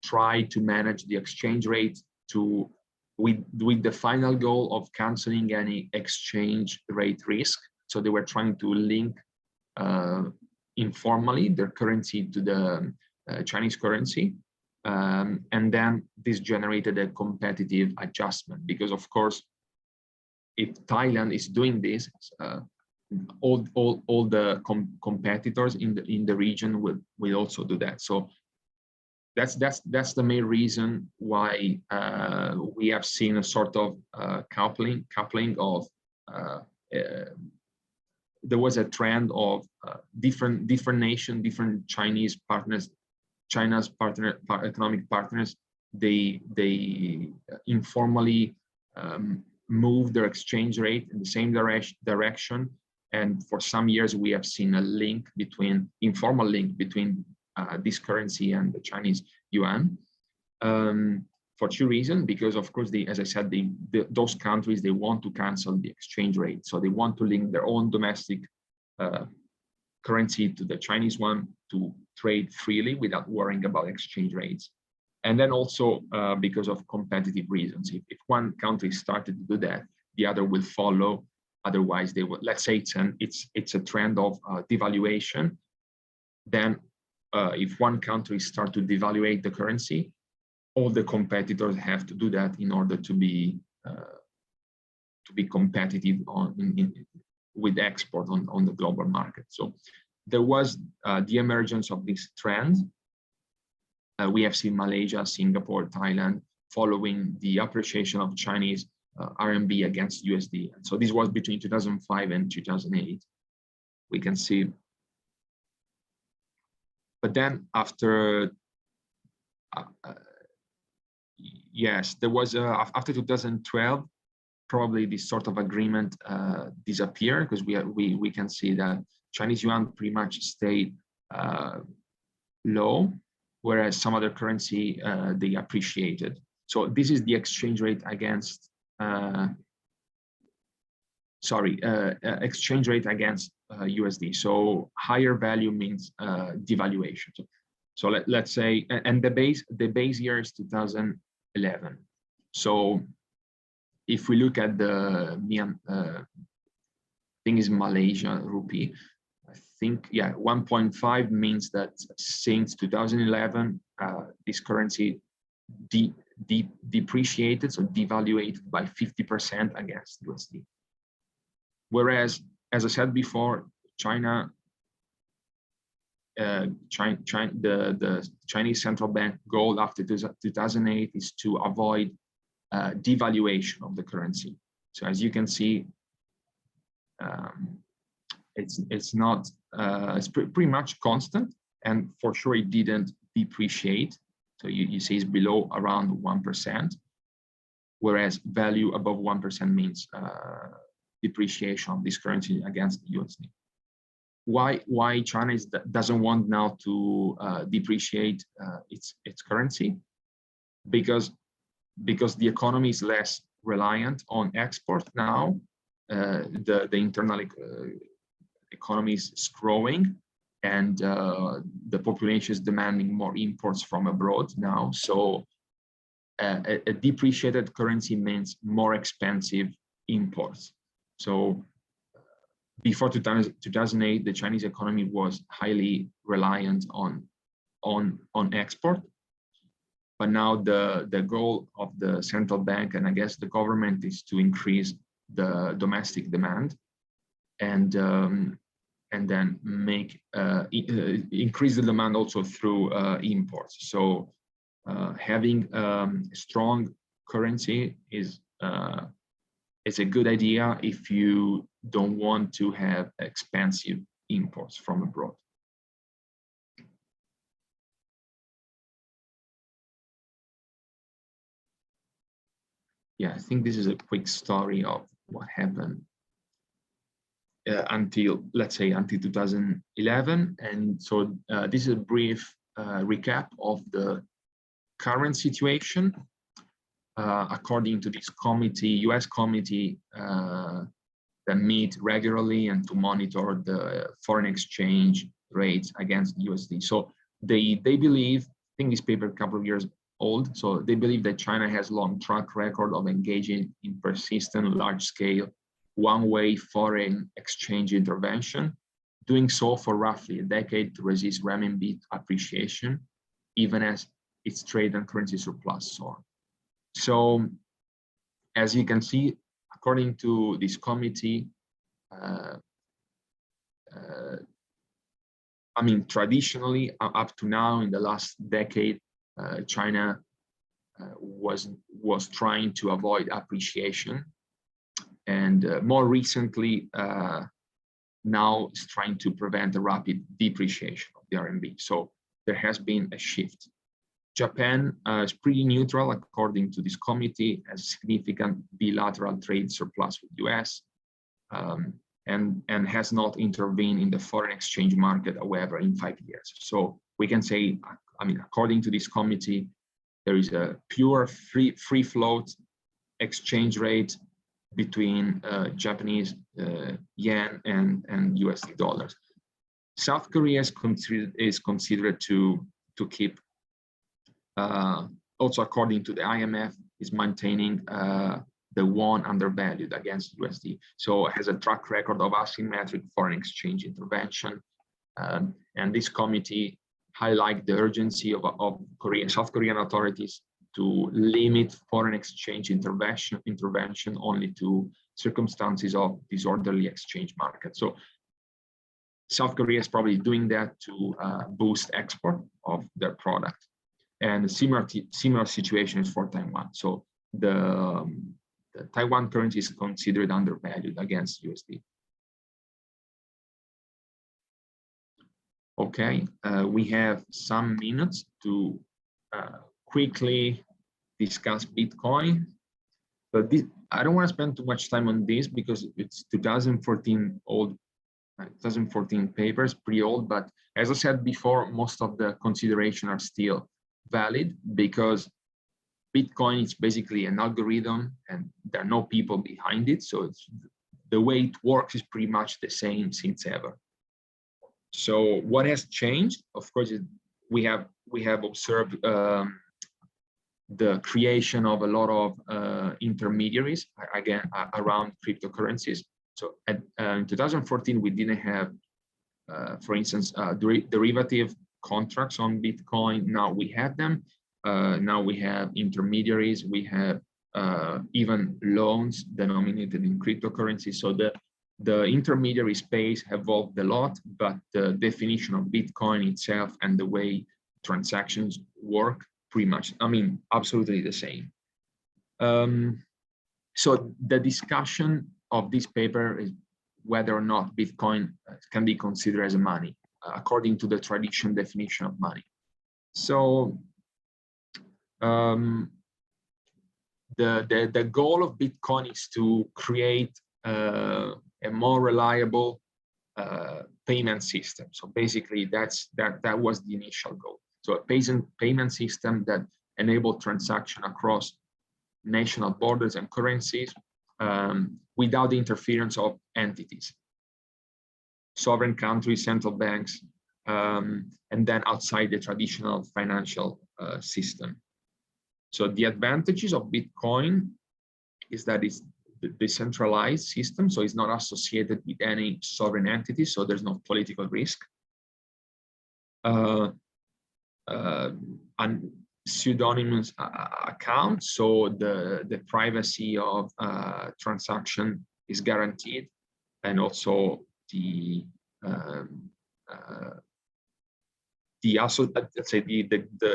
try to manage the exchange rate with the final goal of canceling any exchange rate risk. So they were trying to link informally their currency to the Chinese currency. And then this generated a competitive adjustment, because of course, if Thailand is doing this, all the competitors in the region will also do that. So that's the main reason why we have seen a sort of coupling of there was a trend of different nations, different Chinese partners, China's economic partners. They informally move their exchange rate in the same direction, and for some years we have seen a informal link between this currency and the Chinese yuan, for two reasons. Because of course, as I said, those countries, they want to cancel the exchange rate, so they want to link their own domestic currency to the Chinese one to trade freely without worrying about exchange rates. And then also because of competitive reasons. If one country started to do that, the other will follow. Otherwise, they will. Let's say it's a trend of devaluation. Then, if one country starts to devaluate the currency, all the competitors have to do that in order to be competitive with export on the global market. So there was the emergence of this trend. We have seen Malaysia, Singapore, Thailand following the appreciation of Chinese RMB against USD. And so this was between 2005 and 2008. We can see. But then after, yes, there was after 2012, probably this sort of agreement disappeared, because we can see that Chinese yuan pretty much stayed low, whereas some other currency they appreciated. So this is the exchange rate against exchange rate against USD. So higher value means devaluation. So let's say, and the base year is 2011. So if we look at the thing is Malaysia rupee, I think 1.5 means that since 2011 this currency depreciated, so devaluated by 50% against USD. Whereas, as I said before, the Chinese central bank goal after 2008 is to avoid devaluation of the currency. So as you can see, it's not it's pretty much constant, and for sure it didn't depreciate. So you see it's below around 1%, whereas value above 1% means depreciation of this currency against the USD. Why China doesn't want now to depreciate its currency? Because the economy is less reliant on export now. The internal economy is growing, and the population is demanding more imports from abroad now. So a depreciated currency means more expensive imports. So before 2008, the Chinese economy was highly reliant on export. But now the goal of the central bank, and I guess the government, is to increase the domestic demand, and then make increase the demand also through imports. So having a strong currency is a good idea if you don't want to have expensive imports from abroad. Yeah, I think this is a quick story of what happened until, let's say, until 2011. And so this is a brief recap of the current situation. According to this committee, US committee that meet regularly and to monitor the foreign exchange rates against USD. So they believe, I think this paper a couple of years old, so they believe that China has long track record of engaging in persistent, large-scale, one-way foreign exchange intervention, doing so for roughly a decade to resist renminbi appreciation, even as its trade and currency surplus soared. So, as you can see, according to this committee, I mean, traditionally, up to now, in the last decade, China was trying to avoid appreciation, and more recently, now is trying to prevent a rapid depreciation of the RMB. So there has been a shift. Japan is pretty neutral, according to this committee, has significant bilateral trade surplus with US, and has not intervened in the foreign exchange market, however, in 5 years. So we can say, I mean, according to this committee, there is a pure free float exchange rate between Japanese yen and USD dollars. South Korea is considered to keep, also according to the IMF, is maintaining the won undervalued against USD. So it has a track record of asymmetric foreign exchange intervention. And this committee highlight the urgency of South Korean authorities to limit foreign exchange intervention only to circumstances of disorderly exchange market. So South Korea is probably doing that to boost export of their product. And a similar situation is for Taiwan. So the Taiwan currency is considered undervalued against USD. Okay, we have some minutes to quickly discuss Bitcoin. But I don't want to spend too much time on this because it's 2014 old, 2014 papers, pretty old. But as I said before, most of the considerations are still valid because Bitcoin is basically an algorithm and there are no people behind it. So the way it works is pretty much the same since ever. So what has changed? Of course, we have observed the creation of a lot of intermediaries again around cryptocurrencies. So in 2014, we didn't have, for instance, derivative contracts on Bitcoin. Now we have them. Now we have intermediaries, we have even loans denominated in cryptocurrency. So the intermediary space evolved a lot, but the definition of Bitcoin itself and the way transactions work pretty much, I mean, absolutely the same. So the discussion of this paper is whether or not Bitcoin can be considered as a money, according to the traditional definition of money. So the goal of Bitcoin is to create a more reliable payment system. So basically, that was the initial goal. So a payment system that enabled transaction across national borders and currencies without the interference of entities, sovereign countries, central banks, and then outside the traditional financial system. So the advantages of Bitcoin is that it's the decentralized system, so it's not associated with any sovereign entity, so there's no political risk. And pseudonymous account, so the privacy of transaction is guaranteed, and also the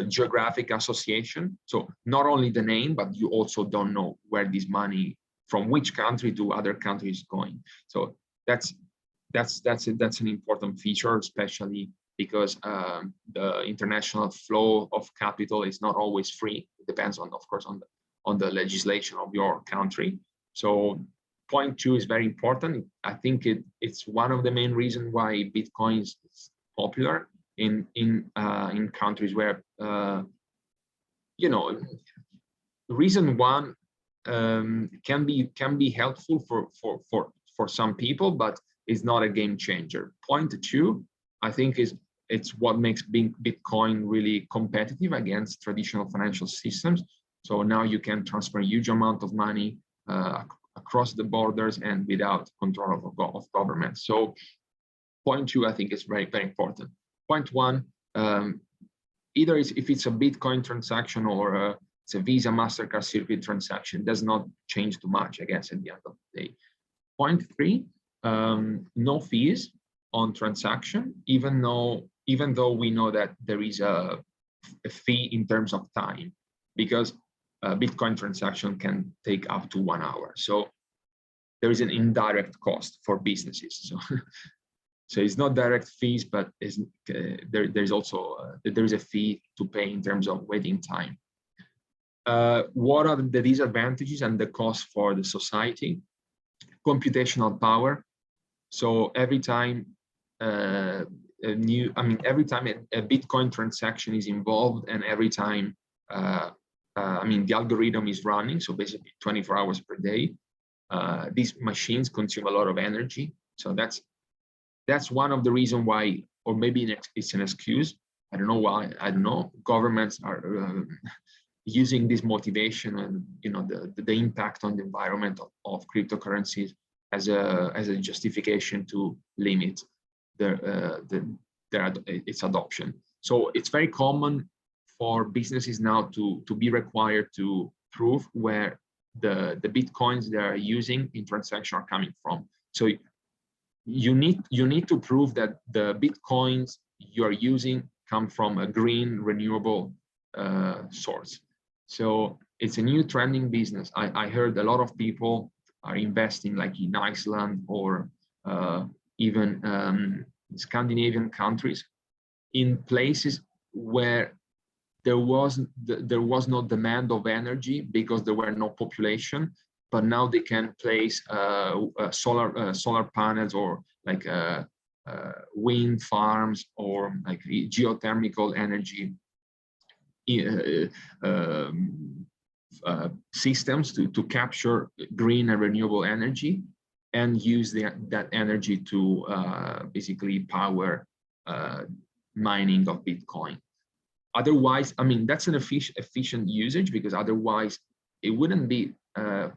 geographic association. So not only the name, but you also don't know where this money from which country to other countries is going. So that's an important feature, especially because the international flow of capital is not always free. It depends on, of course, on the legislation of your country. So point 2 is very important. I think it's one of the main reasons why Bitcoin is popular in countries where reason one can be helpful for some people, but is not a game changer. Point 2, I think it's what makes Bitcoin really competitive against traditional financial systems. So now you can transfer a huge amount of money across the borders and without control of government. So point 2, I think, is very, very important. Point 1, either if it's a Bitcoin transaction or it's a Visa, MasterCard circuit transaction, does not change too much, I guess, at the end of the day. Point 3, no fees on transaction, even though we know that there is a fee in terms of time, because a Bitcoin transaction can take up to 1 hour. So there is an indirect cost for businesses. So it's not direct fees, but there's also there's a fee to pay in terms of waiting time. What are the disadvantages and the cost for the society? Computational power. So every time every time a Bitcoin transaction is involved, and every time the algorithm is running, so basically 24 hours per day, these machines consume a lot of energy. So that's one of the reasons why, or maybe it's an excuse, I don't know why, I don't know, governments are using this motivation and the impact on the environment of cryptocurrencies as a justification to limit its adoption. So it's very common for businesses now to be required to prove where the Bitcoins they are using in transaction are coming from. So you need to prove that the Bitcoins you're using come from a green renewable source. So it's a new trending business. I heard a lot of people are investing, like in Iceland or even Scandinavian countries, in places where there was no demand of energy because there were no population, but now they can place solar panels or like wind farms or like geothermal energy systems to capture green and renewable energy and use that energy to basically power mining of Bitcoin. Otherwise, that's an efficient usage, because otherwise it wouldn't be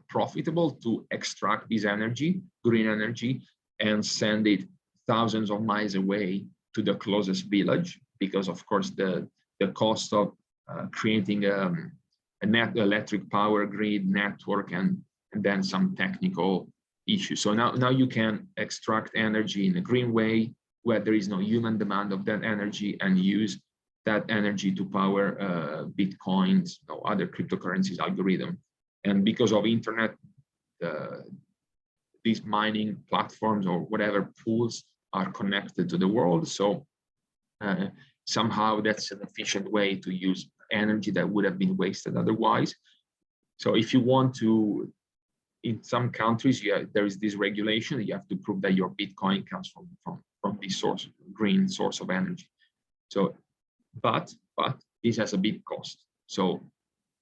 profitable to extract this energy, green energy, and send it thousands of miles away to the closest village, because of course the cost of creating a net electric power grid network, and then some technical issues. So now you can extract energy in a green way where there is no human demand of that energy, and use that energy to power Bitcoins or other cryptocurrencies algorithm. And because of internet, these mining platforms or whatever pools are connected to the world. So somehow that's an efficient way to use energy that would have been wasted otherwise. So if you want to, in some countries, there is this regulation, you have to prove that your Bitcoin comes from this source, green source of energy. So, but this has a big cost. So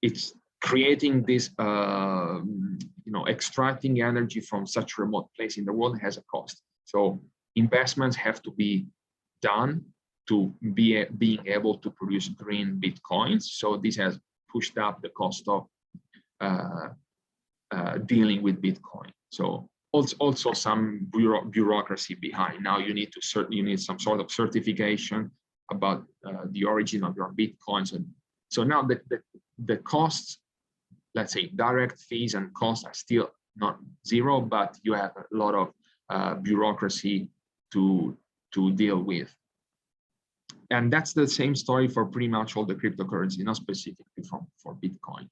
it's creating this, extracting energy from such a remote place in the world has a cost. So investments have to be done to being able to produce green Bitcoins. So this has pushed up the cost of dealing with Bitcoin. So also some bureaucracy behind. Now you need some sort of certification about the origin of your Bitcoins. And so now the costs, let's say direct fees and costs, are still not zero, but you have a lot of bureaucracy to deal with. And that's the same story for pretty much all the cryptocurrency, not specifically for Bitcoin.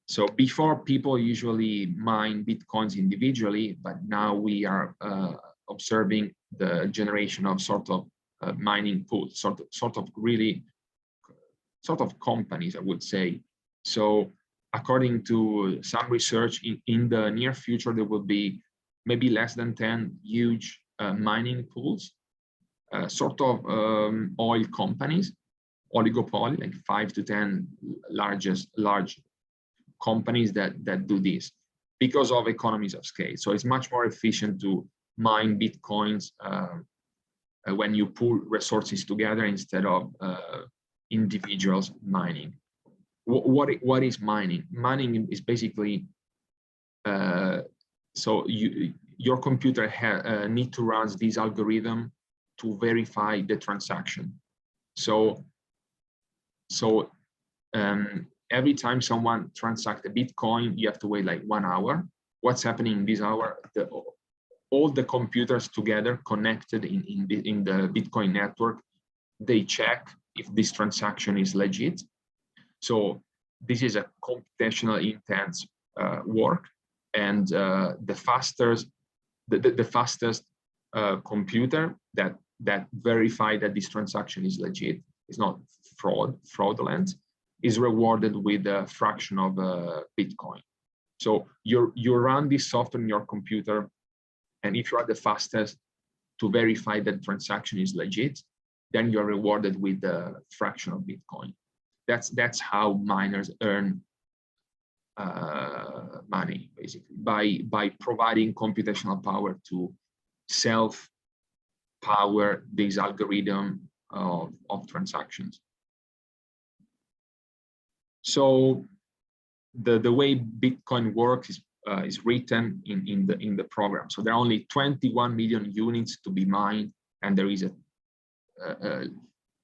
So before, people usually mine Bitcoins individually, but now we are observing the generation of sort of mining pools, sort of companies, I would say. So according to some research, in the near future, there will be maybe less than 10 huge mining pools, sort of oil companies, oligopoly, like 5 to 10 large companies that do this because of economies of scale. So it's much more efficient to mine Bitcoins when you pool resources together instead of individuals mining. What is mining? Mining is basically, so your computer need to run this algorithm to verify the transaction. So every time someone transacts a Bitcoin, you have to wait like 1 hour. What's happening in this hour? All the computers together connected in the Bitcoin network, they check if this transaction is legit. So this is a computational intense work, and the fastest computer that verify that this transaction is legit, is not fraudulent, is rewarded with a fraction of Bitcoin. So you run this software in your computer, and if you are the fastest to verify that transaction is legit, then you're rewarded with a fraction of Bitcoin. That's how miners earn money, basically, by providing computational power to self-power this algorithm of transactions. So the way Bitcoin works is written in the program. So there are only 21 million units to be mined, and there is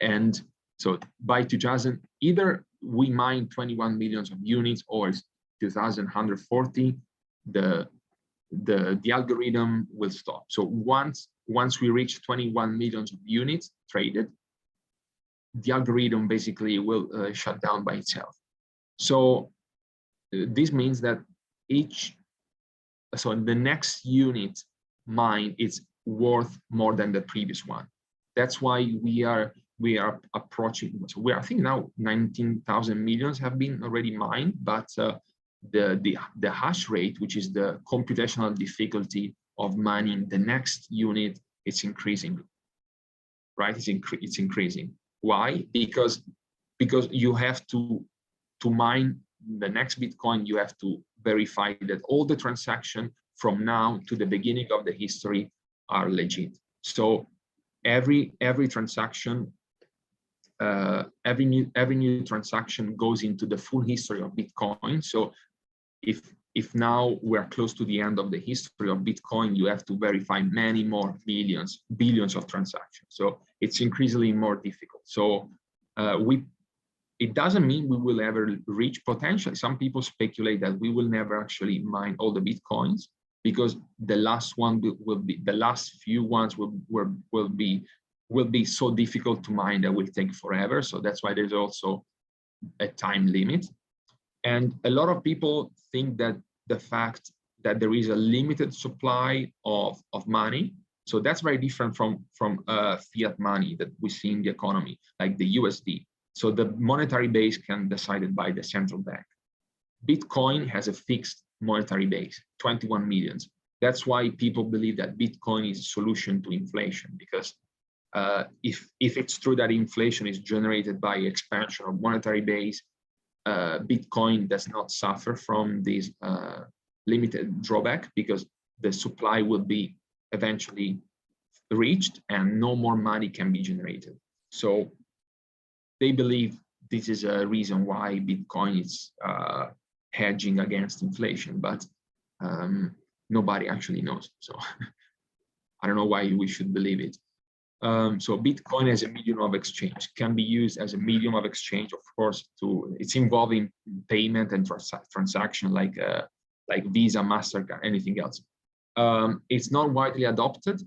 and so by 2000, either we mine 21 millions of units, or 2140, the algorithm will stop. So once we reach 21 millions of units traded, the algorithm basically will shut down by itself. So this means that the next unit mined is worth more than the previous one. That's why we are approaching. So I think now 19,000 millions have been already mined, but the hash rate, which is the computational difficulty of mining the next unit, it's increasing, right? It's increasing. Why? Because you have to mine the next Bitcoin, you have to verify that all the transactions from now to the beginning of the history are legit. So every transaction, every new transaction goes into the full history of Bitcoin. So if now we're close to the end of the history of Bitcoin, you have to verify many more billions of transactions. So it's increasingly more difficult. So It doesn't mean we will ever reach potential. Some people speculate that we will never actually mine all the Bitcoins, because the last one will be, the last few ones will be so difficult to mine that will take forever. So that's why there's also a time limit. And a lot of people think that the fact that there is a limited supply of money, so that's very different from fiat money that we see in the economy, like the USD. So the monetary base can be decided by the central bank. Bitcoin has a fixed monetary base, 21 millions. That's why people believe that Bitcoin is a solution to inflation, because if it's true that inflation is generated by expansion of monetary base, Bitcoin does not suffer from this limited drawback, because the supply will be eventually reached and no more money can be generated. So they believe this is a reason why Bitcoin is hedging against inflation, but nobody actually knows. So I don't know why we should believe it. So Bitcoin as a medium of exchange can be used as a medium of exchange, of course, it's involving payment and transaction like Visa, MasterCard, anything else. It's not widely adopted.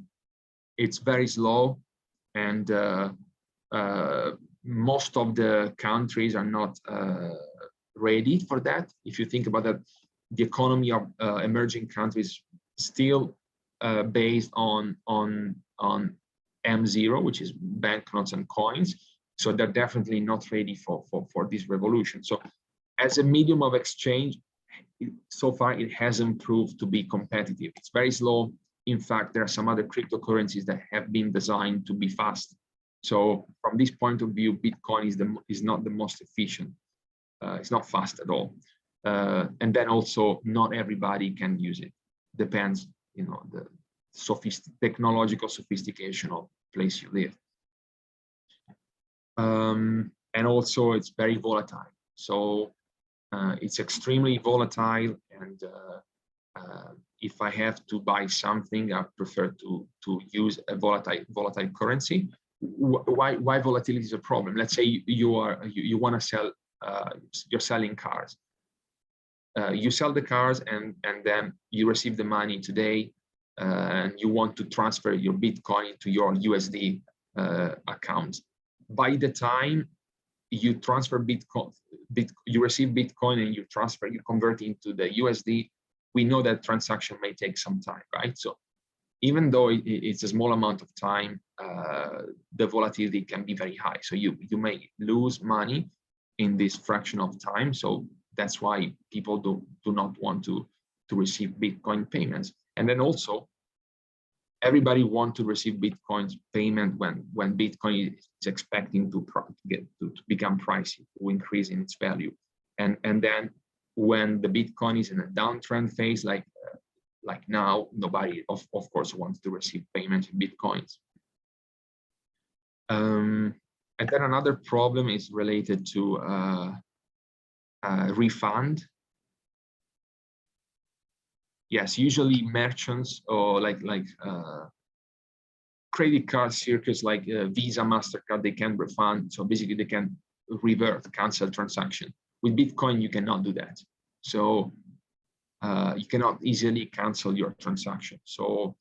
It's very slow, and most of the countries are not ready for that. If you think about that, the economy of emerging countries still based on M0, which is banknotes and coins. So they're definitely not ready for this revolution. So as a medium of exchange, so far it hasn't proved to be competitive. It's very slow. In fact, there are some other cryptocurrencies that have been designed to be fast. So from this point of view, Bitcoin is not the most efficient. It's not fast at all. And then also not everybody can use it. Depends, the technological sophistication of place you live. And also it's very volatile. So it's extremely volatile, and if I have to buy something, I prefer to use a volatile currency. Why volatility is a problem? Let's say you want to sell, you're selling cars. You sell the cars and then you receive the money today, and you want to transfer your Bitcoin to your USD account. By the time you transfer Bitcoin, you receive Bitcoin and you convert into the USD, we know that transaction may take some time, right? So even though it's a small amount of time, the volatility can be very high. So you may lose money in this fraction of time. So that's why people do not want to receive Bitcoin payments. And then also, everybody wants to receive Bitcoin's payment when Bitcoin is expecting to become pricey, to increase in its value. And then when the Bitcoin is in a downtrend phase, like now, nobody of course wants to receive payments in Bitcoins. And then another problem is related to refund. Yes, usually merchants or like credit card circuits like Visa, MasterCard, they can refund. So basically they can cancel transaction. With Bitcoin, you cannot do that. So you cannot easily cancel your transaction. So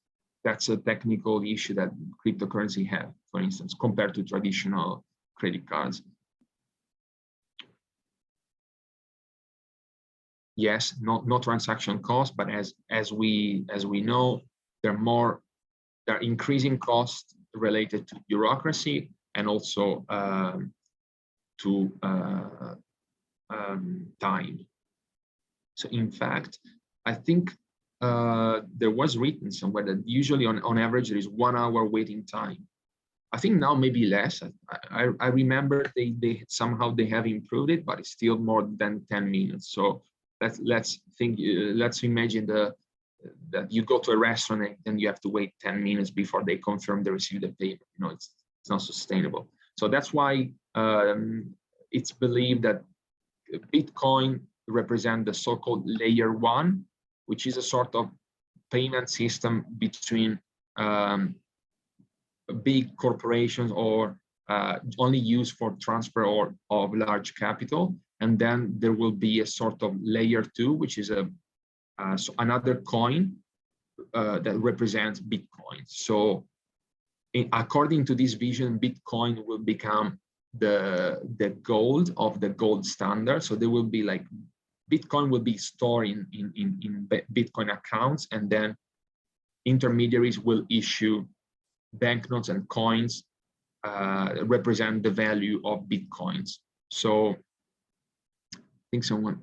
that's a technical issue that cryptocurrency have, for instance, compared to traditional credit cards. Yes, no transaction cost, but as we know, there are increasing costs related to bureaucracy and also to time. So in fact, I think there was written somewhere that usually on average there is 1 hour waiting time. I think now maybe less. I remember they somehow they have improved it, but it's still more than 10 minutes. So let's imagine that you go to a restaurant and you have to wait 10 minutes before they confirm they receive the payment. It's not sustainable. So that's why it's believed that Bitcoin represents the so-called layer 1, which is a sort of payment system between big corporations or only used for transfer of large capital. And then there will be a sort of layer 2, which is so another coin that represents Bitcoin. So according to this vision, Bitcoin will become the gold of the gold standard. So there will be like Bitcoin will be stored in Bitcoin accounts, and then intermediaries will issue banknotes and coins represent the value of Bitcoins. So I think someone,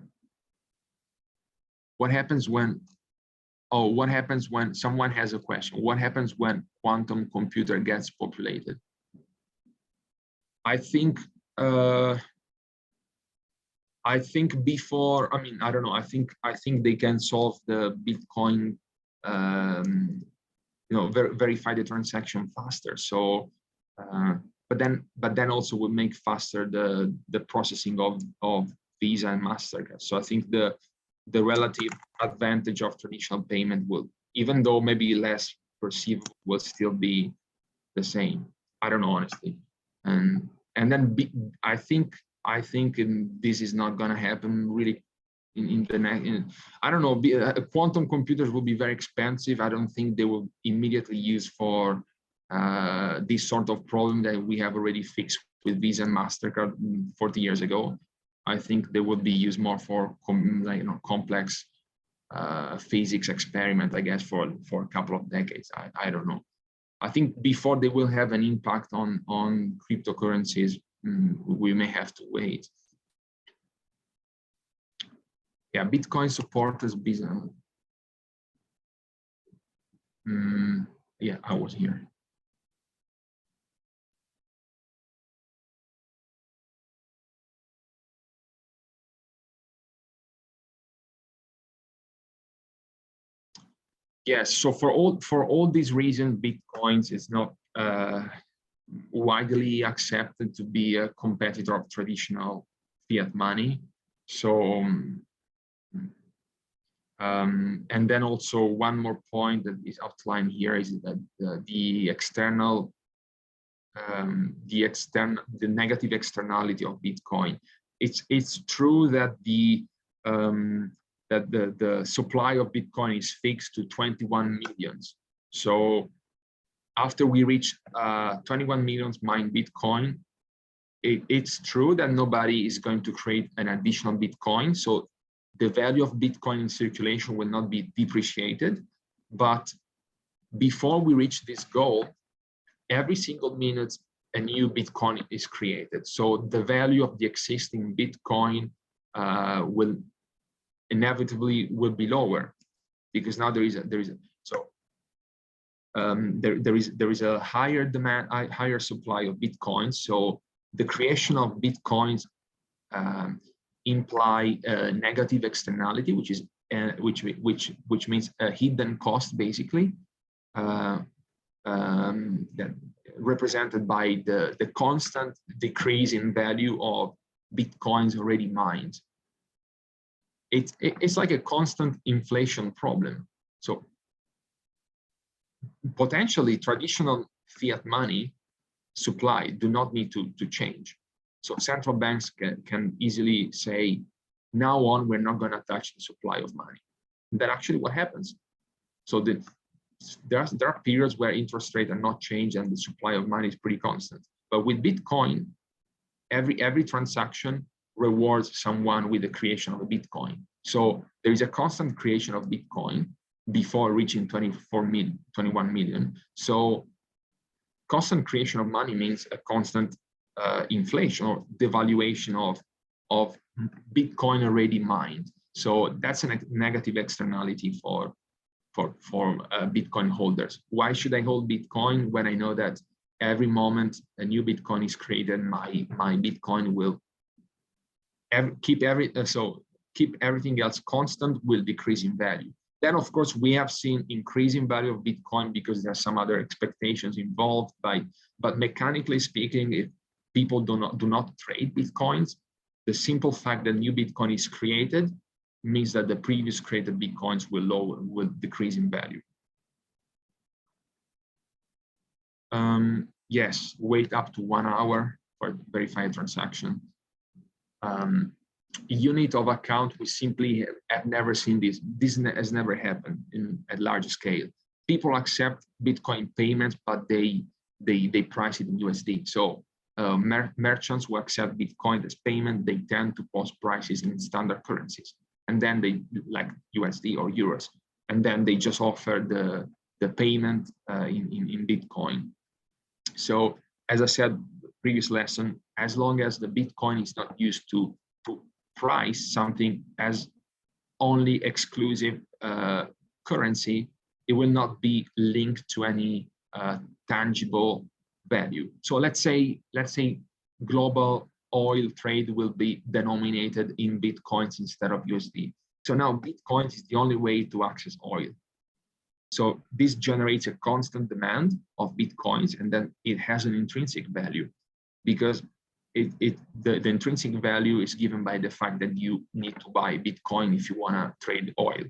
what happens when someone has a question? What happens when quantum computer gets populated? I think before, I mean, I don't know. I think they can solve the Bitcoin, verify the transaction faster. So, but then also will make faster the processing of Visa and MasterCard. So I think the relative advantage of traditional payment will, even though maybe less perceived, will still be the same. I don't know, honestly. And then I think this is not going to happen really in the next. I don't know. Quantum computers will be very expensive. I don't think they will immediately use for this sort of problem that we have already fixed with Visa and MasterCard 40 years ago. I think they would be used more for complex physics experiment, I guess, for a couple of decades. I don't know. I think before they will have an impact on cryptocurrencies, we may have to wait. Yeah, Bitcoin supporters business. Yeah, I was here. Yes, so for all these reasons, Bitcoins is not widely accepted to be a competitor of traditional fiat money. So, and then also one more point that is outlined here is that the negative externality of Bitcoin. It's true that the supply of Bitcoin is fixed to 21 millions. So after we reach 21 millions mined Bitcoin, it's true that nobody is going to create an additional Bitcoin. So the value of Bitcoin in circulation will not be depreciated. But before we reach this goal, every single minute a new Bitcoin is created. So the value of the existing Bitcoin will inevitably be lower, because now there is a higher demand, higher supply of Bitcoins. So the creation of Bitcoins imply a negative externality, which is which means a hidden cost, basically, that represented by the constant decrease in value of Bitcoins already mined. It's like a constant inflation problem. So potentially traditional fiat money supply do not need to change. So central banks can easily say, now on, we're not going to touch the supply of money. And that's actually what happens. So there are periods where interest rates are not changed and the supply of money is pretty constant. But with Bitcoin, every transaction rewards someone with the creation of a Bitcoin. So there is a constant creation of Bitcoin before reaching 21 million. So constant creation of money means a constant inflation or devaluation of Bitcoin already mined. So that's a negative externality for Bitcoin holders. Why should I hold Bitcoin when I know that every moment a new Bitcoin is created, my Bitcoin will keep everything else constant, will decrease in value. Then, of course, we have seen increasing value of Bitcoin because there are some other expectations involved. But mechanically speaking, if people do not trade Bitcoins, the simple fact that new Bitcoin is created means that the previous created Bitcoins will decrease in value. yes, wait up to 1 hour for verify a transaction. Unit of account, we simply have never seen this. This has never happened at large scale. People accept Bitcoin payments, but they price it in USD. So merchants who accept Bitcoin as payment, they tend to post prices in standard currencies, and then they like USD or euros, and then they just offer the payment in Bitcoin. So as I said previous lesson, as long as the Bitcoin is not used to price something as only exclusive currency, it will not be linked to any tangible value. So let's say global oil trade will be denominated in Bitcoins instead of USD. So now Bitcoin is the only way to access oil. So this generates a constant demand of Bitcoins, and then it has an intrinsic value, because the intrinsic value is given by the fact that you need to buy Bitcoin if you want to trade oil.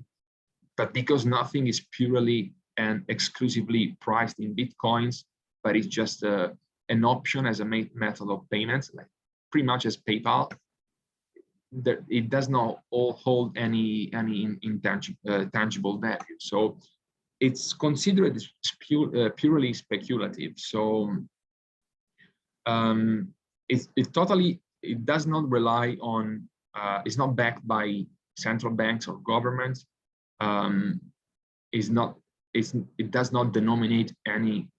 But because nothing is purely and exclusively priced in Bitcoins, but it's just an option as a method of payments, like pretty much as PayPal, that it does not hold any tangible value. So it's considered purely speculative. So it does not rely on, it's not backed by central banks or governments. It does not denominate any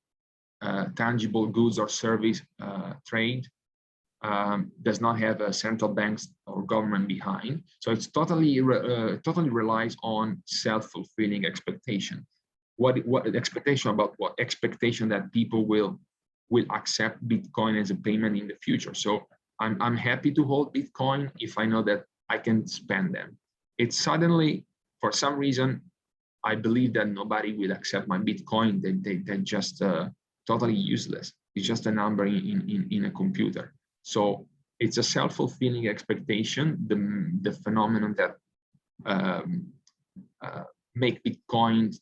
tangible goods or service trade. Does not have a central banks or government behind. So it's totally relies on self-fulfilling expectation. What expectation about what? Expectation that people will accept Bitcoin as a payment in the future. So I'm happy to hold Bitcoin if I know that I can spend them. It's suddenly, for some reason, I believe that nobody will accept my Bitcoin. They're just totally useless. It's just a number in a computer. So it's a self-fulfilling expectation, the phenomenon that make Bitcoin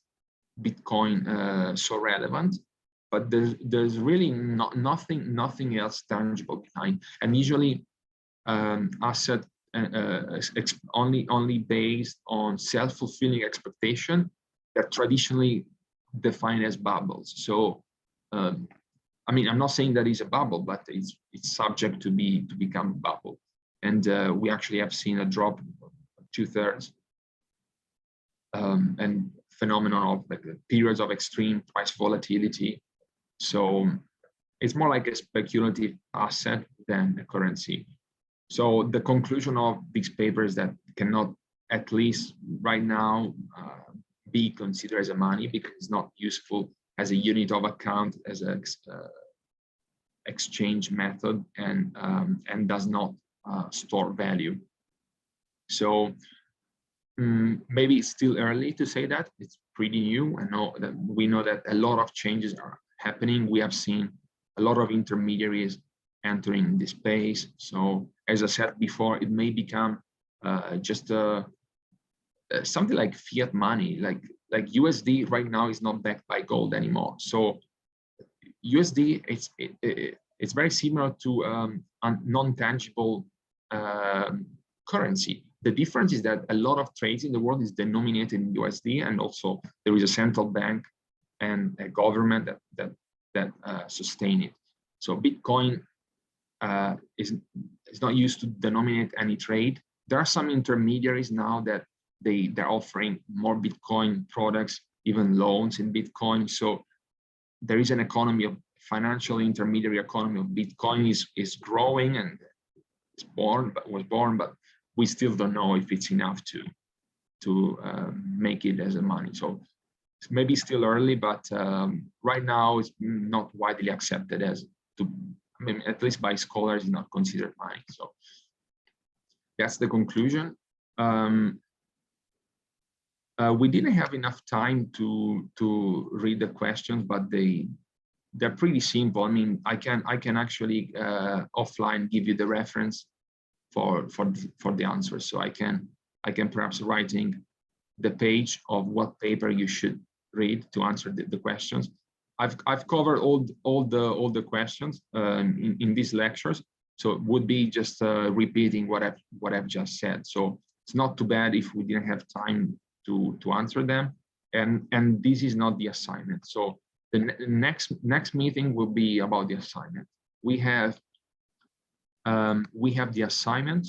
so relevant. But there's really nothing else tangible behind. And usually asset only based on self-fulfilling expectation that traditionally defined as bubbles. So I mean, I'm not saying that it's a bubble, but it's subject to become a bubble. And we actually have seen a drop of 2/3 and phenomenon of like periods of extreme price volatility. So it's more like a speculative asset than a currency. So the conclusion of this paper is that cannot, at least right now, be considered as a money, because it's not useful as a unit of account, as an exchange method, and does not store value. So maybe it's still early to say that. It's pretty new. We know that a lot of changes are happening. We have seen a lot of intermediaries entering this space. So as I said before, it may become just something like fiat money, like USD right now is not backed by gold anymore. So USD, it's very similar to a non-tangible currency. The difference is that a lot of trades in the world is denominated in USD, and also there is a central bank and a government that sustain it. So Bitcoin is not used to denominate any trade. There are some intermediaries now that they're offering more Bitcoin products, even loans in Bitcoin. So there is an economy of financial intermediary economy of Bitcoin is growing, and was born, but we still don't know if it's enough to make it as a money. So it's maybe still early, but right now it's not widely accepted as I mean, at least by scholars, it's not considered money. So that's the conclusion. We didn't have enough time to read the questions, but they're pretty simple. I mean, I can actually offline give you the reference for the answers. So I can perhaps writing the page of what paper you should read to answer the questions. I've covered all the questions in these lectures, so it would be just repeating what I've just said. So it's not too bad if we didn't have time to answer them, and this is not the assignment. So the next meeting will be about the assignment. We have the assignment.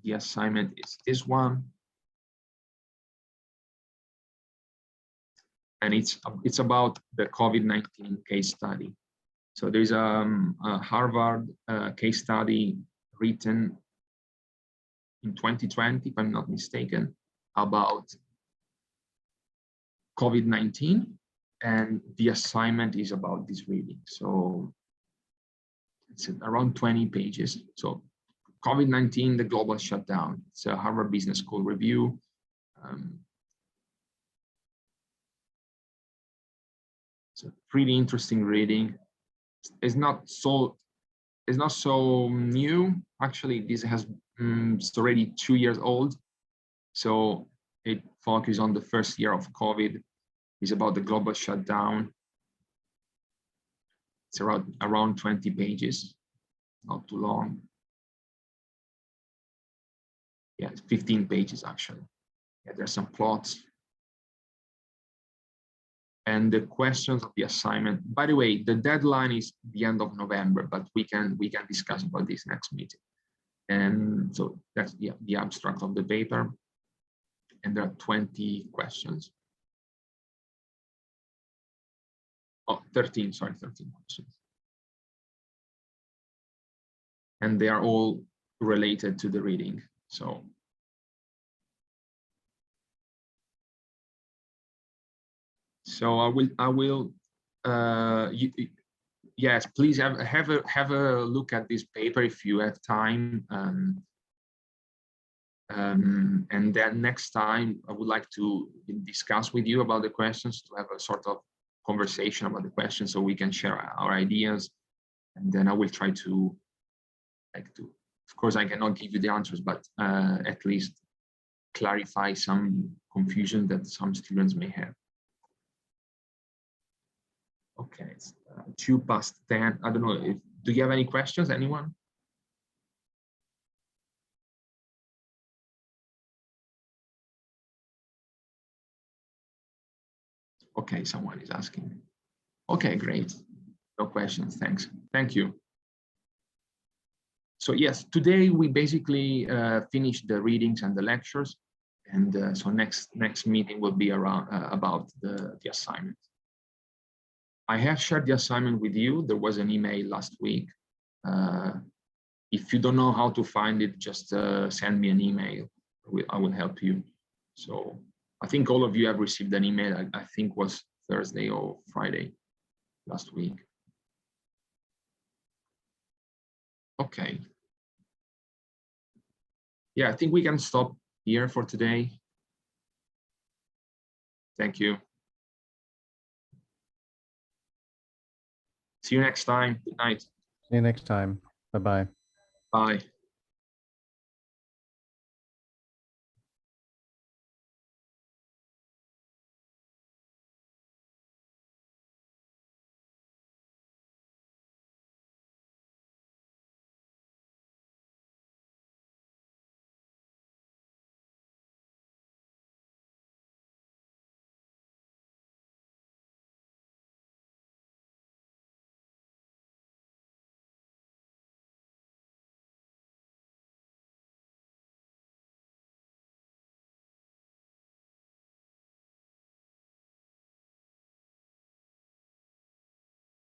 The assignment is this one. And it's about the COVID-19 case study. So there's a Harvard case study written in 2020, if I'm not mistaken, about COVID-19, and the assignment is about this reading. So it's around 20 pages. So COVID-19, the global shutdown. It's a Harvard Business School review. It's a pretty interesting reading. It's not so new. Actually, this has it's already 2 years old. So it focuses on the first year of COVID. It's about the global shutdown. It's around 20 pages, not too long. Yeah, it's 15 pages actually. Yeah, there's some plots. And the questions of the assignment. By the way, the deadline is the end of November, but we can discuss about this next meeting. And so that's the abstract of the paper. And there are 20 questions. Oh, 13, sorry, 13 questions. And they are all related to the reading. So I will yes, please have a look at this paper if you have time. And then next time I would like to discuss with you about the questions, to have a sort of conversation about the questions so we can share our ideas. And then I will try to, of course, I cannot give you the answers, but at least clarify some confusion that some students may have. Okay, it's 10:02. I don't know, do you have any questions, anyone? Okay, someone is asking. Okay, great. No questions, thanks. Thank you. So yes, today we basically finished the readings and the lectures. And so next meeting will be around about the assignment. I have shared the assignment with you. There was an email last week. If you don't know how to find it, just send me an email. I will help you. So I think all of you have received an email. I think was Thursday or Friday last week. Okay. Yeah, I think we can stop here for today. Thank you. See you next time. Good night. See you next time. Bye-bye. Bye.